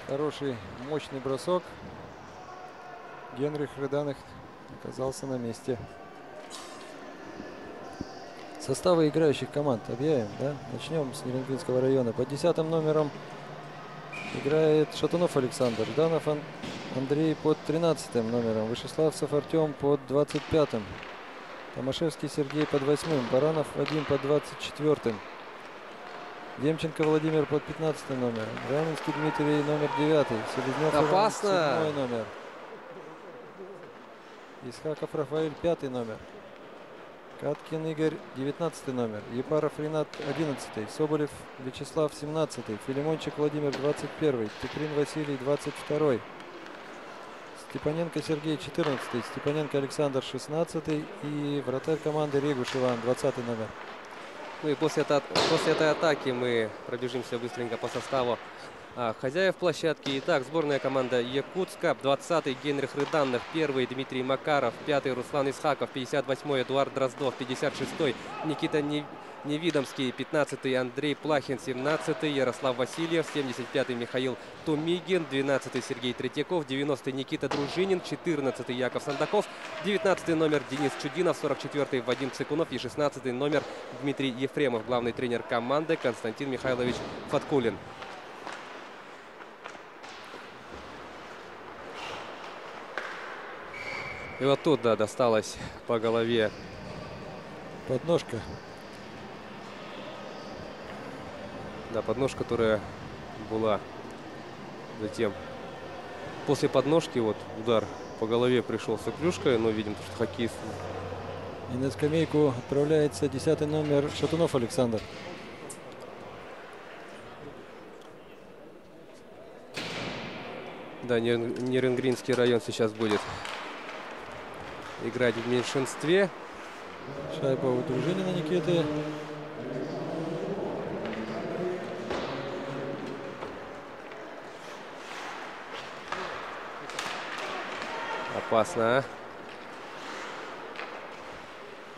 Хороший, мощный бросок. Генрих Рыданых оказался на месте. Составы играющих команд объявим, да? Начнем с Нерюнгринского района. Под 10-м номером играет Шатунов Александр. Жданов Андрей под 13-м номером. Вышеславцев Артем под 25-м. Томашевский Сергей под 8-м. Баранов Вадим под 24-м. Демченко Владимир под 15-м номером. Раменский Дмитрий номер 9. Селезнев опасно. 7-й номер. Исхаков Рафаэль 5-й номер. Каткин Игорь 19-й номер. Епаров Ренат 11-й. Соболев Вячеслав 17-й. Филимончик Владимир 21-й. Туприн Василий 22-й. Степаненко Сергей 14-й. Степаненко Александр 16-й. И вратарь команды Регуш Иван 20-й номер. Ну и после этой атаки мы пробежимся быстренько по составу хозяев площадки. Итак, сборная команда Якутска. 20-й Генрих Рыданных, 1-й Дмитрий Макаров, 5-й Руслан Исхаков, 58-й Эдуард Дроздов, 56-й Никита Невидомский, 15-й Андрей Плахин, 17-й Ярослав Васильев, 75-й Михаил Тумигин, 12-й Сергей Третьяков, 90-й Никита Дружинин, 14-й Яков Сандаков, 19-й номер Денис Чудинов, 44-й Вадим Цикунов и 16-й номер Дмитрий Ефремов, главный тренер команды Константин Михайлович Фаткулин. И вот тут, да, досталось по голове. Подножка. Да, подножка, которая была затем. После подножки вот удар по голове пришелся клюшкой, но видим, что хоккеист. И на скамейку отправляется 10-й номер Шатунов Александр. Да, Нерюнгринский район сейчас будет играть в меньшинстве. Шайба у Дружинина Никиты. Опасно.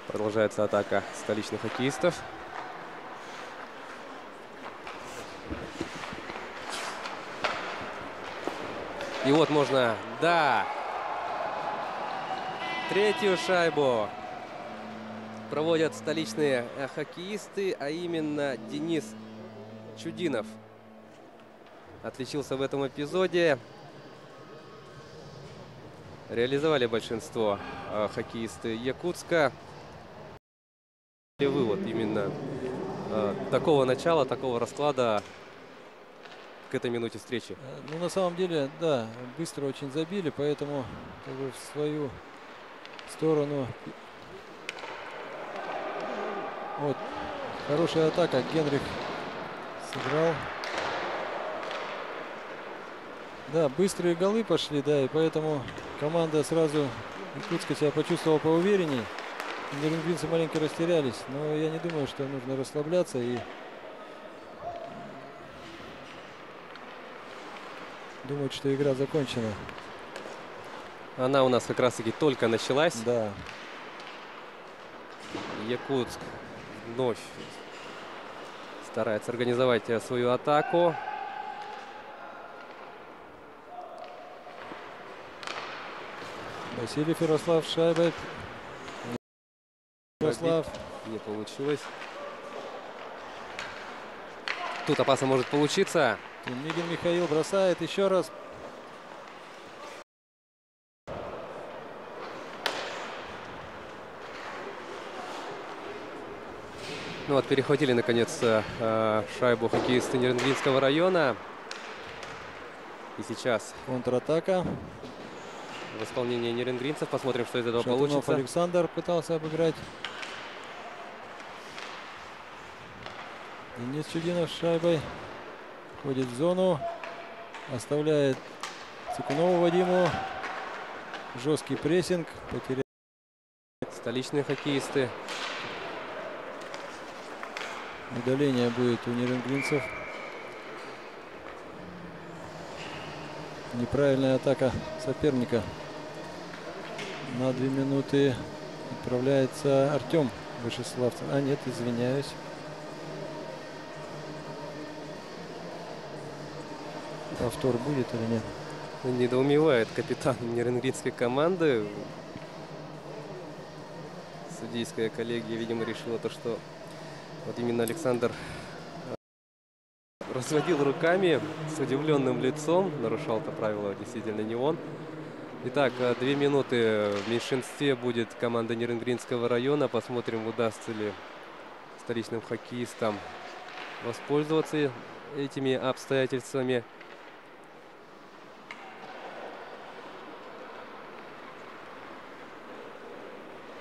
Продолжается атака столичных хоккеистов. И вот можно, да, третью шайбу проводят столичные хоккеисты, а именно Денис Чудинов отличился в этом эпизоде. Реализовали большинство хоккеисты Якутска. И вывод именно такого начала, такого расклада к этой минуте встречи. Ну, на самом деле, да, быстро очень забили, поэтому как бы в свою сторону. Вот, хорошая атака. Генрих сыграл. Да, быстрые голы пошли, да, и поэтому команда сразу Якутска себя почувствовала поуверенней. Нерюнгринцы маленько растерялись, но я не думаю, что нужно расслабляться и думать, что игра закончена. Она у нас как раз-таки только началась. Да. Якутск вновь старается организовать свою атаку. Василий Ярослав шайбой. Ярослав. Не получилось. Тут опасно может получиться. Мигин Михаил бросает еще раз. Ну вот, перехватили наконец шайбу хоккеисты Нерюнгринского района. И сейчас контратака в исполнении нерюнгринцев. Посмотрим, что из этого Шатунов получится. Александр пытался обыграть. Денис Чудинов с шайбой. Входит в зону. Оставляет Цикунову Вадиму. Жесткий прессинг. Потерял. Столичные хоккеисты. Удаление будет у нерюнгринцев. Неправильная атака соперника. На 2 минуты отправляется Артем Вышеславцев. А нет, извиняюсь. Повтор будет или нет? Недоумевает капитан нерюнгринской команды. Судейская коллегия, видимо, решила то, что вот именно Александр разводил руками с удивленным лицом. Нарушал это правило действительно не он. Итак, 2 минуты в меньшинстве будет команда Нерюнгринского района. Посмотрим, удастся ли столичным хоккеистам воспользоваться этими обстоятельствами.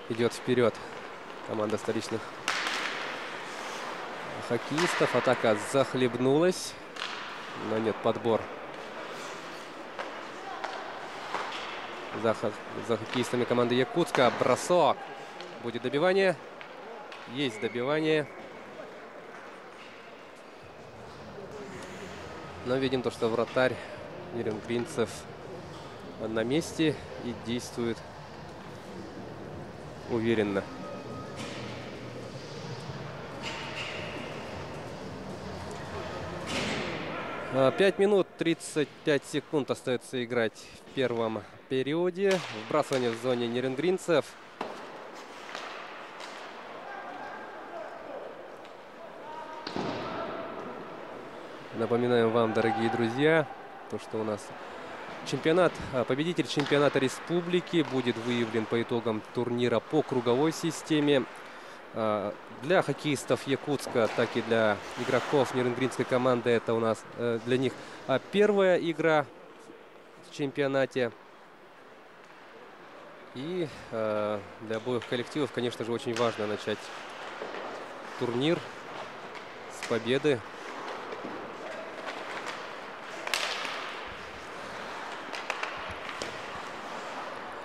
Идет вперед команда столичных хоккеистов. Атака захлебнулась, но нет, подбор за хоккеистами команды Якутска. Бросок. Будет добивание. Есть добивание. Но видим то, что вратарь нерюнгринцев на месте и действует уверенно. Пять минут 35 секунд остается играть в первом периоде. Вбрасывание в зоне нерюнгринцев. Напоминаем вам, дорогие друзья, то, что у нас Победитель чемпионата республики будет выявлен по итогам турнира по круговой системе. Для хоккеистов Якутска, так и для игроков Нерюнгринской команды это у нас для них первая игра в чемпионате. И для обоих коллективов, конечно же, очень важно начать турнир с победы.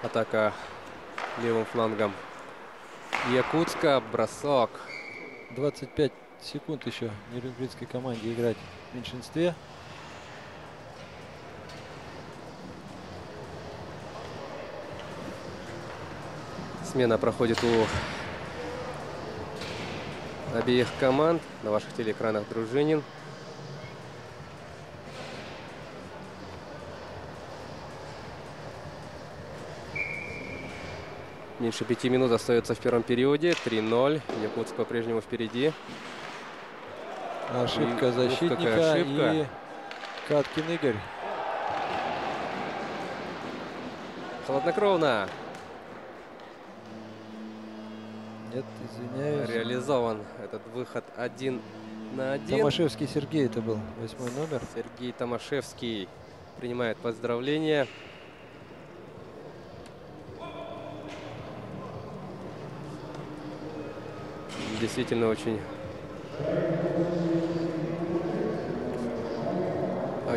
Атака левым флангом Якутска. Бросок. 25 секунд еще нерюнгринской команде играть в меньшинстве. Смена проходит у обеих команд. На ваших телеэкранах Дружинин. Меньше 5 минут остается в первом периоде. 3-0. Якутск по-прежнему впереди. Ошибка защитника ошибка. И Каткин Игорь. Хладнокровно. Нет, извиняюсь. Реализован этот выход 1 на 1. Томашевский Сергей это был, 8-й номер. Сергей Томашевский принимает поздравления. Действительно очень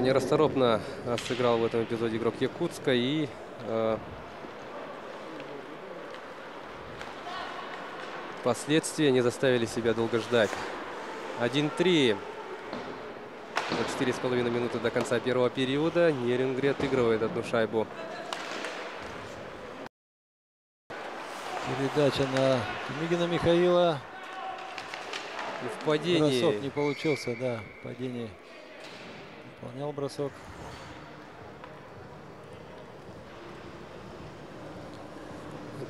нерасторопно сыграл в этом эпизоде игрок Якутска и последствия не заставили себя долго ждать. 1-3. За 4,5 минуты до конца первого периода Нерюнгри отыгрывает одну шайбу. Передача на Тимигина Михаила. И в падении. Бросок не получился, да. Падение. Выполнял бросок.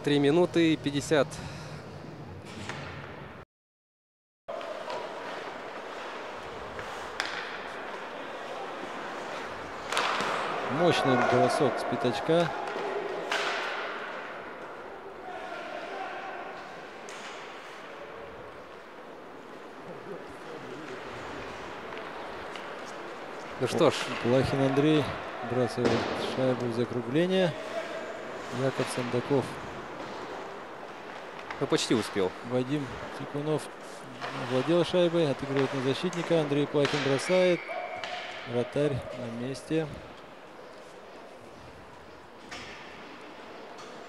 Три минуты и 50. Мощный бросок с пятачка. Ну что ж. Плахин Андрей бросает шайбу в закругление. Яков Сандаков. Ну, почти успел. Вадим Тикунов владел шайбой, отыгрывает на защитника. Андрей Плахин бросает. Вратарь на месте.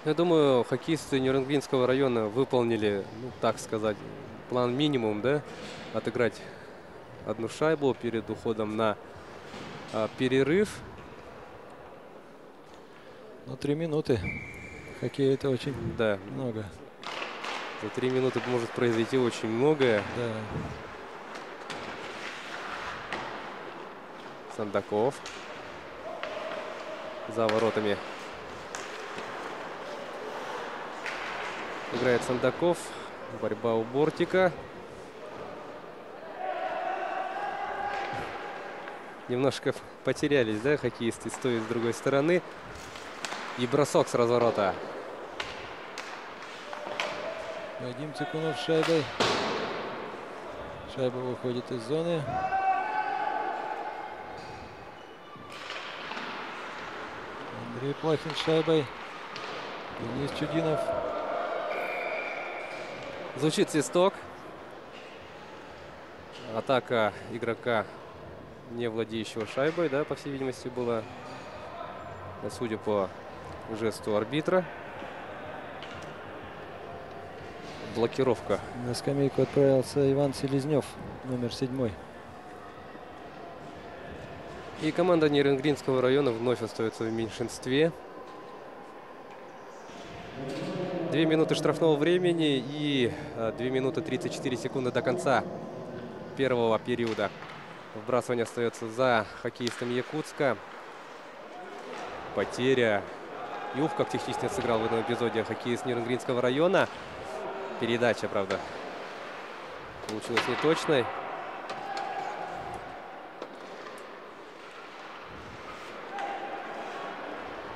Я думаю, хоккеисты Нерюнгринского района выполнили, ну, так сказать, план минимум, да? Отыграть одну шайбу перед уходом на перерыв. Ну, 3 минуты. Хоккей это очень много. За 3 минуты может произойти очень многое. Да. Сандаков. За воротами. Играет Сандаков. Борьба у бортика. Немножко потерялись, да, хоккеисты с той и с другой стороны. И бросок с разворота. Вадим Тикунов с шайбой. Шайба выходит из зоны. Андрей Плахин с шайбой. Денис Чудинов. Звучит свисток. Атака игрока, не владеющего шайбой, да, по всей видимости, была, судя по жесту арбитра. Блокировка. На скамейку отправился Иван Селезнев, номер 7. И команда Нерюнгринского района вновь остается в меньшинстве. 2 минуты штрафного времени и 2 минуты 34 секунды до конца первого периода. Вбрасывание остается за хоккеистами Якутска. Потеря. Юв как технично сыграл в этом эпизоде хоккеист Нерюнгринского района. Передача, правда, получилась неточной.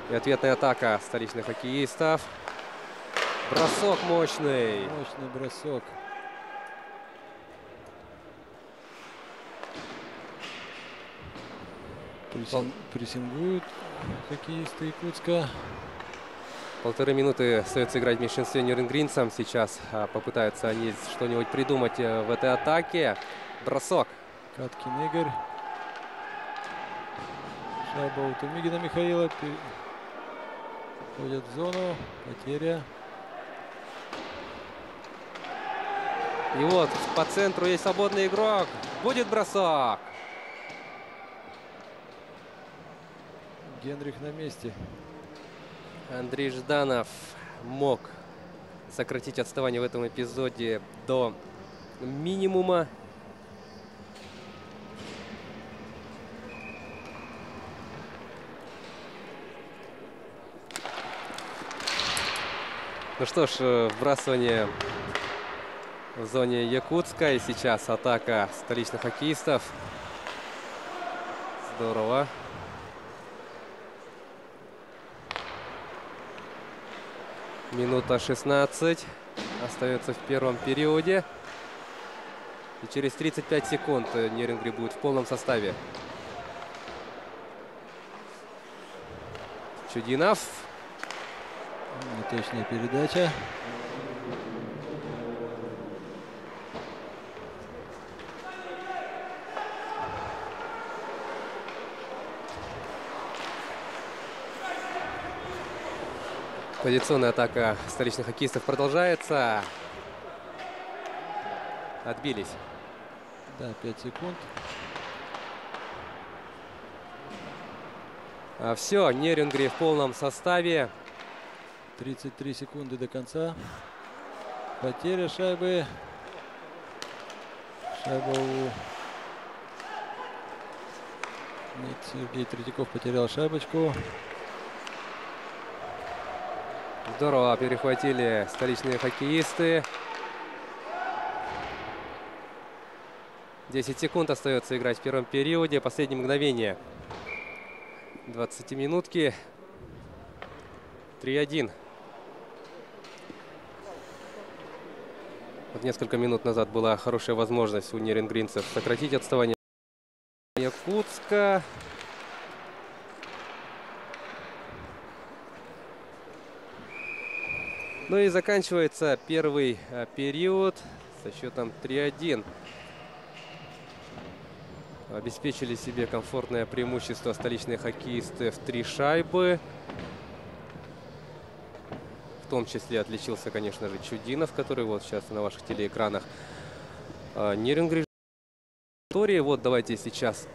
И ответная атака столичных хоккеистов. Бросок мощный. Мощный бросок. Прессингуют хоккеисты Якутска. 1,5 минуты остается играть в меньшинстве нюрнбергцам. Сейчас попытаются они что-нибудь придумать в этой атаке. Бросок. Каткин Игорь. Шайба у Тумигина Михаила. Входят в зону. Потеря. И вот по центру есть свободный игрок. Будет бросок. Генрих на месте. Андрей Жданов мог сократить отставание в этом эпизоде до минимума. Ну что ж, вбрасывание в зоне Якутска. И сейчас атака столичных хоккеистов. Здорово. Минута 16 остается в первом периоде. И через 35 секунд Нерюнгри будет в полном составе. Чудинов. Неточная передача. Позиционная атака столичных хоккеистов продолжается. Отбились. Да, 5 секунд. Все, Нерюнгри в полном составе. 33 секунды до конца. Потеря шайбы. Шайба у... Нет, Сергей Третьяков потерял шайбочку. Здорово перехватили столичные хоккеисты. 10 секунд остается играть в первом периоде. Последние мгновения 20-минутки. 3-1. Вот несколько минут назад была хорошая возможность у нерюнгринцев сократить отставание Якутска. Ну и заканчивается первый период со счетом 3-1. Обеспечили себе комфортное преимущество столичные хоккеисты в 3 шайбы. В том числе отличился, конечно же, Чудинов, который вот сейчас на ваших телеэкранах. Нерюнгри. Вот давайте сейчас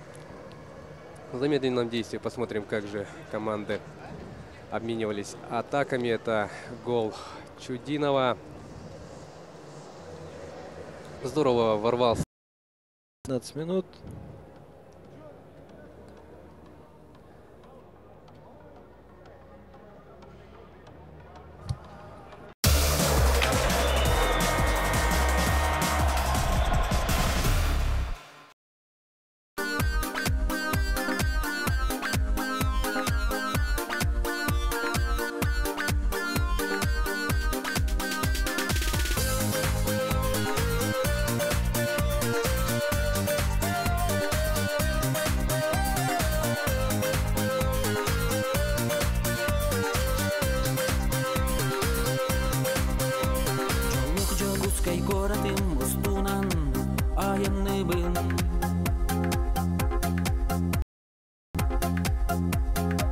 в замедленном действии посмотрим, как же команды обменивались атаками. Это гол Чудинова. Здорово ворвался. 15 минут.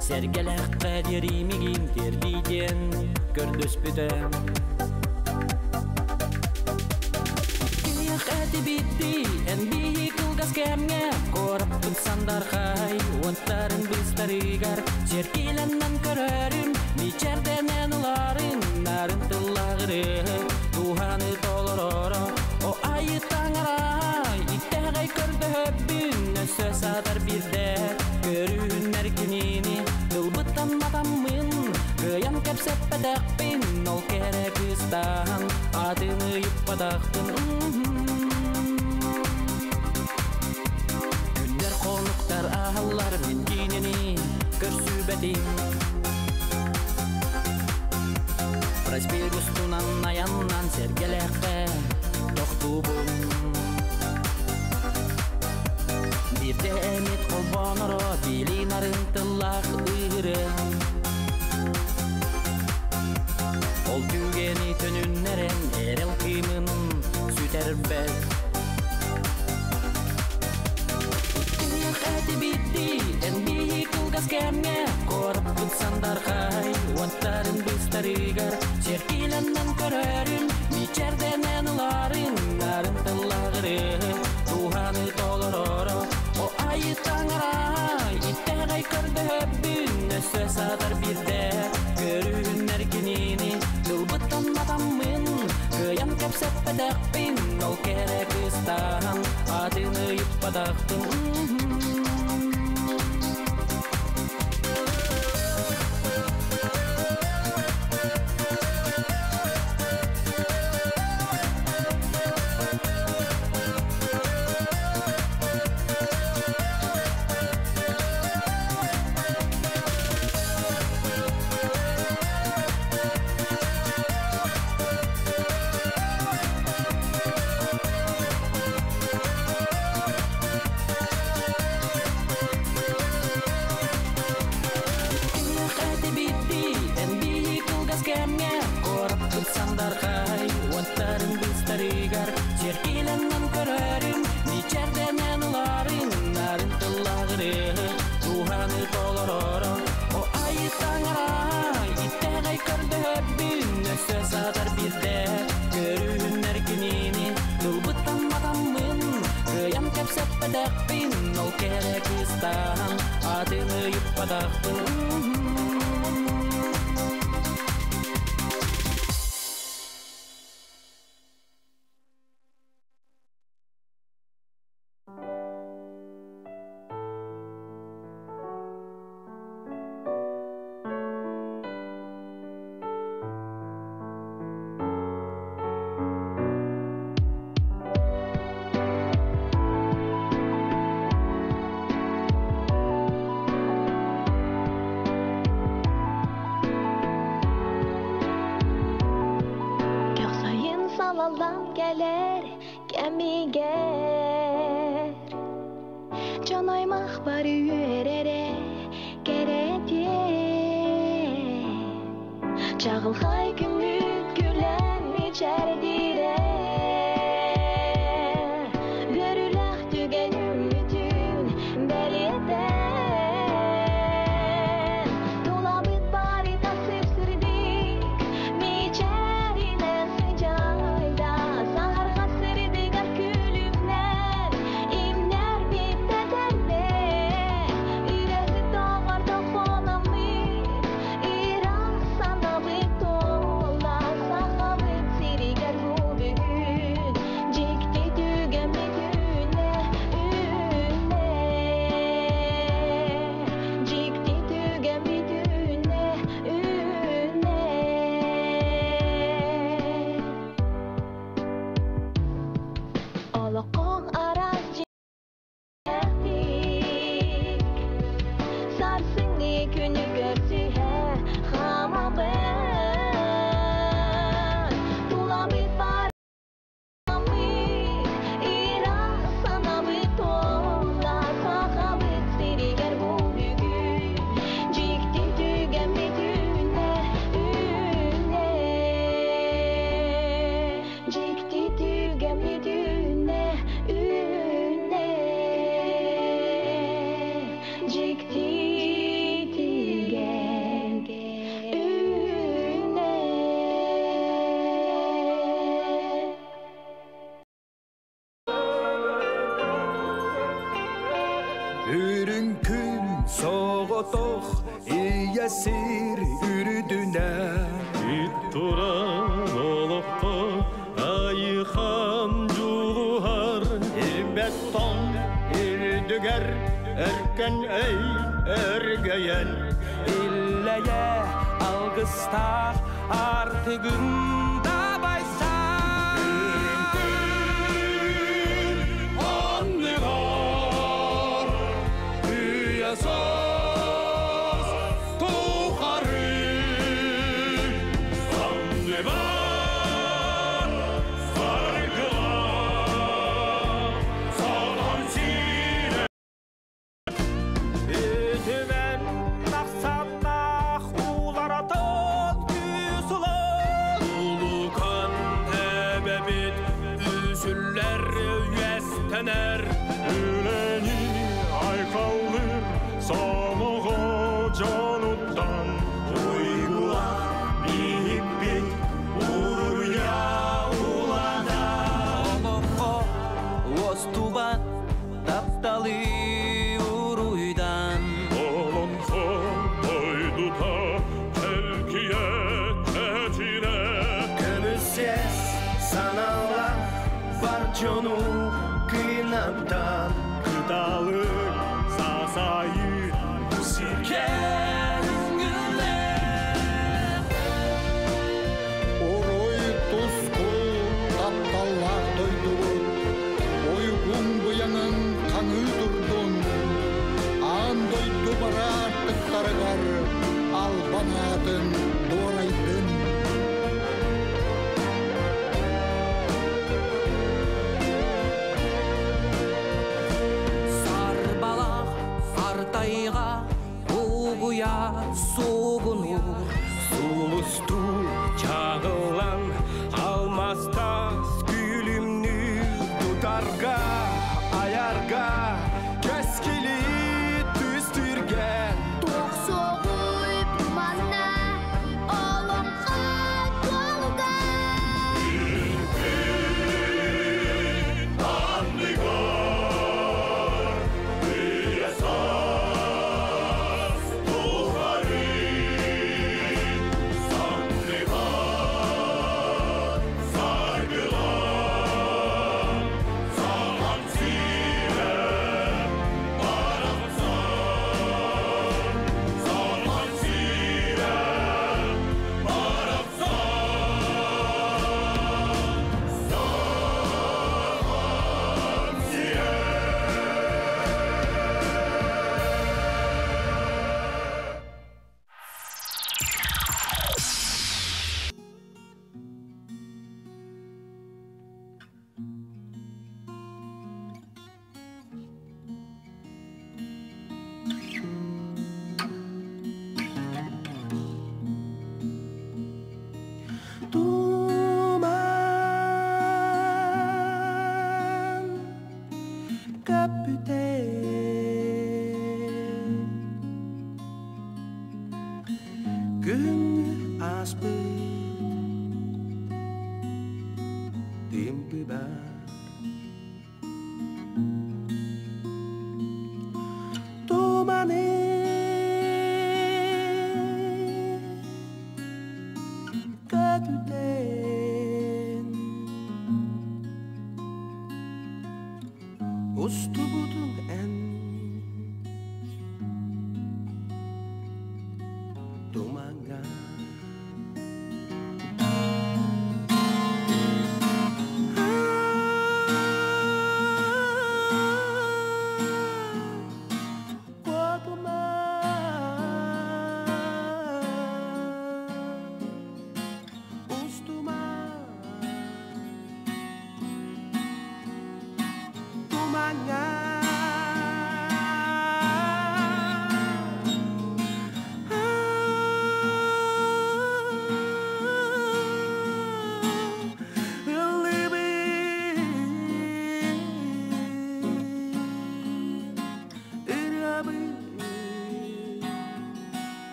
Sergelekte derimigin terliden kördöspüden Kiyak eti bitti en bihi kulgas kemge Korapın sandar hay Wantarın bistarigar Serkilenen körörün Niçerden uların Narın tılağırı Tuhanı dolororo O ayı tangaray İttegay kördü höbbün Nösö sadar birde Görünler günini Dılbıtan matamın Kıyan kepsep pedakpin Ol kere kıstan Adını yıppadakpın Günler konuktar ahallar Men dinini Körsübetin Проспирустунан аяннан сергелеққа тоқтубун. Бирде эмит қолбаныра билин арынтылақ үйрен. Ол түгені түнүннерен эрел кыймын сүтербет. Эти битти, энби кылгас кемге, корып кылсандар хай, уаттарын быстарыгар, серкиленнен көрөрүн, мичерденен уларын, арынтылағыры, туханы толороро, о айы таңара, иттегай көрді өпбүн, өсө садар бирде, көрүүн эркинини, кылбыттан матаммын, кыян кепсеппедекпин, ол керек ыстан, атыны юппадактын. Sallan gelir gemiger Canaymak var yürere geredi Çağılhay gümrük gülen içerdire Görülək tügen ümitün beliyeden Dolabıt bari tasıp sırdık miçerine sıcayda Saharga sırdık külüpler imler bittedenle Ürezi dağar da fonamır İran sana bir tola Sahavıt siriger bu bugün Cikti tügen bir güne üne Cikti tügen bir güne üne Alaqon araz ciktik Sarsını günü görsühe Hamabın Tulamit var İran sana bir tola Sahavıt siriger bu bugün Cikti tügen bir güne üne Cikti tügen bir güne üne Cikti tügen üne Ürün kün soğutuk iyesir ürüdüne İtturan oluqta ayıxan juluhar İrbetton irdüger erken ey ergeyen İlleye algısta artıgında baysa Anlıgar Üyesaz Tuğarı сугунур сулусту чагылан алмастас күлүмнү тутарга аярга кескили түстүрген Ток соғып мана олонға толуга Күн аспыт темпі бар Туманы көтүтен Усту будың ән Туманга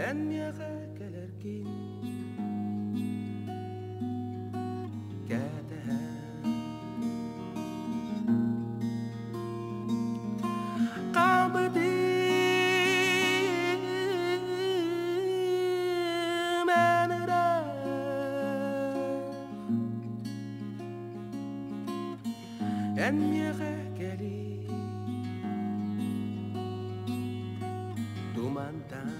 Әнмеға кәлерген кәтәһән Қалбыдым әнірә Әнмеға кәлі Думандан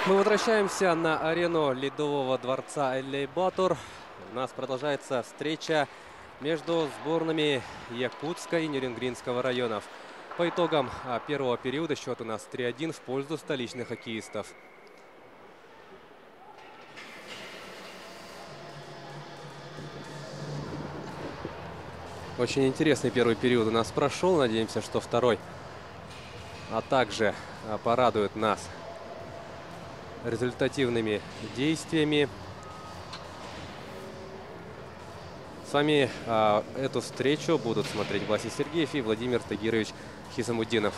Мы возвращаемся на арену Ледового дворца Элейбатор. У нас продолжается встреча между сборными Якутска и Нерюнгринского районов. По итогам первого периода счет у нас 3-1 в пользу столичных хоккеистов. Очень интересный первый период у нас прошел. Надеемся, что второй также порадует нас результативными действиями. С вами эту встречу будут смотреть Вася Сергеев и Владимир Тагирович Хисамуддинов.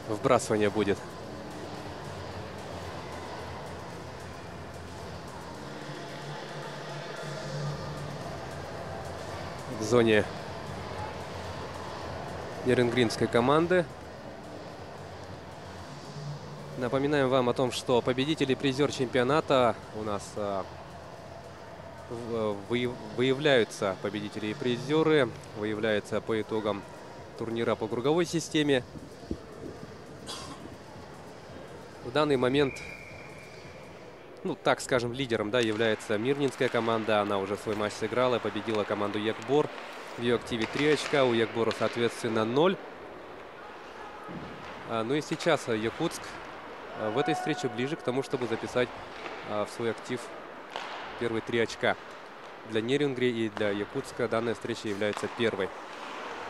Вбрасывание будет. В зоне нерюнгринской команды. Напоминаем вам о том, что победитель и призер чемпионата у нас выявляются, победители и призеры выявляются по итогам турнира по круговой системе. В данный момент, ну так скажем, лидером, да, является Мирнинская команда. Она уже свой матч сыграла, победила команду Якбор. В ее активе 3 очка, у Якбора соответственно 0. Ну и сейчас Якутск в этой встрече ближе к тому, чтобы записать в свой актив первые 3 очка. Для Нерюнгри и для Якутска данная встреча является первой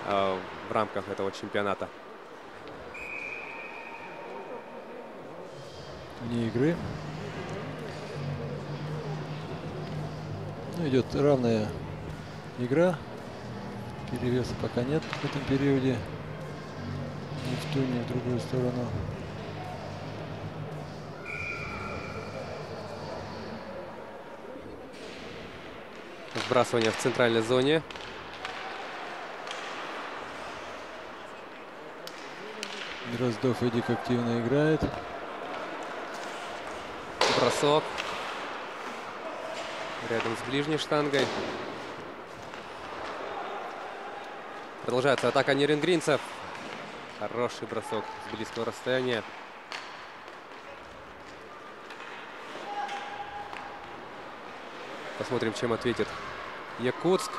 в рамках этого чемпионата. Вне игры. Ну, идет равная игра. Перевеса пока нет в этом периоде. Ни в ту, ни в другую сторону. Сбрасывание в центральной зоне. Дроздов Эдик активно играет. Бросок. Рядом с ближней штангой. Продолжается атака нерюнгринцев. Хороший бросок с близкого расстояния. Посмотрим, чем ответит Якутск.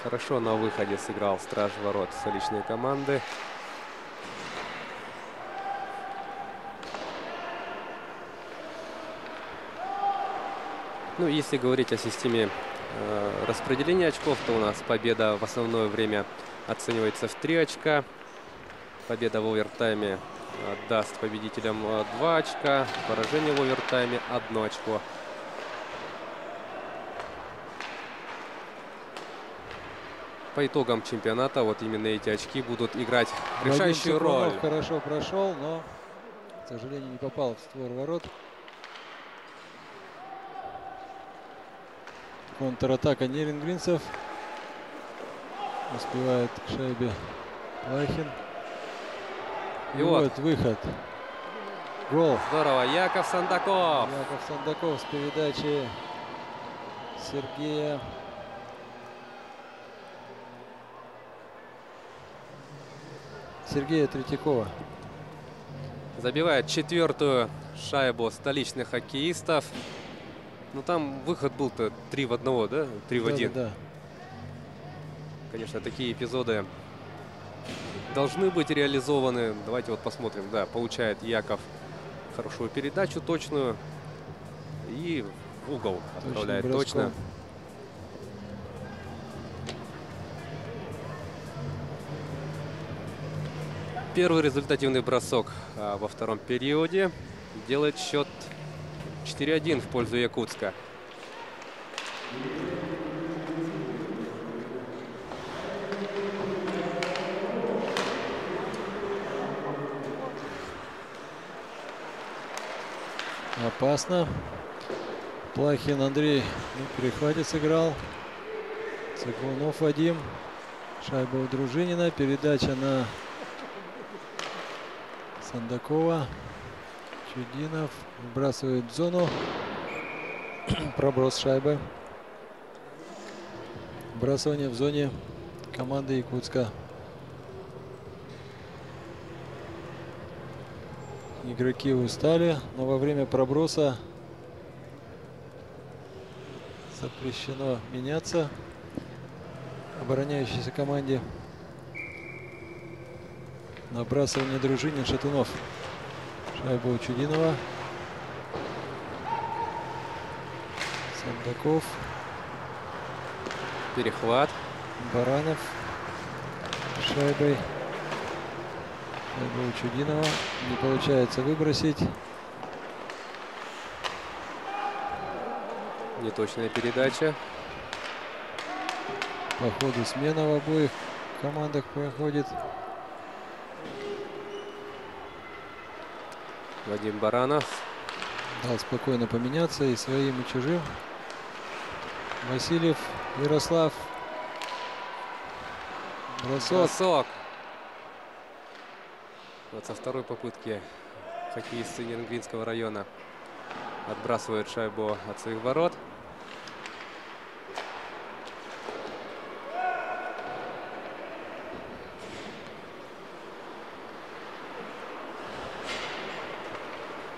Хорошо на выходе сыграл страж ворот столичной команды. Ну, если говорить о системе распределения очков, то у нас победа в основное время оценивается в 3 очка. Победа в овертайме даст победителям 2 очка. Поражение в овертайме 1 очко. По итогам чемпионата вот именно эти очки будут играть решающую роль. Хорошо прошел, но, к сожалению, не попал в створ ворот. Контратака нерюнгринцев. Успевает к шайбе Плахин. И вот выход. Гол. Здорово. Яков Сандаков. Яков Сандаков с передачи Сергея. Сергея Третьякова. Забивает 4-ю шайбу столичных хоккеистов. Ну там выход был-то 3 в 1, да? 3 в 1. Да. Конечно, такие эпизоды должны быть реализованы. Давайте вот посмотрим. Да, получает Яков хорошую передачу точную. И в угол отправляет точно. Первый результативный бросок во втором периоде делает счет 4-1 в пользу Якутска. Опасно. Плахин Андрей на перехвате сыграл. Цыгунов Вадим. Шайба у Дружинина. Передача на Сандакова. Чудинов выбрасывает в зону. Проброс шайбы. Вбрасывание в зоне команды Якутска. Игроки устали, но во время проброса запрещено меняться обороняющейся команде. Набрасывание Дружинин, Шатунов. Шайба у Чудинова. Сандаков. Перехват. Баранов. Шайбой. Шайба у Чудинова. Не получается выбросить. Неточная передача. По ходу смена в обоих командах проходит. Вадим Баранов. Дал спокойно поменяться и своим, и чужим. Васильев, Ярослав. Бросок. Вот со второй попытки хоккеисты Нерюнгринского района отбрасывают шайбу от своих ворот.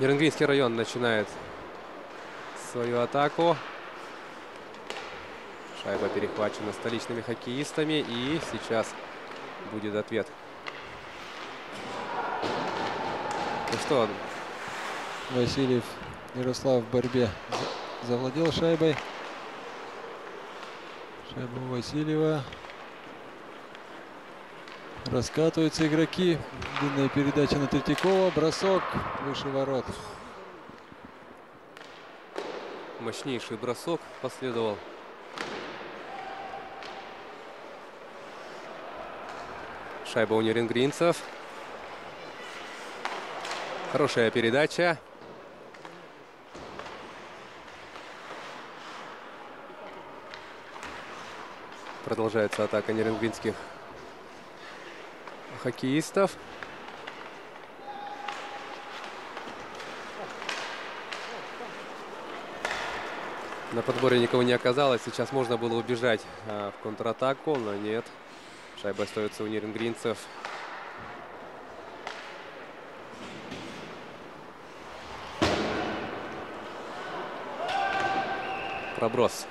Нерюнгринский район начинает свою атаку. Шайба перехвачена столичными хоккеистами. И сейчас будет ответ. Ну что? Васильев, Ярослав в борьбе завладел шайбой. Шайба у Васильева. Раскатываются игроки. Длинная передача на Третьякова. Бросок выше ворот. Мощнейший бросок последовал. Шайба у нерюнгринцев. Хорошая передача. Продолжается атака нерюнгринских хоккеистов. На подборе никого не оказалось. Сейчас можно было убежать в контратаку, но нет. Шайба остается у нерюнгринцев. Проброс.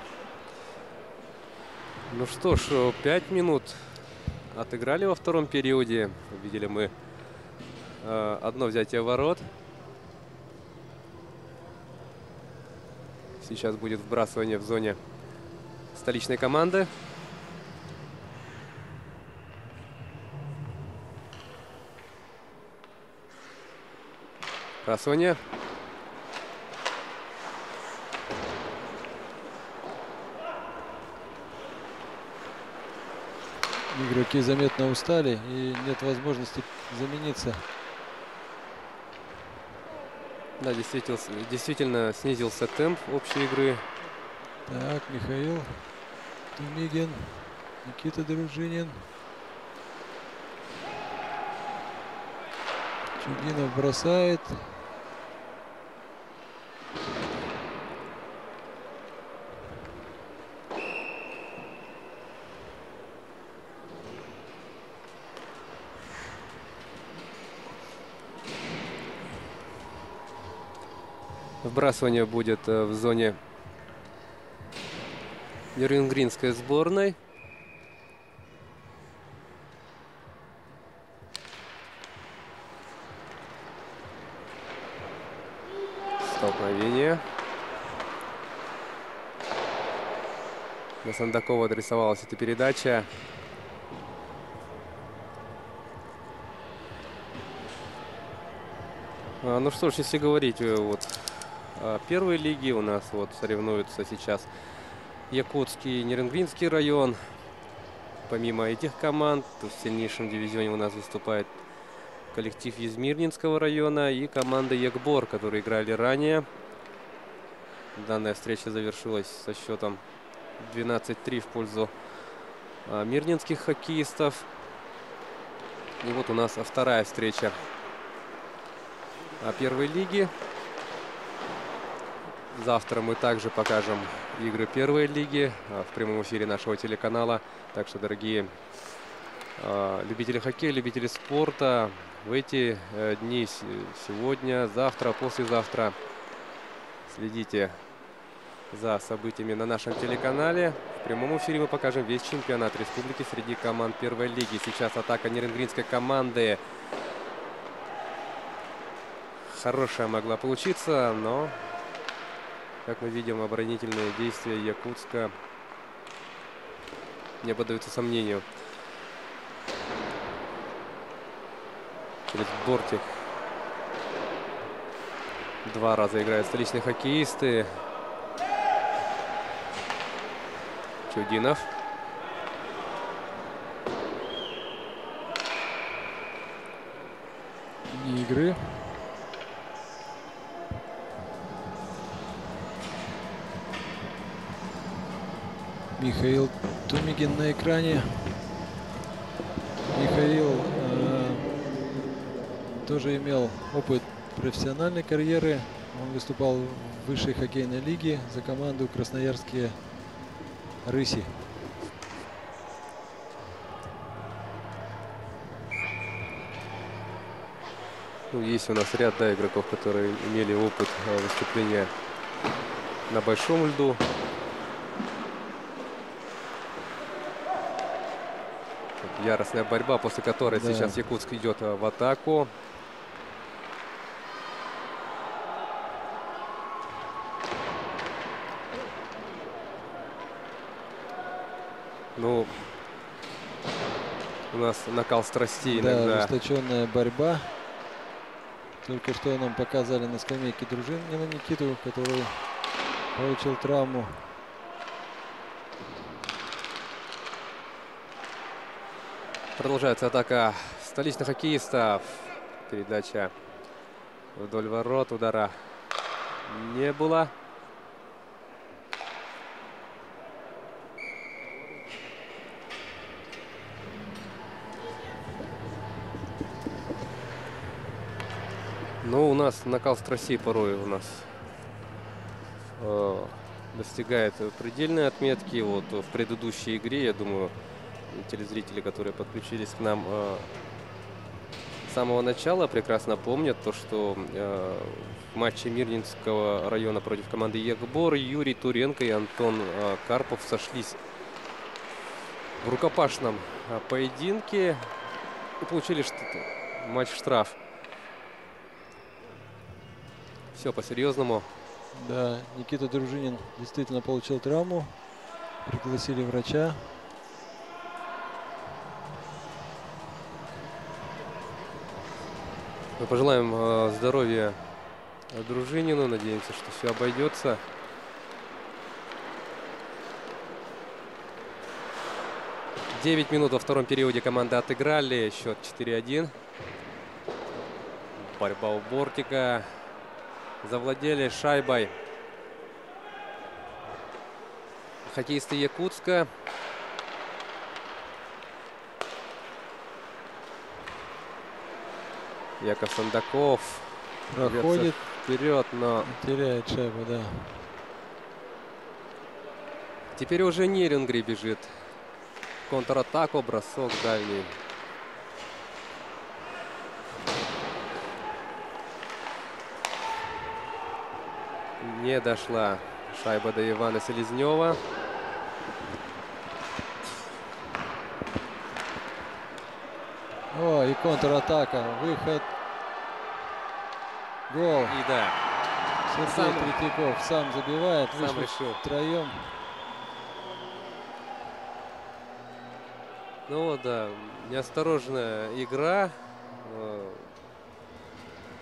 Ну что ж, 5 минут отыграли во втором периоде. Видели мы одно взятие ворот. Сейчас будет вбрасывание в зоне столичной команды. Вбрасывание. Игроки заметно устали и нет возможности замениться. Да, действительно снизился темп общей игры. Так, Михаил Тумигин, Никита Дружинин. Чудинов бросает. Вбрасывание будет в зоне нерюнгринской сборной. Столкновение. На Сандакова адресовалась эта передача. Ну что ж, если говорить вот о первой лиге, у нас вот соревнуются сейчас Якутский и Нерюнгринский район. Помимо этих команд, в сильнейшем дивизионе у нас выступает коллектив из Мирнинского района и команда Якбор, которые играли ранее. Данная встреча завершилась со счетом 12-3 в пользу мирнинских хоккеистов. И вот у нас вторая встреча первой лиги. Завтра мы также покажем игры первой лиги в прямом эфире нашего телеканала. Так что, дорогие любители хоккея, любители спорта, в эти дни, сегодня, завтра, послезавтра, следите за событиями на нашем телеканале. В прямом эфире мы покажем весь чемпионат республики среди команд первой лиги. Сейчас атака Ниренгринской команды. Хорошая могла получиться, но, как мы видим, оборонительные действия Якутска не поддаются сомнению. Через бортик 2 раза играют столичные хоккеисты. Чудинов. Игры. Михаил Тумигин на экране. Михаил тоже имел опыт профессиональной карьеры. Он выступал в высшей хоккейной лиге за команду Красноярские Рыси. Ну, есть у нас ряд игроков, которые имели опыт выступления на большом льду. Яростная борьба, после которой сейчас Якутск идет в атаку. Ну, у нас накал страстей иногда. Да, ожесточенная борьба. Только что нам показали на скамейке Дружинина Никиту, который получил травму. Продолжается атака столичных хоккеистов. Передача вдоль ворот. Удара не было. Но у нас накал страстей порой у нас достигает предельной отметки. Вот в предыдущей игре, я думаю, телезрители, которые подключились к нам с самого начала, прекрасно помнят то, что в матче Мирнинского района против команды Якбор Юрий Туренко и Антон Карпов сошлись в рукопашном поединке и получили матч-штраф. Все по-серьезному. Да, Никита Дружинин действительно получил травму. Пригласили врача. Мы пожелаем здоровья Дружинину. Надеемся, что все обойдется. Девять минут во втором периоде команды отыграли. Счет 4-1. Борьба у бортика. Завладели шайбой хоккеисты Якутска. Яков Сандаков проходит вперед, но теряет шайбу, да. Теперь уже Ниренгри бежит. Контратаку, бросок дальний. Не дошла шайба до Ивана Селезнева. О, и контратака. Выход. Гол. И да. Сергей Третьяков сам забивает. Сам решил. Втроем. Ну вот, да, неосторожная игра.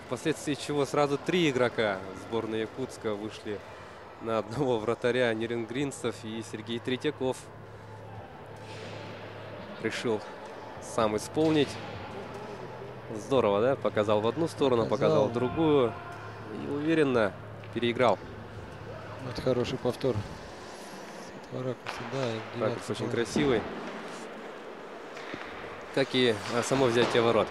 Впоследствии чего сразу 3 игрока сборной Якутска вышли на одного вратаря ниренгринцев. И Сергей Третьяков решил сам исполнить. Здорово, да? Показал в одну сторону, показал в другую. И уверенно переиграл. Вот хороший повтор. Ракурс очень красивый. Как и само взятие ворот.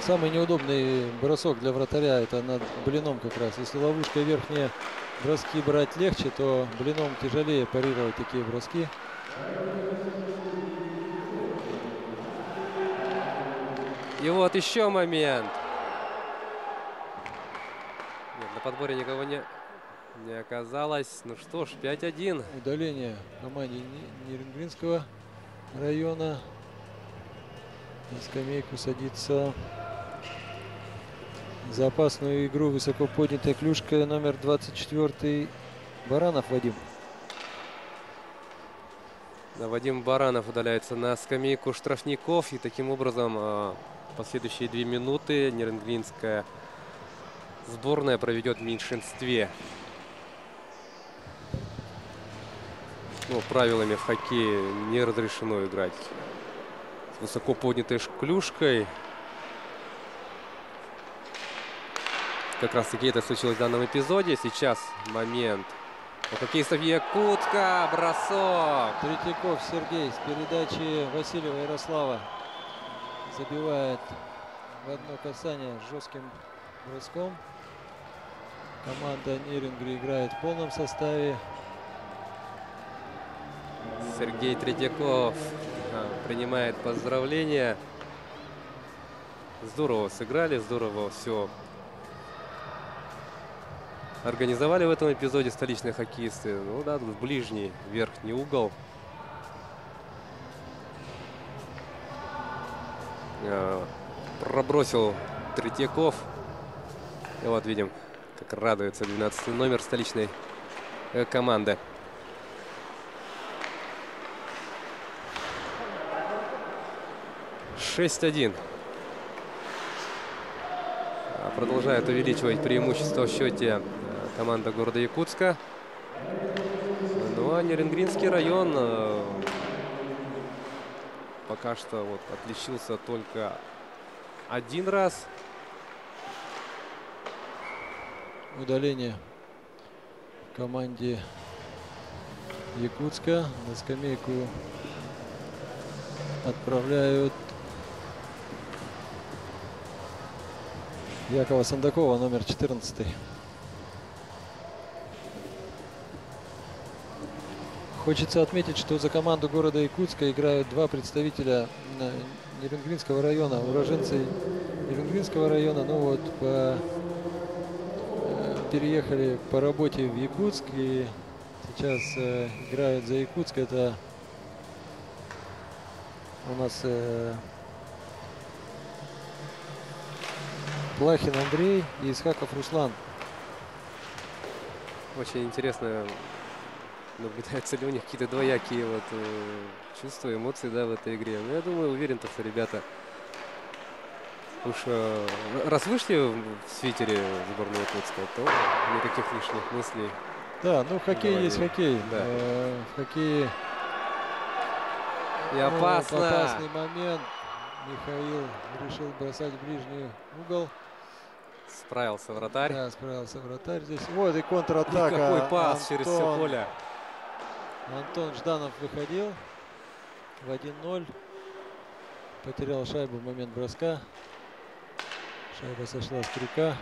Самый неудобный бросок для вратаря — это над блином как раз. Если ловушкой верхние броски брать легче, то блином тяжелее парировать такие броски. И вот еще момент. Нет, на подборе никого не оказалось. Ну что ж, 5-1. Удаление команде Нерюнгринского района. На скамейку садится за опасную игру высоко поднятая клюшка номер 24 Баранов Вадим. Да, Вадим Баранов удаляется на скамейку штрафников. И таким образом последующие 2 минуты Нерюнгринская сборная проведет в меньшинстве. Ну, правилами в хоккее не разрешено играть с высоко поднятой клюшкой. Как раз таки это случилось в данном эпизоде. Сейчас момент у хоккеистов Якутска. Бросок. Третьяков Сергей с передачи Васильева Ярослава забивает в одно касание жестким броском. Команда Нерюнгри играет в полном составе. Сергей Третьяков принимает поздравления. Здорово сыграли, здорово все организовали в этом эпизоде столичные хоккеисты. Ну да, тут ближний верхний угол. Пробросил Третьяков. И вот видим, как радуется 12-й номер столичной команды. (6-1). Продолжает увеличивать преимущество в счете команда города Якутска. Ну а Нерюнгринский район пока что вот отличился только 1 раз. Удаление в команде Якутска. На скамейку отправляют Якова Сандакова, номер 14. Хочется отметить, что за команду города Якутска играют 2 представителя Нерюнгринского района, уроженцы Нерюнгринского района. Ну вот, переехали по работе в Якутск и сейчас играют за Якутск. Это у нас Плахин Андрей и Исхаков Руслан. Очень интересно, наблюдаются ли у них какие-то двоякие вот чувства, эмоции, да, в этой игре. Но я думаю, уверен, что ребята уж раз вышли в свитере сборной Якутска, то никаких лишних мыслей. Да, ну хоккей есть хоккей. Да. В хоккее и опасно. Опасный момент. Михаил решил бросать в ближний угол. Справился вратарь. Да, справился вратарь здесь. Вот и контратака. И какой пас через все поле. Антон Жданов выходил в 1-0. Потерял шайбу в момент броска. Шайба сошла с крюка.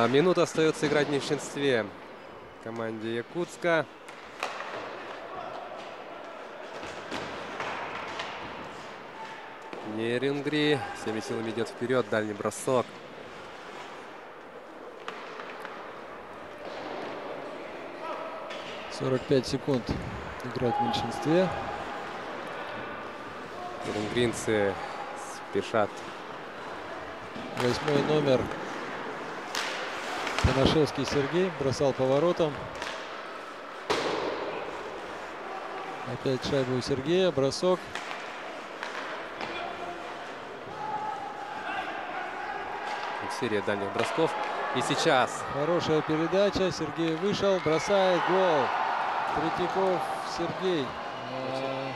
Минута остается играть в меньшинстве команде Якутска. Нерюнгри всеми силами идет вперед. Дальний бросок. — 45 секунд играть в меньшинстве. Нерюнгринцы спешат. 8-й номер Томашевский Сергей бросал поворотом. Опять шайбу у Сергея. Бросок. Серия дальних бросков. И сейчас. Хорошая передача. Сергей вышел. Бросает. Гол. Третьяков Сергей.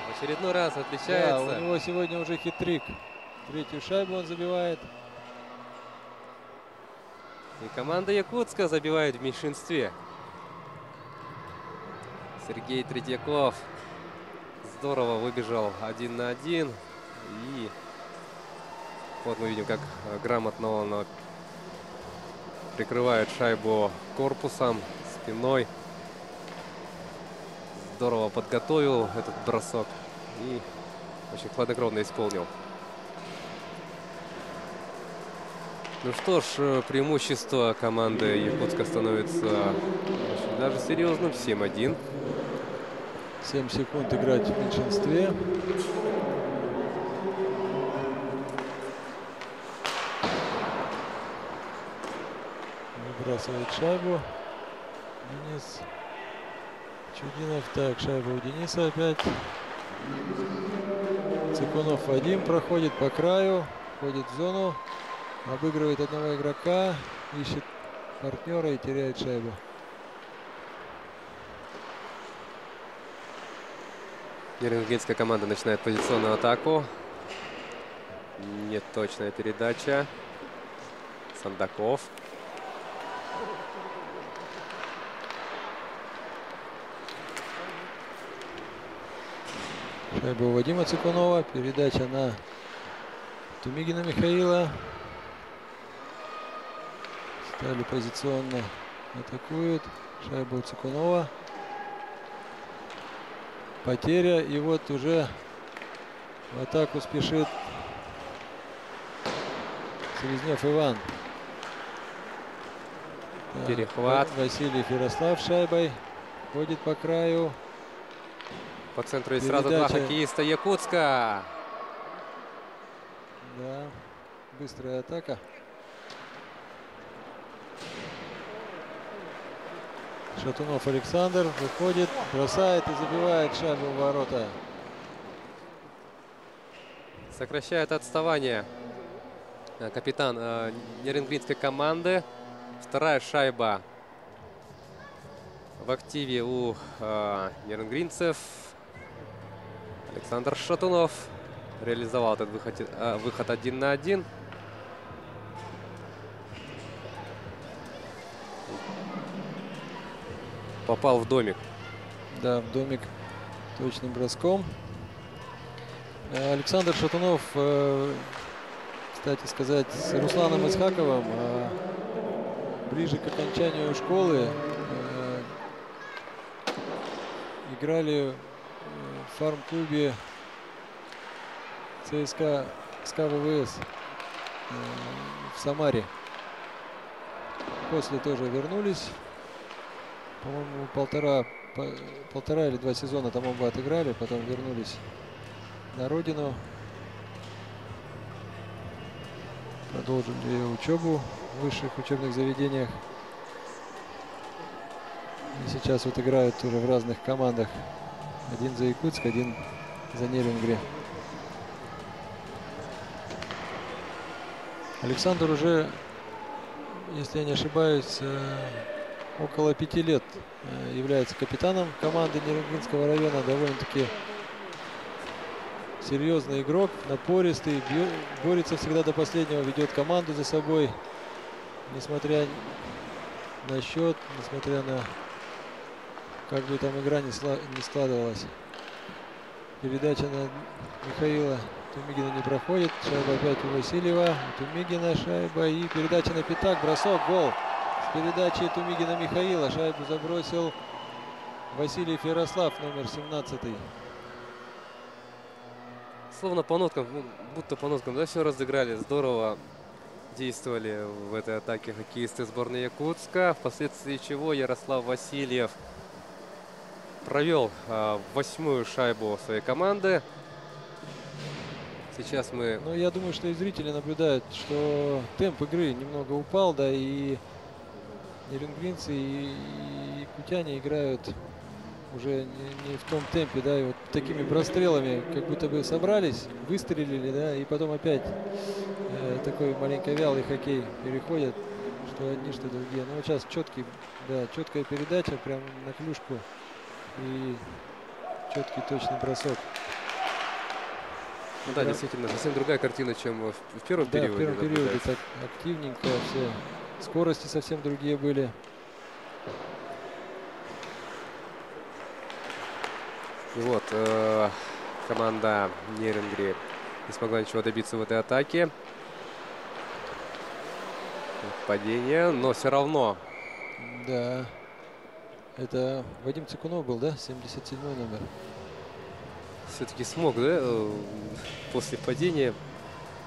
В очередной раз отличается. Да, у него сегодня уже хит-трик. 3-ю шайбу он забивает. И команда Якутска забивает в меньшинстве. Сергей Третьяков здорово выбежал 1 на 1. И вот мы видим, как грамотно он прикрывает шайбу корпусом, спиной. Здорово подготовил этот бросок и очень хладнокровно исполнил. Ну что ж, преимущество команды Якутска становится очень даже серьезным. 7-1. 7 секунд играть в меньшинстве. Выбрасывает шайбу Денис Чудинов. Так, шайба у Дениса опять. Цикунов Вадим проходит по краю, входит в зону, обыгрывает одного игрока, ищет партнера и теряет шайбу. Нерюнгринская команда начинает позиционную атаку. Неточная передача. Сандаков. Шайба у Вадима Цикунова. Передача на Тумигина Михаила. Стали позиционно атакуют. Шайба у Цикунова. Потеря. И вот уже в атаку спешит Селезнев Иван. Перехват. Васильев Ярослав шайбой. Ходит по краю. По центру и сразу два хоккеиста Якутска. Да, быстрая атака. Шатунов Александр выходит, бросает и забивает шайбу в ворота. Сокращает отставание капитан нерюнгринской команды. Вторая шайба в активе у нерюнгринцев. Александр Шатунов реализовал этот выход 1 на 1. Попал в домик. Да, в домик точным броском. Александр Шатунов, кстати сказать, с Русланом Исхаковым ближе к окончанию школы играли в фарм-клубе ЦСКА ВВС в Самаре. После тоже вернулись. По-моему, полтора или 2 сезона там оба отыграли, потом вернулись на родину. Продолжили учебу в высших учебных заведениях. И сейчас вот играют уже в разных командах. Один за Якутск, один за Нерюнгри. Александр уже, если я не ошибаюсь, около 5 лет является капитаном команды Нерюнгринского района. Довольно-таки серьезный игрок, напористый, борется всегда до последнего, ведет команду за собой. Несмотря на счет, несмотря на как бы там игра не складывалась. Передача на Михаила Тумигина не проходит. Шайба опять у Васильева. У Тумигина шайба и передача на пятак. Бросок, гол. С передачи Тумигина Михаила шайбу забросил Васильев Ярослав, номер 17. Словно по ноткам, будто по ноткам, да, все разыграли. Здорово действовали в этой атаке хоккеисты сборной Якутска. Впоследствии чего Ярослав Васильев провел 8-ю шайбу своей команды. Сейчас мы... Ну, я думаю, что и зрители наблюдают, что темп игры немного упал, да, и нерюнгринцы, и якутяне играют уже не в том темпе, да, и вот такими прострелами как будто бы собрались, выстрелили, да, и потом опять такой маленько вялый хоккей переходит, что одни, что другие. Ну, вот сейчас четкий, да, четкая передача прямо на клюшку и четкий точный бросок. Ну, да, действительно, совсем другая картина, чем в первом периоде. Да, в первом периоде так активненько все. Скорости совсем другие были. И вот команда Нерюнгри не смогла ничего добиться в этой атаке. Падение, но все равно. Да. Это Вадим Цикунов был, да? 77-й номер. Все-таки смог, да, после падения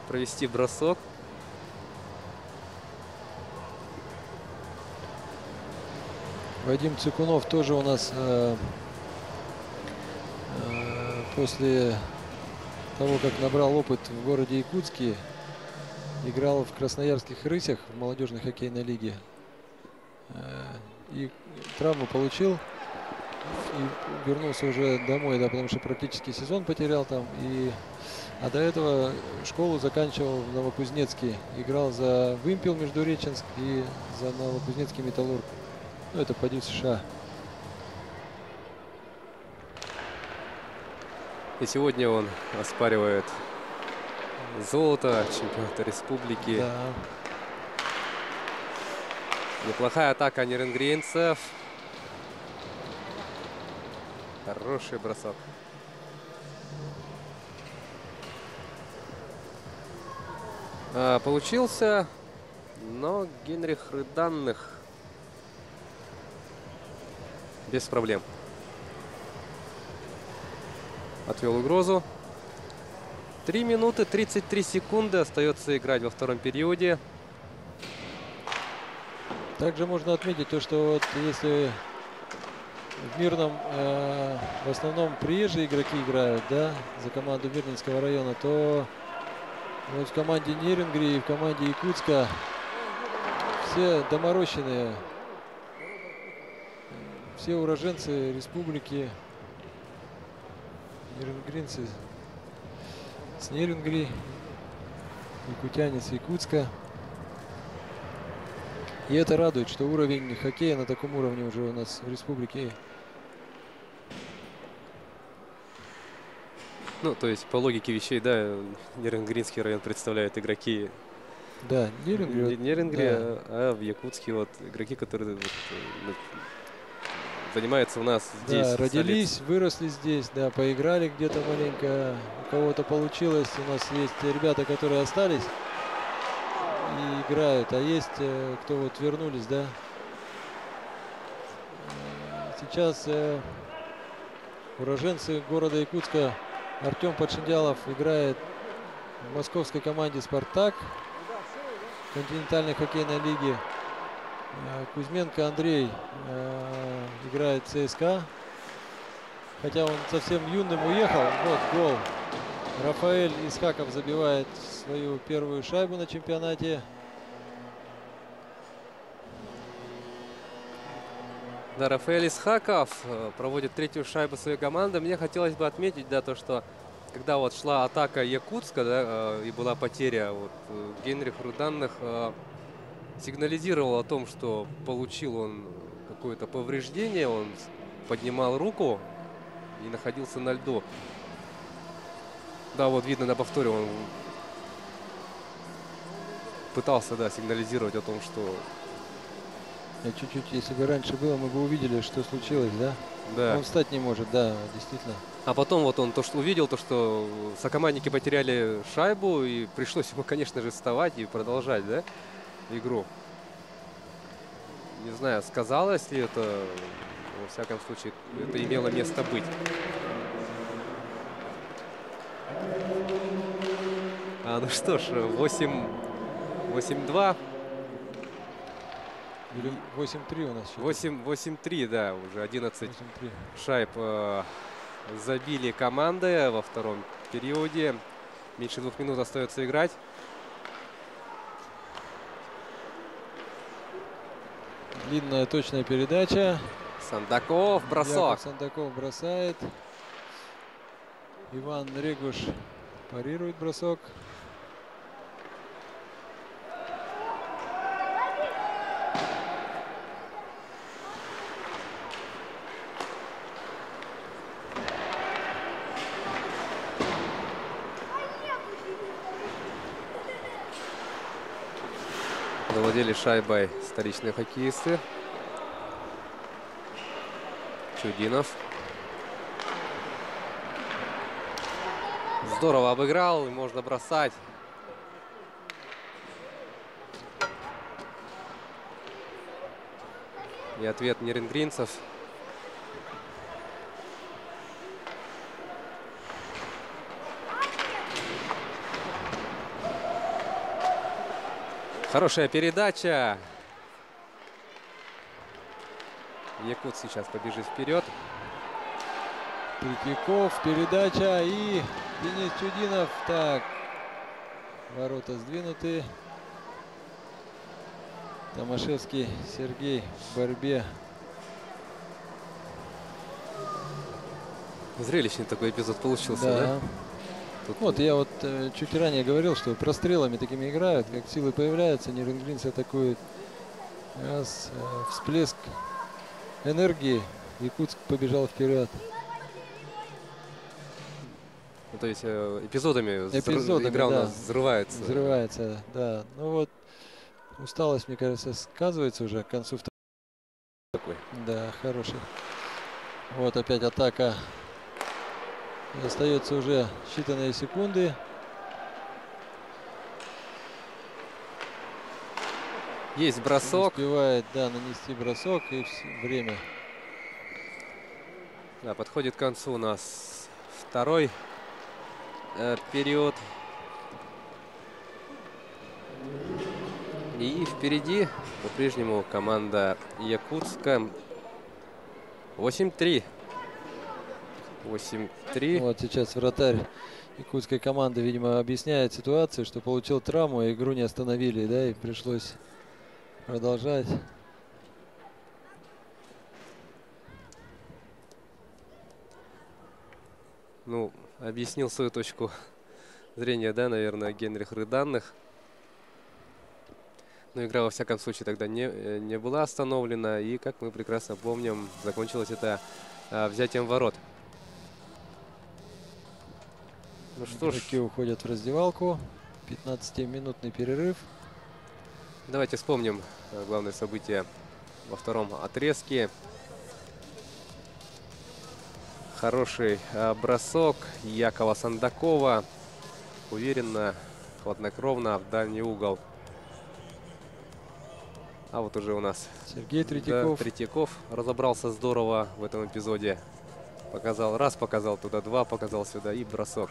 провести бросок. Вадим Цикунов тоже у нас после того, как набрал опыт в городе Якутске, играл в Красноярских «Рысях» в молодежной хоккейной лиге. И травму получил. И вернулся уже домой, да, потому что практически сезон потерял там. А до этого школу заканчивал в Новокузнецке. Играл за Вымпел Междуреченск и за Новокузнецкий Металлург. Ну, это поди в США. И сегодня он оспаривает золото чемпионата республики. Да. Неплохая атака нерюнгриенцев. Хороший бросок. Получился, но Генрих Рыданных без проблем отвел угрозу. 3 минуты 33 секунды остается играть во втором периоде. Также можно отметить то, что вот если в Мирном в основном приезжие игроки играют, да, за команду Мирнинского района, то вот в команде Нерюнгри и в команде Якутска все доморощенные, все уроженцы республики, нерюнгринцы с Нерюнгри, якутяне с Якутска. И это радует, что уровень хоккея на таком уровне уже у нас в республике. Ну, то есть, по логике вещей, да, Нерюнгринский район представляют игроки. Да, Нерюнгри, да. А в Якутске вот игроки, которые вот, занимаются у нас здесь. Да, родились, выросли здесь, да, поиграли где-то маленько, у кого-то получилось. У нас есть ребята, которые остались и играют, а есть кто вот вернулись, да. Сейчас уроженцы города Якутска Артем Подшиндялов играет в московской команде «Спартак» континентальной хоккейной лиги. Кузьменко Андрей играет в ЦСКА, хотя он совсем юным уехал. Вот гол. Рафаэль Исхаков забивает свою первую шайбу на чемпионате. Да, Рафаэль Исхаков проводит третью шайбу своей команды. Мне хотелось бы отметить, да, то, что когда вот шла атака Якутска, да, и была потеря, вот, Генрих Рыданных сигнализировал о том, что получил он какое-то повреждение. Он поднимал руку и находился на льду. Да, вот видно на повторе, он пытался, да, сигнализировать о том, что... Чуть-чуть, если бы раньше было, мы бы увидели, что случилось, да? Да. Он встать не может, да, действительно. А потом вот он то, что увидел, то, что сокомандники потеряли шайбу, и пришлось ему, конечно же, вставать и продолжать, да, игру. Не знаю, сказалось ли это, во всяком случае, это имело место быть. Ну что ж, 8-2. Или 8-3 у нас. 8-3, да, уже 11 шайб забили команды во втором периоде. Меньше 2 минут остается играть. Длинная точная передача. Сандаков, бросок. Яков Сандаков бросает. Иван Регуш парирует бросок. Завладели шайбой столичные хоккеисты. Чудинов. Здорово обыграл, и можно бросать. И ответ нерингринцев. Хорошая передача. Якут сейчас побежит вперед. Третьяков, передача и Денис Чудинов. Так, ворота сдвинуты. Томашевский Сергей в борьбе. Зрелищный такой эпизод получился, да? Тут... Вот я вот чуть ранее говорил, что прострелами такими играют, как силы появляются, нерингринцы атакуют. Раз, всплеск энергии, Якутск побежал вперед. Ну, то есть эпизодами игра у да, нас взрывается. Взрывается, да. Ну вот усталость, мне кажется, сказывается уже к концу второго. Такой. Да, хороший. Вот опять атака. Остается уже считанные секунды. Есть бросок. Успевает, да, нанести бросок, и время. Да, подходит к концу у нас второй период. И впереди по-прежнему команда Якутска. 8-3. 8-3. Вот сейчас вратарь якутской команды, видимо, объясняет ситуацию, что получил травму, и игру не остановили, да, и пришлось продолжать. Ну, объяснил свою точку зрения, да, наверное, Генрих Рыданных. Но игра, во всяком случае, тогда не была остановлена. И, как мы прекрасно помним, закончилось это взятием ворот. Ну что ж. Игроки уходят в раздевалку. 15-минутный перерыв. Давайте вспомним главное событие во втором отрезке. Хороший бросок Якова Сандакова. Уверенно, хладнокровно в дальний угол. А вот уже у нас Сергей Третьяков. Да, Третьяков разобрался здорово в этом эпизоде. Показал, раз показал туда, два показал сюда и бросок.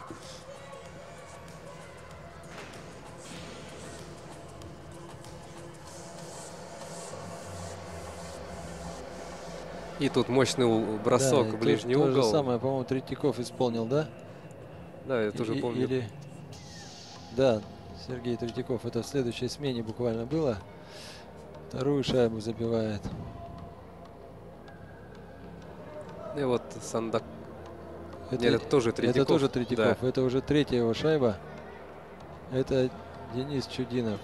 И тут мощный бросок, да, в ближний угол. То же самое, по-моему, Третьяков исполнил, да? Да, я тоже помню. Да, Сергей Третьяков. Это в следующей смене буквально было. Вторую шайбу забивает. И вот Сандак. Нет, это тоже Третьяков. Это тоже Третьяков. Да. Это уже третья его шайба. Это Денис Чудинов.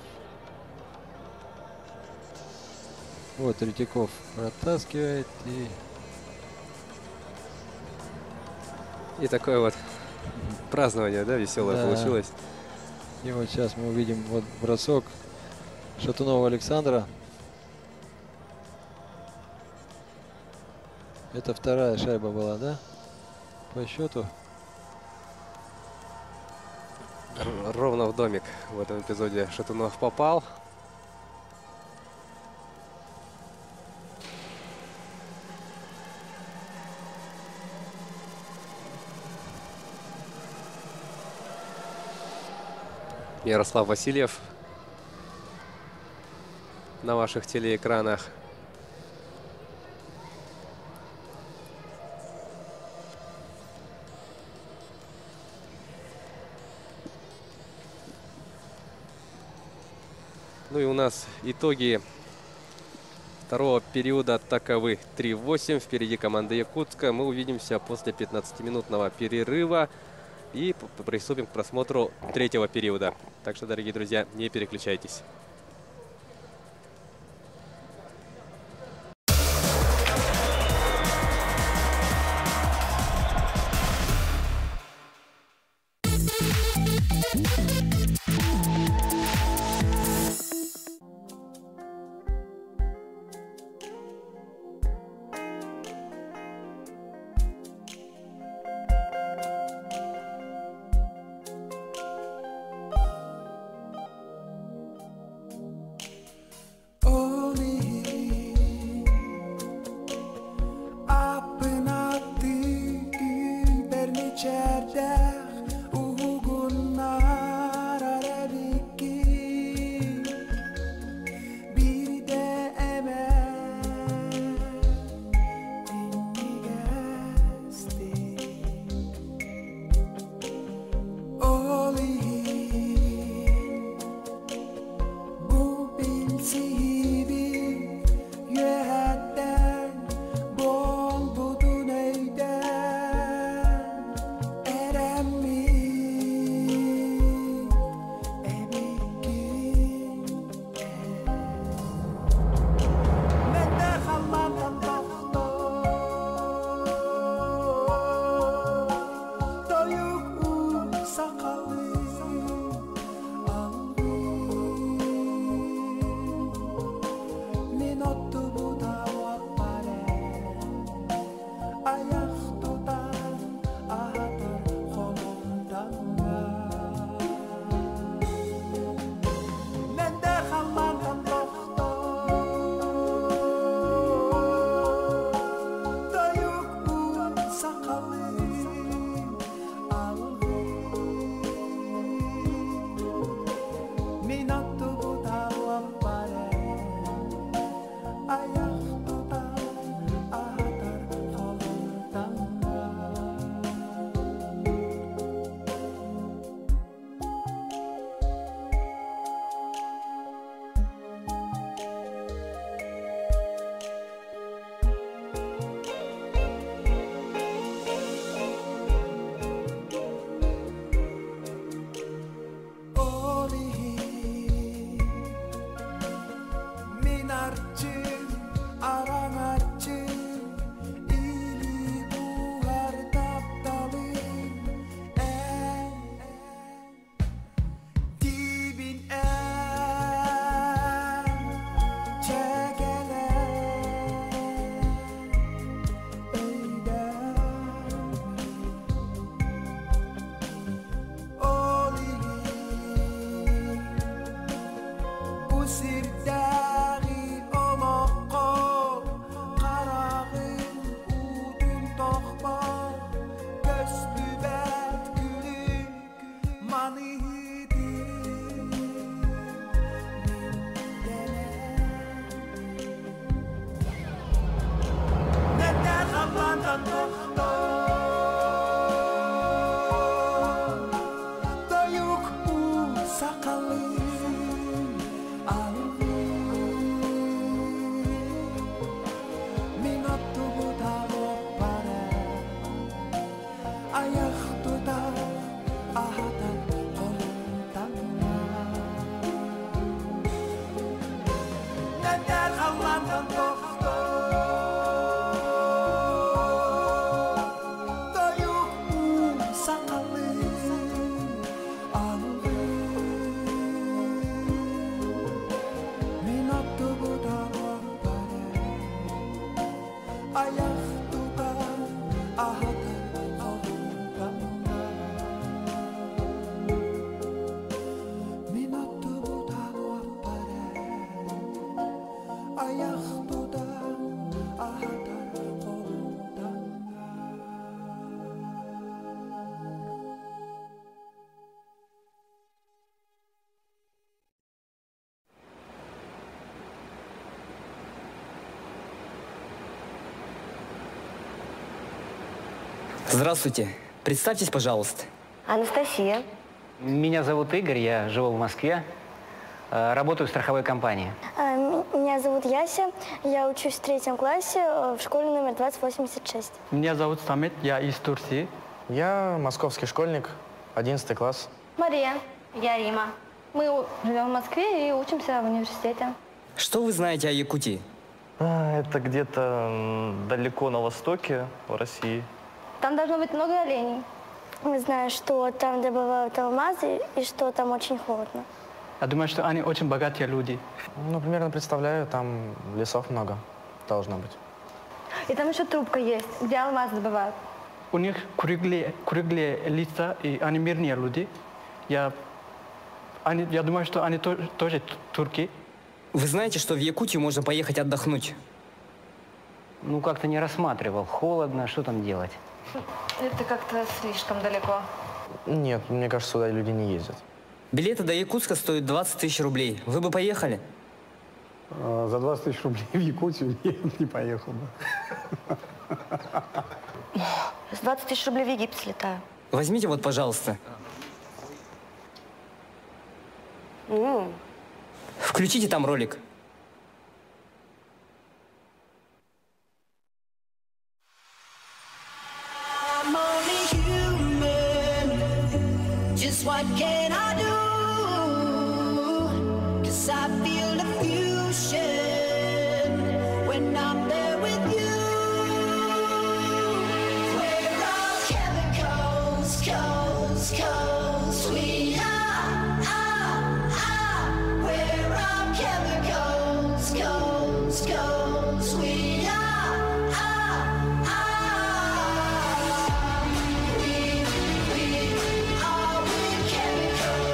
Вот Третьяков протаскивает. И такое вот празднование, да, веселое, да, получилось. И вот сейчас мы увидим вот бросок Шатунова Александра. Это вторая шайба была, да? По счету. Ровно в домик в этом эпизоде Шатунов попал. Ярослав Васильев на ваших телеэкранах. Ну и у нас итоги второго периода таковы: 3-8. Впереди команда Якутска. Мы увидимся после 15-минутного перерыва и приступим к просмотру третьего периода. Так что, дорогие друзья, не переключайтесь. Здравствуйте. Представьтесь, пожалуйста. Анастасия. Меня зовут Игорь, я живу в Москве, работаю в страховой компании. Меня зовут Яся, я учусь в 3 классе в школе номер 2086. Меня зовут Самет, я из Турции. Я московский школьник, 11 класс. Мария. Я Рима. Мы живем в Москве и учимся в университете. Что вы знаете о Якутии? Это где-то далеко на востоке, в России. Там должно быть много оленей. Мы знаем, что там добывают алмазы и что там очень холодно. Я думаю, что они очень богатые люди. Ну, примерно представляю, там лесов много должно быть. И там еще трубка есть, где алмаз добывают. У них круглые лица, и они мирные люди. Я думаю, что они тоже турки. Вы знаете, что в Якутию можно поехать отдохнуть? Ну, как-то не рассматривал. Холодно, что там делать? Это как-то слишком далеко. Нет, мне кажется, сюда люди не ездят. Билеты до Якутска стоят 20 тысяч рублей. Вы бы поехали? За 20 тысяч рублей в Якутию нет, не поехал бы. С 20 тысяч рублей в Египет слетаю. Возьмите вот, пожалуйста. Включите там ролик. What can I do? 'Cause I feel the fusion when I'm there with you. We're all chemicals, we are. We're all chemicals, we are. We are chemicals.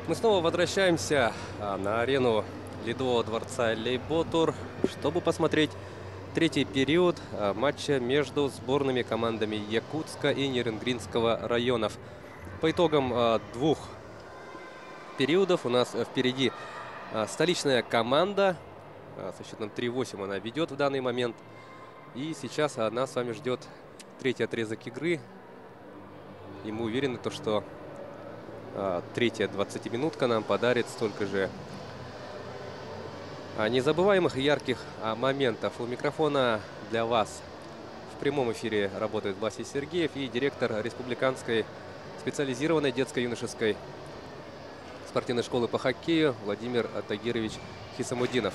Мы снова возвращаемся на арену Ледового дворца Лейботур, чтобы посмотреть третий период матча между сборными командами Якутска и Нерюнгринского районов. По итогам двух периодов у нас впереди столичная команда. Со счетом 3-8 она ведет в данный момент. И сейчас нас с вами ждет третий отрезок игры. И мы уверены, что третья 20-минутка нам подарит столько же незабываемых и ярких моментов. У микрофона для вас в прямом эфире работает Василий Сергеев и директор Республиканской специализированной детско-юношеской спортивной школы по хоккею Владимир Тагирович Хисамудинов.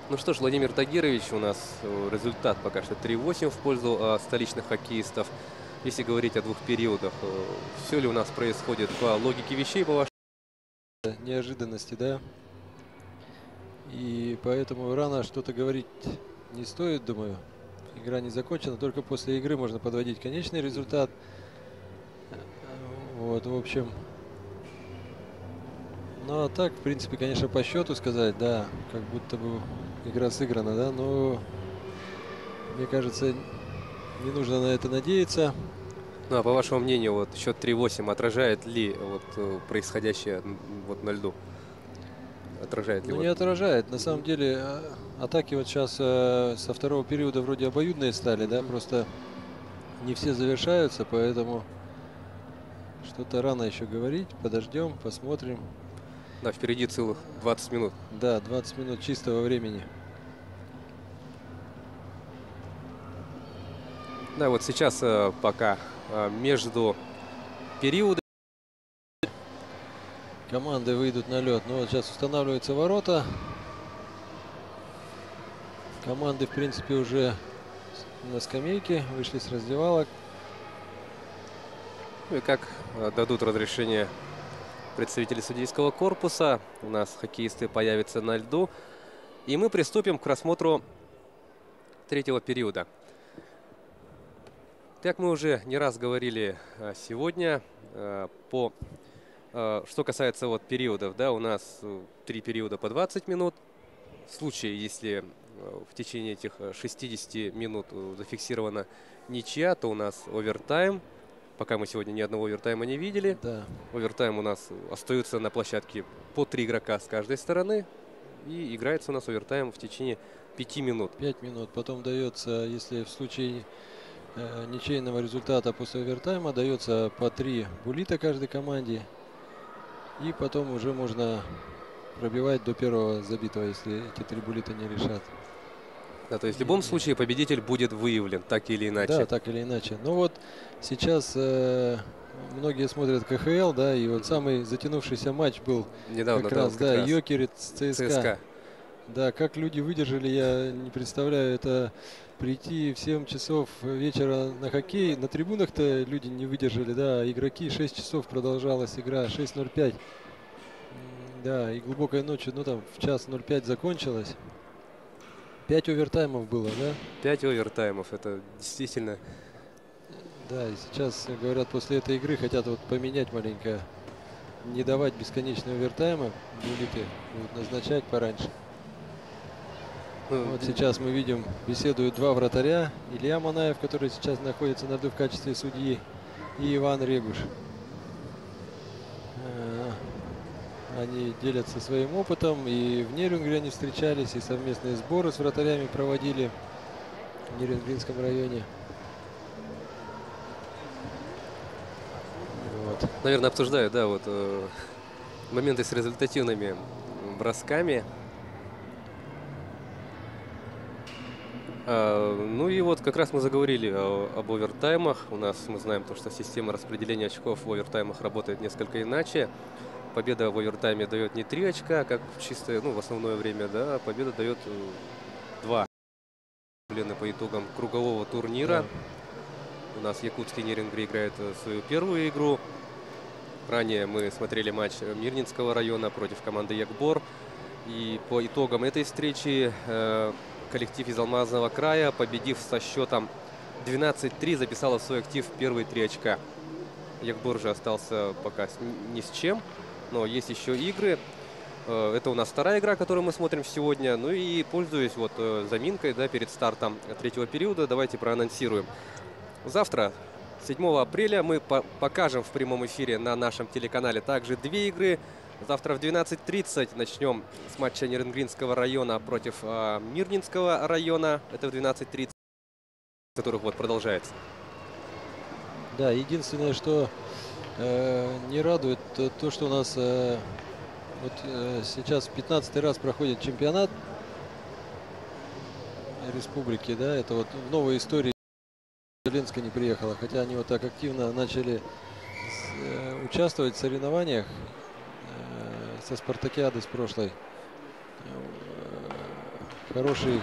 Ну что ж, Владимир Тагирович, у нас результат пока что 3-8 в пользу столичных хоккеистов. Если говорить о двух периодах, все ли у нас происходит по логике вещей, по вашей неожиданности, да? И поэтому рано что-то говорить не стоит, думаю. Игра не закончена, только после игры можно подводить конечный результат. Вот, в общем. Ну, а так, в принципе, конечно, по счету сказать, да, как будто бы игра сыграна, да, но мне кажется, не нужно на это надеяться. Ну, а по вашему мнению, вот счет 3-8 отражает ли происходящее на льду? Отражает ли? Ну, не отражает. На самом деле, атаки вот сейчас со второго периода вроде обоюдные стали, да, просто не все завершаются, поэтому что-то рано еще говорить. Подождем, посмотрим. Да, впереди целых 20 минут. Да, 20 минут чистого времени. Да, вот сейчас пока между периодами команды выйдут на лед. Ну вот сейчас устанавливаются ворота. Команды, в принципе, уже на скамейке, вышли с раздевалок. Ну и как дадут разрешение представители судейского корпуса, у нас хоккеисты появятся на льду. И мы приступим к рассмотру третьего периода. Как мы уже не раз говорили сегодня, что касается вот периодов, да, у нас 3 периода по 20 минут. В случае, если в течение этих 60 минут зафиксирована ничья, то у нас овертайм. Пока мы сегодня ни одного овертайма не видели. Да. Овертайм у нас остаются на площадке по 3 игрока с каждой стороны. И играется у нас овертайм в течение 5 минут. 5 минут. Потом дается, если в случае ничейного результата после овертайма, дается по 3 буллита каждой команде. И потом уже можно пробивать до первого забитого, если эти 3 буллита не решат. Да, то есть в любом случае победитель будет выявлен, так или иначе. Да, так или иначе. Ну вот сейчас многие смотрят КХЛ, да, и вот самый затянувшийся матч был недавно, как раз, да, Йокерит с ЦСКА. Да, как люди выдержали, я не представляю. Это прийти в 7 часов вечера на хоккей. На трибунах-то люди не выдержали, да, игроки 6 часов продолжалась игра, 6:05. Да, и глубокой ночью, ну там в 1:05 закончилась. 5 овертаймов было, да? 5 овертаймов, это действительно. Да, и сейчас, говорят, после этой игры хотят вот поменять маленько, не давать бесконечные овертаймы, буллиты будут назначать пораньше. Вот сейчас мы видим, беседуют 2 вратаря. Илья Манаев, который сейчас находится на льду в качестве судьи, и Иван Регуш. Они делятся своим опытом, и в Нерюнгри они встречались, и совместные сборы с вратарями проводили в Нерюнгринском районе. Вот. Наверное, обсуждают, да, вот моменты с результативными бросками. Ну и вот как раз мы заговорили об овертаймах. У нас, мы знаем, что система распределения очков в овертаймах работает несколько иначе. Победа в овертайме дает не 3 очка, как в чистое, ну, в основное время, да, победа дает 2. По итогам кругового турнира. Да. У нас якутский Нерюнгри играет свою первую игру. Ранее мы смотрели матч Мирнинского района против команды Якбор. И по итогам этой встречи коллектив из Алмазного края, победив со счетом 12-3, записала в свой актив первые 3 очка. Ягбор же остался пока ни с чем, но есть еще игры. Это у нас вторая игра, которую мы смотрим сегодня. Ну и пользуясь вот заминкой, да, перед стартом третьего периода, давайте проанонсируем. Завтра, 7 апреля, мы покажем в прямом эфире на нашем телеканале также две игры. Завтра в 12:30 начнем с матча Ниренгринского района против Мирнинского района. Это в 12:30, которых вот продолжается. Да, единственное, что не радует, то, что у нас сейчас 15-й раз проходит чемпионат республики, да, это вот в новой истории Ленска не приехала, хотя они вот так активно начали участвовать в соревнованиях со спартакиады с прошлой. Хороший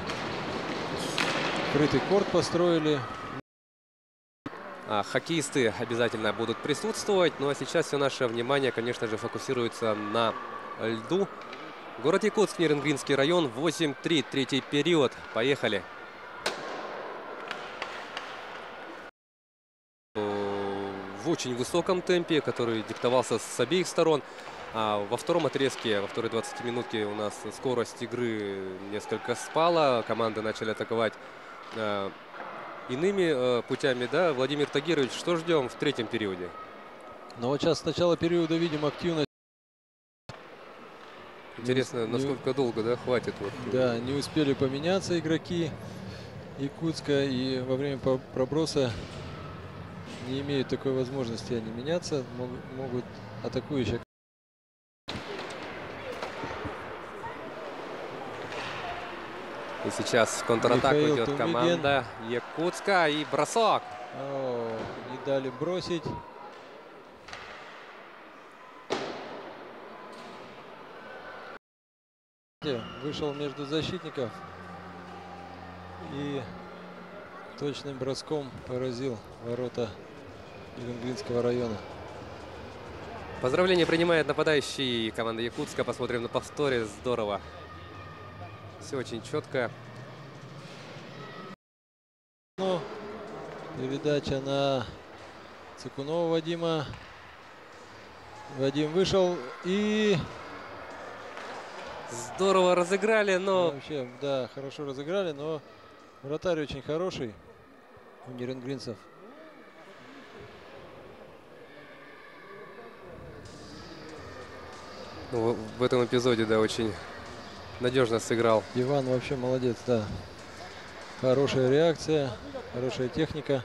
крытый корт построили. Хоккеисты обязательно будут присутствовать. Ну а сейчас все наше внимание, конечно же, фокусируется на льду. Город Якутск, Ниренгринский район, 8-3, третий период. Поехали. В очень высоком темпе, который диктовался с обеих сторон. А во втором отрезке, во второй 20-минутке у нас скорость игры несколько спала. Команды начали атаковать иными путями, да. Владимир Тагирович, что ждем в третьем периоде? Ну вот сейчас с начала периода видим активность. Интересно, насколько долго, да, хватит? Вот. Да, не успели поменяться игроки Якутска, и во время проброса не имеют такой возможности они меняться, могут атакующие. И сейчас в контратаку идет команда Якутска, и бросок. Не дали бросить. Вышел между защитников и точным броском поразил ворота Ниренгринского района. Поздравления принимает нападающий команды Якутска. Посмотрим на повторе. Здорово. Все очень четко. Передача на Цикунова Вадима. Вадим вышел и... Здорово разыграли, но... Вообще, да, хорошо разыграли, но вратарь очень хороший у ниренгринцев. Ну, в этом эпизоде, да, очень надежно сыграл. Иван вообще молодец, да. Хорошая реакция, хорошая техника.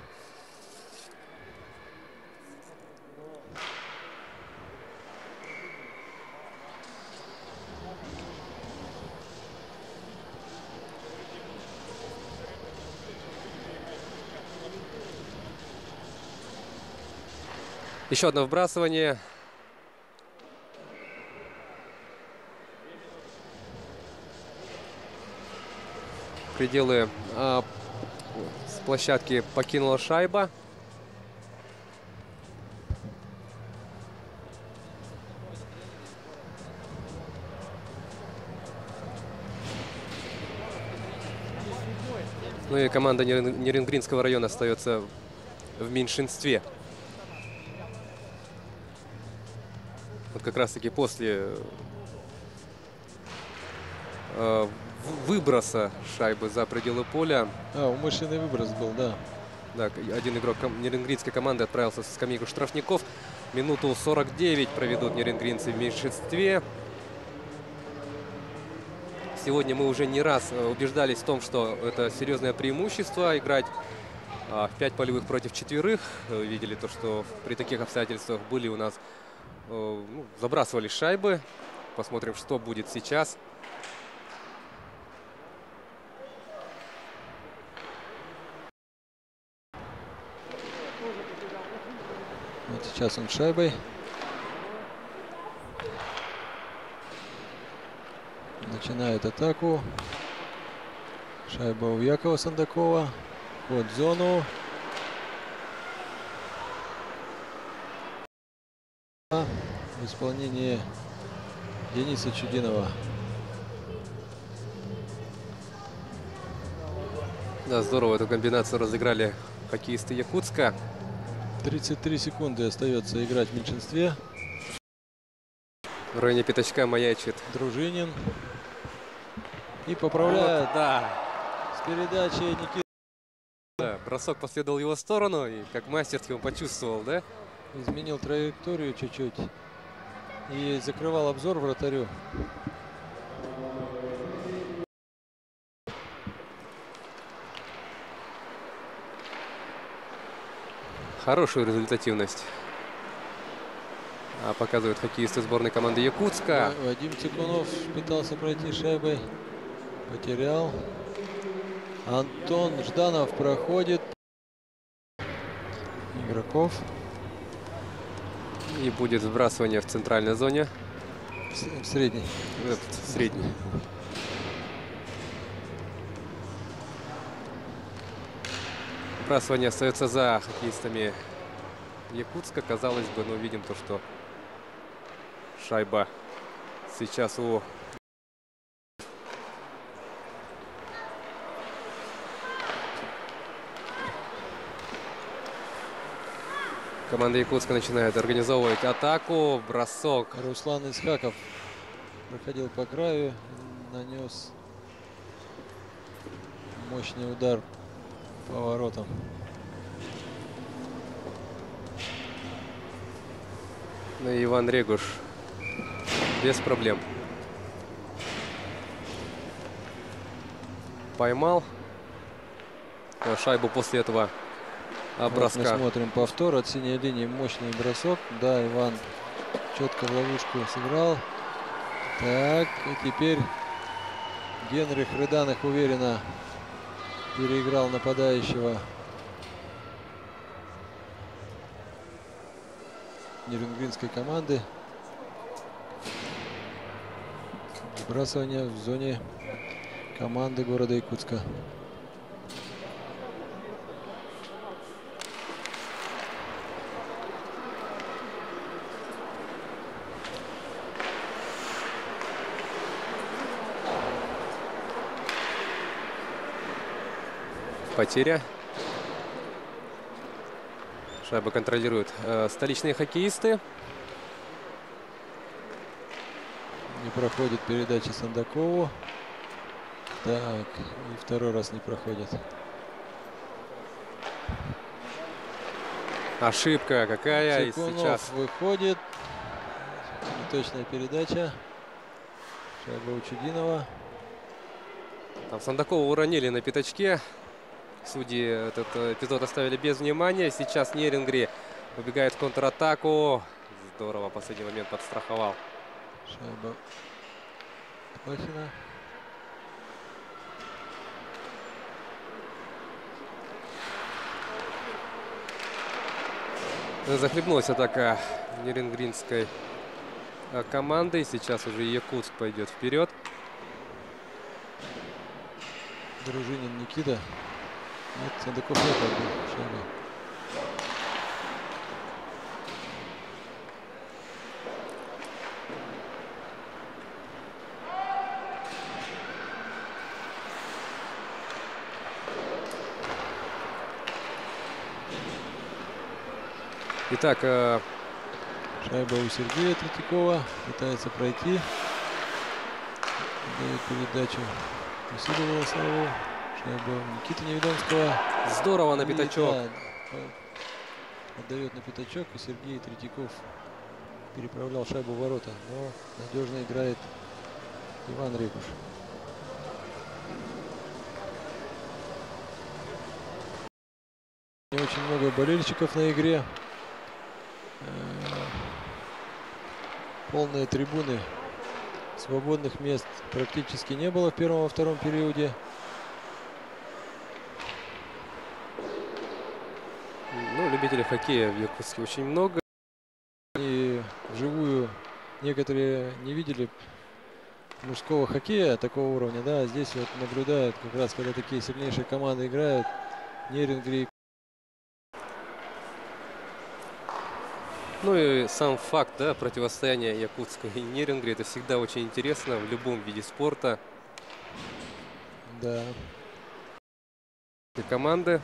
Еще одно вбрасывание. Пределы с площадки покинула шайба. Ну и команда Ниренгринского района остается в меньшинстве. Вот как раз-таки после выброса шайбы за пределы поля. Умышленный выброс был, да. Да, один игрок ниренгринской команды отправился со скамейку штрафников. Минуту 49 проведут ниренгринцы в меньшинстве. Сегодня мы уже не раз убеждались в том, что это серьезное преимущество играть в 5 полевых против 4. Видели то, что при таких обстоятельствах были у нас, забрасывали шайбы. Посмотрим, что будет сейчас. Вот сейчас он шайбой. Начинает атаку. Шайба у Якова Сандакова. Ход в зону. В исполнении Дениса Чудинова. Да, здорово эту комбинацию разыграли хоккеисты Якутска. 33 секунды остается играть в меньшинстве. В районе пятачка маячит Дружинин. И поправляет. Вот, да. С передачи Никита. Да, бросок последовал в его сторону, и как мастерски он почувствовал, да? Изменил траекторию чуть-чуть. И закрывал обзор вратарю. Хорошую результативность показывают хоккеисты сборной команды Якутска. Вадим Цикунов пытался пройти шайбой. Потерял. Антон Жданов проходит игроков. И будет сбрасывание в центральной зоне. В средней. В средней. Сбрасывание остается за хоккеистами Якутска. Казалось бы, но видим то, что шайба сейчас у команда Якутска начинает организовывать атаку. Бросок. Руслан Исхаков проходил по краю, нанес мощный удар по воротам. Ну и Иван Регуш без проблем поймал шайбу после этого броска. Вот мы смотрим повтор от синей линии, мощный бросок. Да, Иван четко в ловушку сыграл. Так, и теперь Генрих Рыданах уверенно переиграл нападающего Нерюнгринской команды. Сбрасывание в зоне команды города Якутска. Потеря. Шайбу контролируют столичные хоккеисты. Не проходит передача Сандакову. Так, и второй раз не проходит. Ошибка какая. Цикунов И сейчас выходит. Неточная передача. Шайба у Чудинова. там Сандакова уронили на пятачке. Судьи этот эпизод оставили без внимания. Сейчас Нерингри убегает в контратаку. Здорово, в последний момент подстраховал. Шайба Плохина. Захлебнулась атака нерингринской команды. Сейчас уже Якутск пойдет вперед. Дружинин Никита. Нет, Сандаков нет шайбы. Итак, шайба у Сергея Третьякова. Пытается пройти. Дает передачу Василию Волосову. Шайба у Никиты Неведомского. Здорово на пятачок. Да, отдает на пятачок. И Сергей Третьяков переправлял шайбу в ворота. Но надежно играет Иван Регуш. Не очень много болельщиков на игре. Полные трибуны. Свободных мест практически не было в первом и втором периоде. Ну, любителей хоккея в Якутске очень много. И вживую некоторые не видели мужского хоккея такого уровня. Да, здесь вот наблюдают как раз, когда такие сильнейшие команды играют. Нерингри. Ну и сам факт, да, противостояния Якутска и Нерингри, это всегда очень интересно в любом виде спорта. Да. И команды.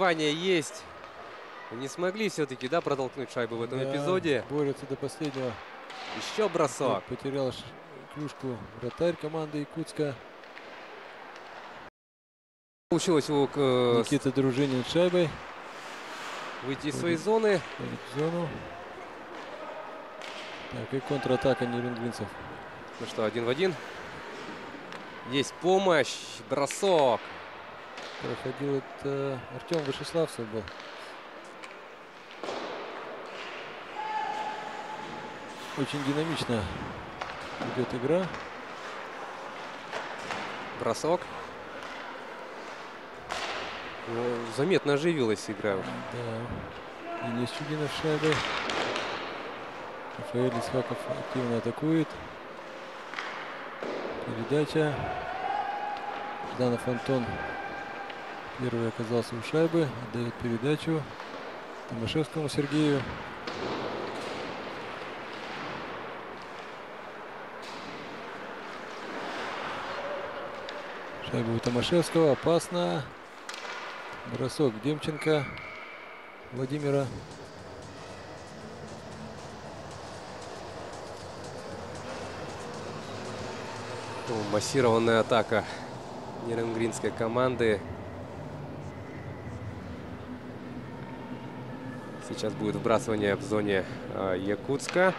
пробивание есть. Не смогли все-таки, да, протолкнуть шайбу в этом эпизоде. Борются до последнего. Еще бросок. Потерял клюшку вратарь команды Якутска. Получилось у Никита Дружинин с шайбой. Выйти из своей зоны. В зону. Так, и контратака нерюнгринцев. Ну что, 1 в 1. Есть помощь. Бросок. Проходил это Артем Вышеславцев был. Очень динамично идет игра. Бросок. Ну, заметно оживилась игра. Да. Денис Чудинов с шайбой. Рафаэль Исхаков активно атакует. Передача. Жданов Антон первый оказался у шайбы. Отдает передачу Томашевскому Сергею. Шайба у Томашевского. Опасно. Бросок Демченко Владимира. Массированная атака нерюнгринской команды. Сейчас будет вбрасывание в зоне Якутска.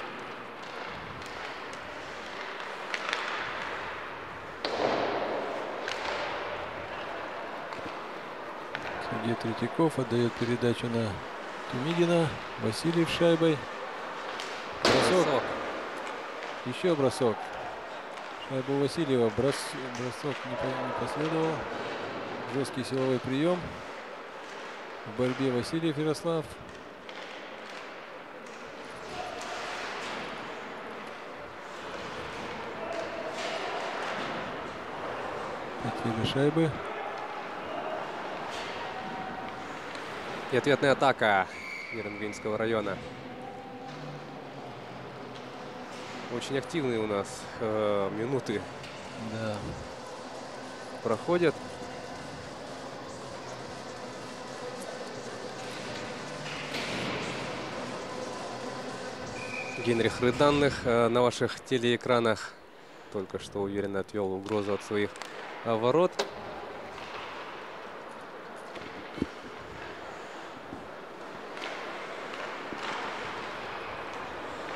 Сергей Третьяков отдает передачу на Тумигина. Васильев с шайбой. Бросок. Еще бросок. Шайба у Васильева. Бросок не последовал. Жесткий силовой прием. В борьбе Васильев Ярослав. Потеря шайбы. И ответная атака Нерюнгринского района. Очень активные у нас минуты проходят. Генрих Рыданных на ваших телеэкранах только что уверенно отвел угрозу от своих ворот.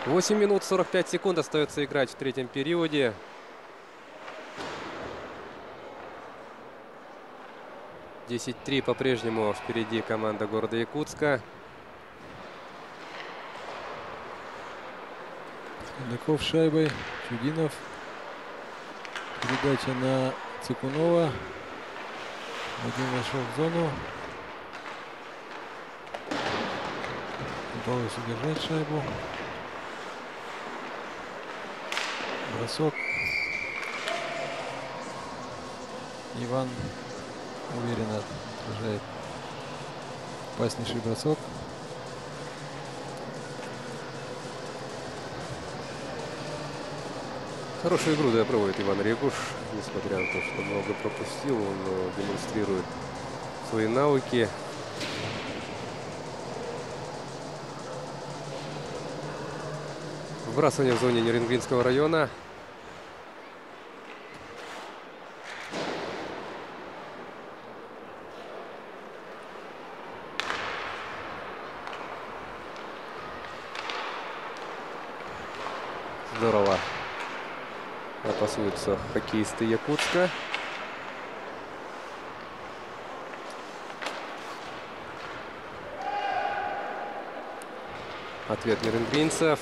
Восемь минут 45 секунд остается играть в третьем периоде. Десять-3 по-прежнему впереди команда города Якутска. Судаков с шайбой. Чудинов. Передача на Цикунова. Вадим вошел в зону. Удалось удержать шайбу. Бросок. Иван уверенно отражает опаснейший бросок. Хорошую игру проводит Иван Регуш, несмотря на то, что много пропустил, он демонстрирует свои навыки. Вбрасывание в зоне Нерюнгринского района. Здорово опасаются хоккеисты Якутска. Ответ нерюнгринцев.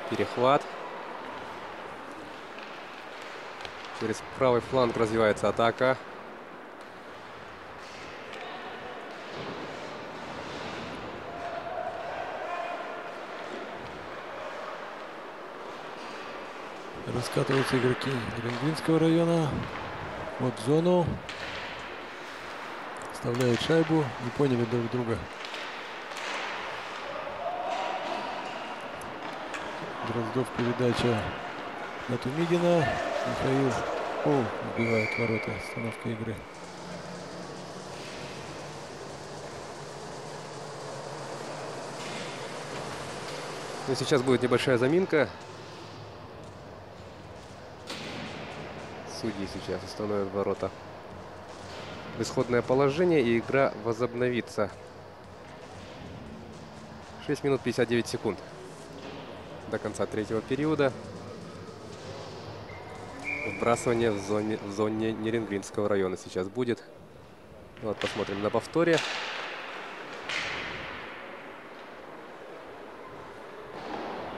Перехват. Через правый фланг развивается атака. Раскатываются игроки Нерюнгринского района. Вот в зону. Вставляют шайбу. Не поняли друг друга. Дроздов передача на Тумигина. Михаил Сандаков вбивает ворота. Остановка игры. Ну, сейчас будет небольшая заминка. Судьи сейчас установят ворота в исходное положение, и игра возобновится. 6 минут 59 секунд до конца третьего периода. Вбрасывание в зоне Нерингринского района сейчас будет. Вот, посмотрим на повторе.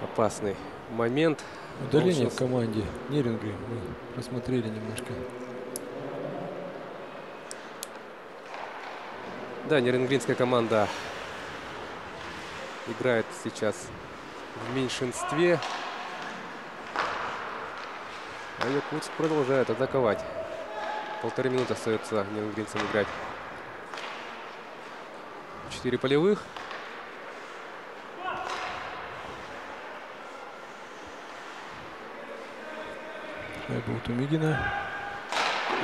Опасный момент. Удаление в команде Нерингрин мы просмотрели немножко. Да, нерингринская команда играет сейчас в меньшинстве. А Якутск продолжает атаковать. 1,5 минуты остается нерингринцам играть. 4 полевых. Шайба у Тумигина.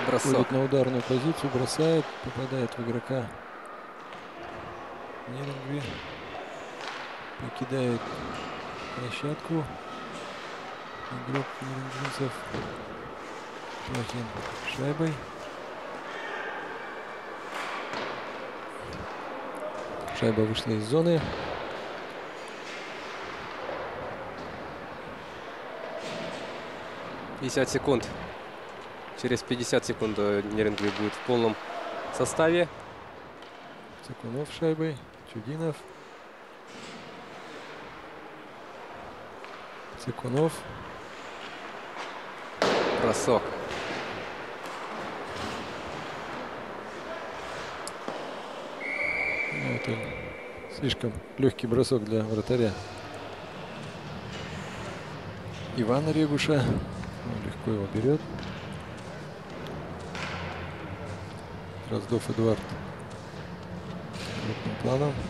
Бросок. Ходит на ударную позицию, бросает, попадает в игрока. Нерингрин покидает площадку. Игрок нерингринцев Плохин шайбой. Шайба вышла из зоны. «50 секунд». Через 50 секунд Нерингрин будет в полном составе. Цикунов шайбой. Чудинов. Цикунов. Бросок. Это слишком легкий бросок для вратаря Ивана Регуша. Он легко его берет. Дроздов Эдуард крупным планом. —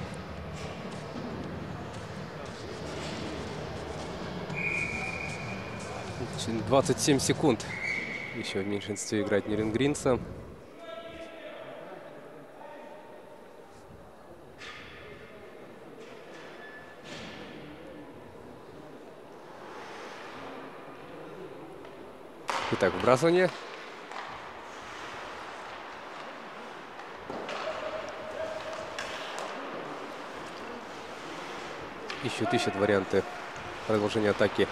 27 секунд. Еще в меньшинстве играть нерингринца. Итак, вбрасывание. Ищут варианты продолжения атаки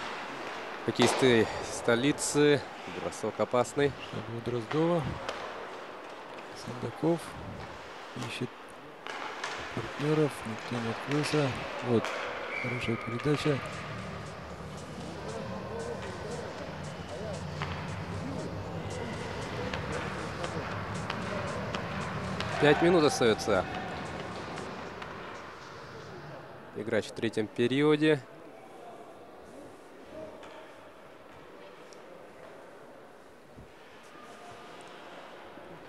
хоккеисты столицы. Бросок опасный. Шайба у Дроздова. Сандаков ищет партнеров. Никто не открылся. Вот, хорошая передача. Пять минут остается играть в третьем периоде.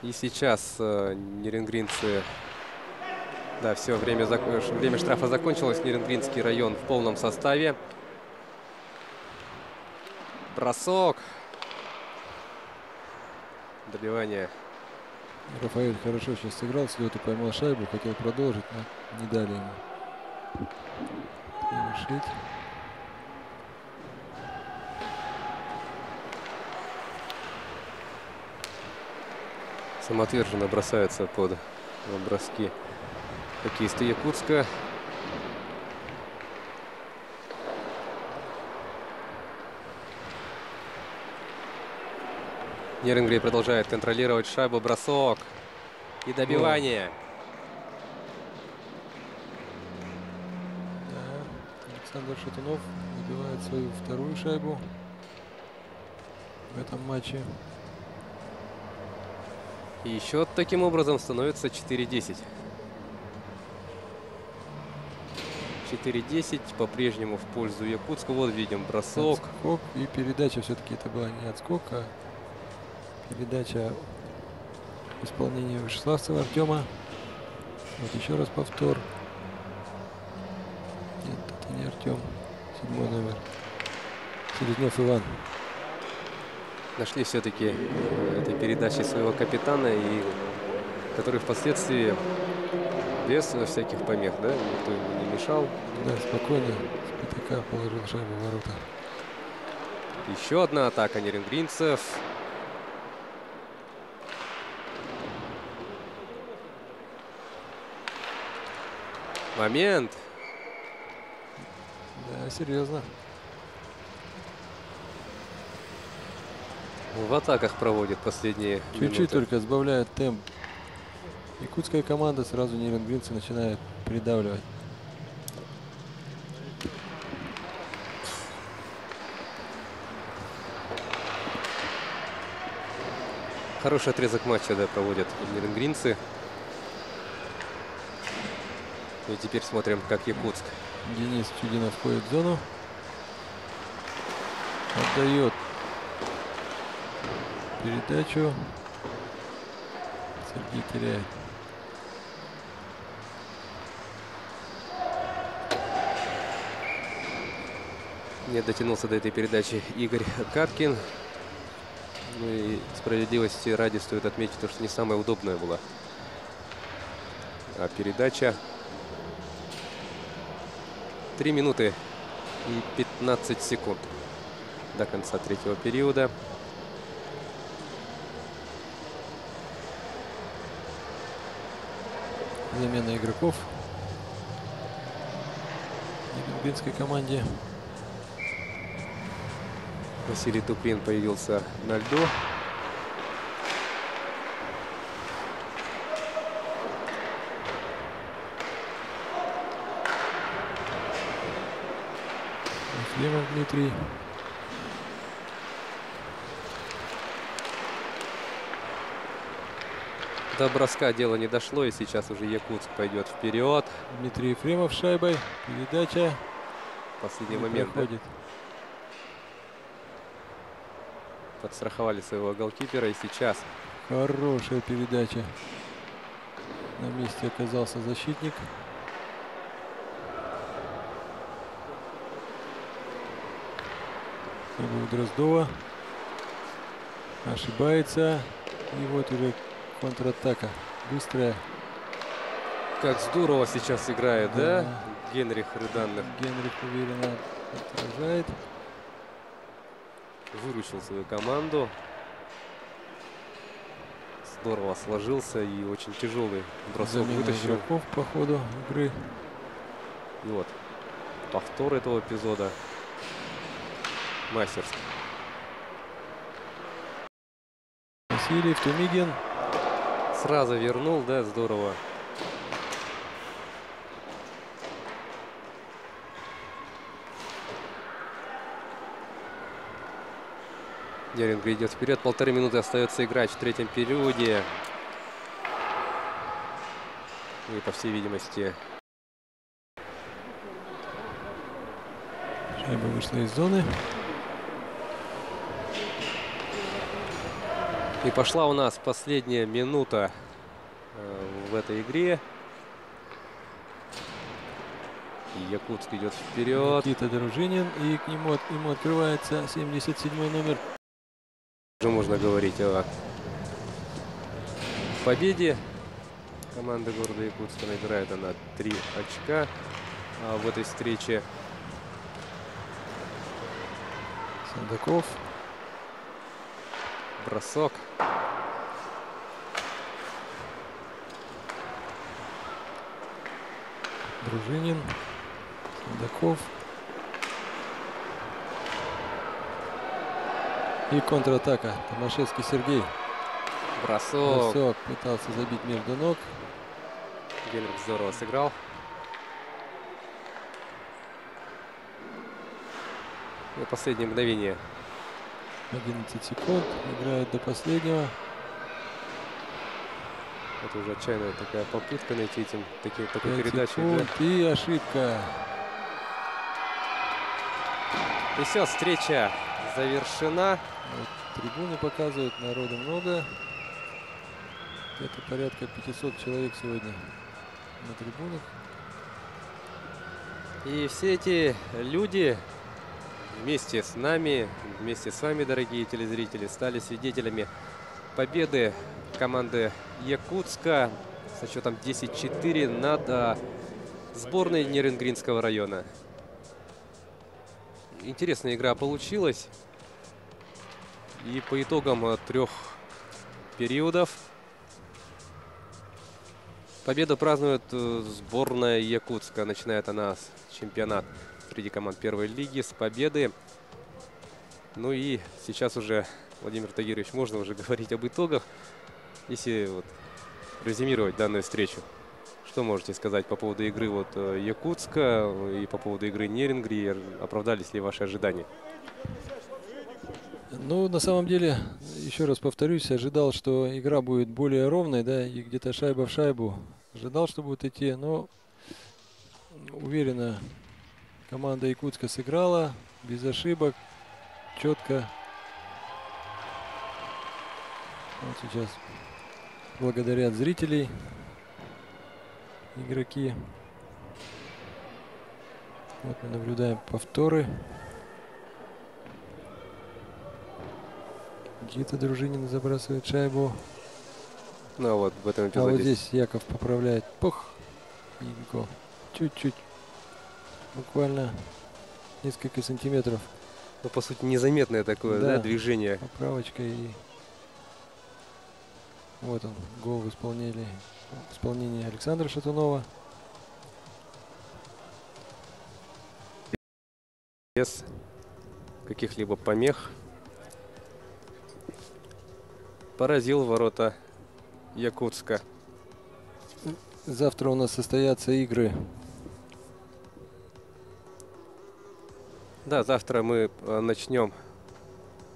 И сейчас нерингринцы... Да, все, время штрафа закончилось. Нерингринский район в полном составе. Бросок. Добивание. Рафаэль хорошо сейчас сыграл, с лету поймал шайбу, хотел продолжить, но не дали ему решить. Самоотверженно бросаются под броски хоккеисты Якутска. Нерингрин продолжает контролировать шайбу, бросок и добивание. Да, Александр Шатунов выбивает свою вторую шайбу в этом матче. И счет таким образом становится 4-10. 4-10 по-прежнему в пользу Якутска. Вот видим бросок. Отскок. И передача все-таки это была не отскок, а передача в исполнении Вячеславцева Артема. Вот еще раз повтор. Нет, это не Артем. 7-й номер. Селезнев Иван. Нашли все-таки этой передачей своего капитана, и который впоследствии без всяких помех, да, никто ему не мешал. Да, спокойно с пятака положил шайбу в ворота. Еще одна атака нерюнгринцев. Момент. Да, серьезно. В атаках проводит последние Чуть-чуть минуты. только сбавляет темп. Якутская команда, сразу нерюнгринцы начинают придавливать. Хороший отрезок матча, да, проводят нерюнгринцы. И теперь смотрим, как Якутск. Денис Чудинов входит в зону. Отдает передачу. Сергей теряет. Не дотянулся до этой передачи Игорь Каткин. Ну и справедливости ради стоит отметить, что не самая удобная была передача. 3 минуты и 15 секунд до конца третьего периода. Замена игроков в нерюнгринской команде. Василий Тупин появился на льду. Ефремов Дмитрий. До броска дело не дошло, и сейчас уже Якутск пойдет вперед. Дмитрий Ефремов с шайбой. Передача. Последний момент. Проходит. Подстраховали своего голкипера, и сейчас Хорошая передача. На месте оказался защитник. У Дроздова. Ошибается. И вот уже контратака. Быстрая. как здорово сейчас играет, да? Генрих Рыданных. Генрих уверенно отражает. Выручил свою команду. Здорово сложился и очень тяжелый бросок вытащил. Игроков по ходу игры. И вот повтор этого эпизода. Мастерский. Василий Тумигин. Сразу вернул, да, здорово. Яринга идет вперед. 1,5 минуты остается играть в третьем периоде. И, по всей видимости, шайба вышла из зоны. И пошла у нас последняя минута в этой игре. И Якутск идет вперед. Никита Дружинин. И к нему открывается 77-й номер. Уже можно говорить о победе. Команда города Якутска набирает она 3 очка в этой встрече. Сандаков. Бросок. Дружинин. Сандаков. И контратака. Томашевский Сергей. Бросок. Бросок. Пытался забить между ног. Генрих здорово сыграл. И последнее мгновение. 11 секунд. Играют до последнего. Это уже отчаянная такая попытка найти такой передачей. Да. И ошибка. И все, встреча завершена. Вот трибуны показывают, народу много. Это порядка 500 человек сегодня на трибунах. И все эти люди вместе с нами, вместе с вами, дорогие телезрители, стали свидетелями победы команды Якутска со счетом 10-4 над сборной Нерюнгринского района. Интересная игра получилась. И по итогам 3 периодов победу празднует сборная Якутска. Начинает она чемпионат среди команд первой лиги с победы. Ну и сейчас уже, Владимир Тагирович, можно уже говорить об итогах. Если вот резюмировать данную встречу, что можете сказать по поводу игры Якутска и по поводу игры Нерюнгри? Оправдались ли ваши ожидания? Ну, на самом деле, еще раз повторюсь, ожидал, что игра будет более ровной, да, и где-то шайба в шайбу. Ожидал, что будет идти, но уверенно команда Якутска сыграла, без ошибок, четко. Вот сейчас благодарят зрителей игроки. Вот мы наблюдаем повторы. Никита Дружинин забрасывает шайбу. Ну а вот в этом эпизоде. А вот здесь Яков поправляет. Пух. И гол. Чуть-чуть. Буквально несколько сантиметров. Ну, по сути, незаметное такое, да, движение. Поправочка и... Вот он, гол в исполнении Александра Шатунова. Без каких-либо помех поразил ворота Якутска. Завтра у нас состоятся игры. Да, завтра мы начнем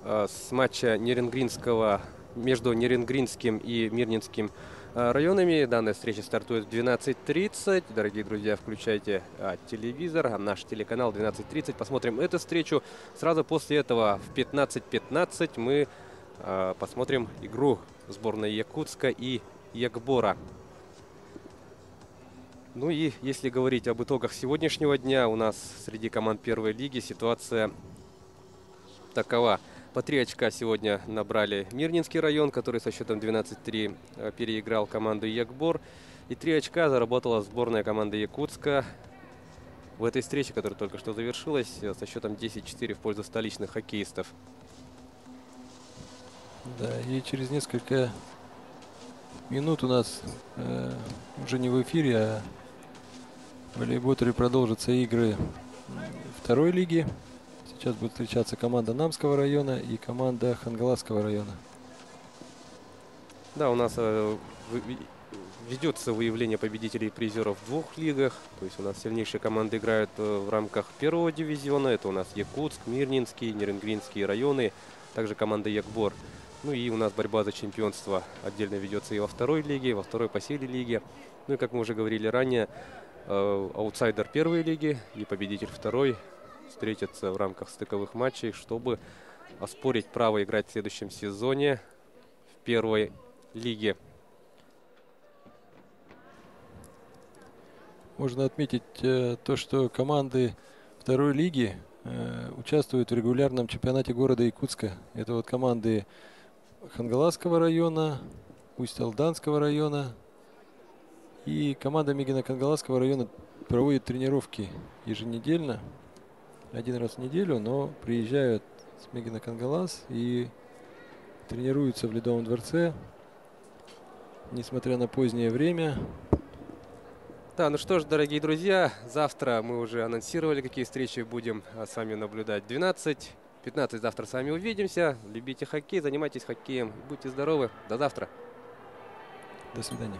с матча Нерюнгринского между Нерюнгринским и Мирнинским районами. Данная встреча стартует в 12:30. Дорогие друзья, включайте телевизор, наш телеканал 12:30. Посмотрим эту встречу. Сразу после этого в 15:15 мы посмотрим игру сборной Якутска и Якбора. Ну и если говорить об итогах сегодняшнего дня, у нас среди команд первой лиги ситуация такова. По 3 очка сегодня набрали Мирнинский район, который со счетом 12-3 переиграл команду Якбор. И 3 очка заработала сборная команда Якутска в этой встрече, которая только что завершилась, со счетом 10-4 в пользу столичных хоккеистов. Да, и через несколько минут у нас уже не в эфире, а в волейболе продолжатся игры второй лиги. Сейчас будет встречаться команда Намского района и команда Хангаласского района. Да, у нас ведется выявление победителей и призеров в 2 лигах. То есть у нас сильнейшие команды играют в рамках первого дивизиона. Это у нас Якутск, Мирнинский, Нерюнгринские районы, также команда Якбор. Ну и у нас борьба за чемпионство отдельно ведется и во второй лиге, и во второй по силе лиге. Ну и как мы уже говорили ранее, аутсайдер первой лиги и победитель второй встретятся в рамках стыковых матчей, чтобы оспорить право играть в следующем сезоне в первой лиге. Можно отметить то, что команды второй лиги участвуют в регулярном чемпионате города Якутска. Это вот команды Хангаласского района, Усть-Алданского района и команда Мегино-Хангаласского района проводит тренировки еженедельно, 1 раз в неделю, но приезжают с Мегино-Хангалас и тренируются в Ледовом дворце, несмотря на позднее время. Да, ну что ж, дорогие друзья, завтра мы уже анонсировали, какие встречи будем с вами наблюдать. 12:15 завтра с вами увидимся. Любите хоккей, занимайтесь хоккеем. Будьте здоровы. До завтра. До свидания.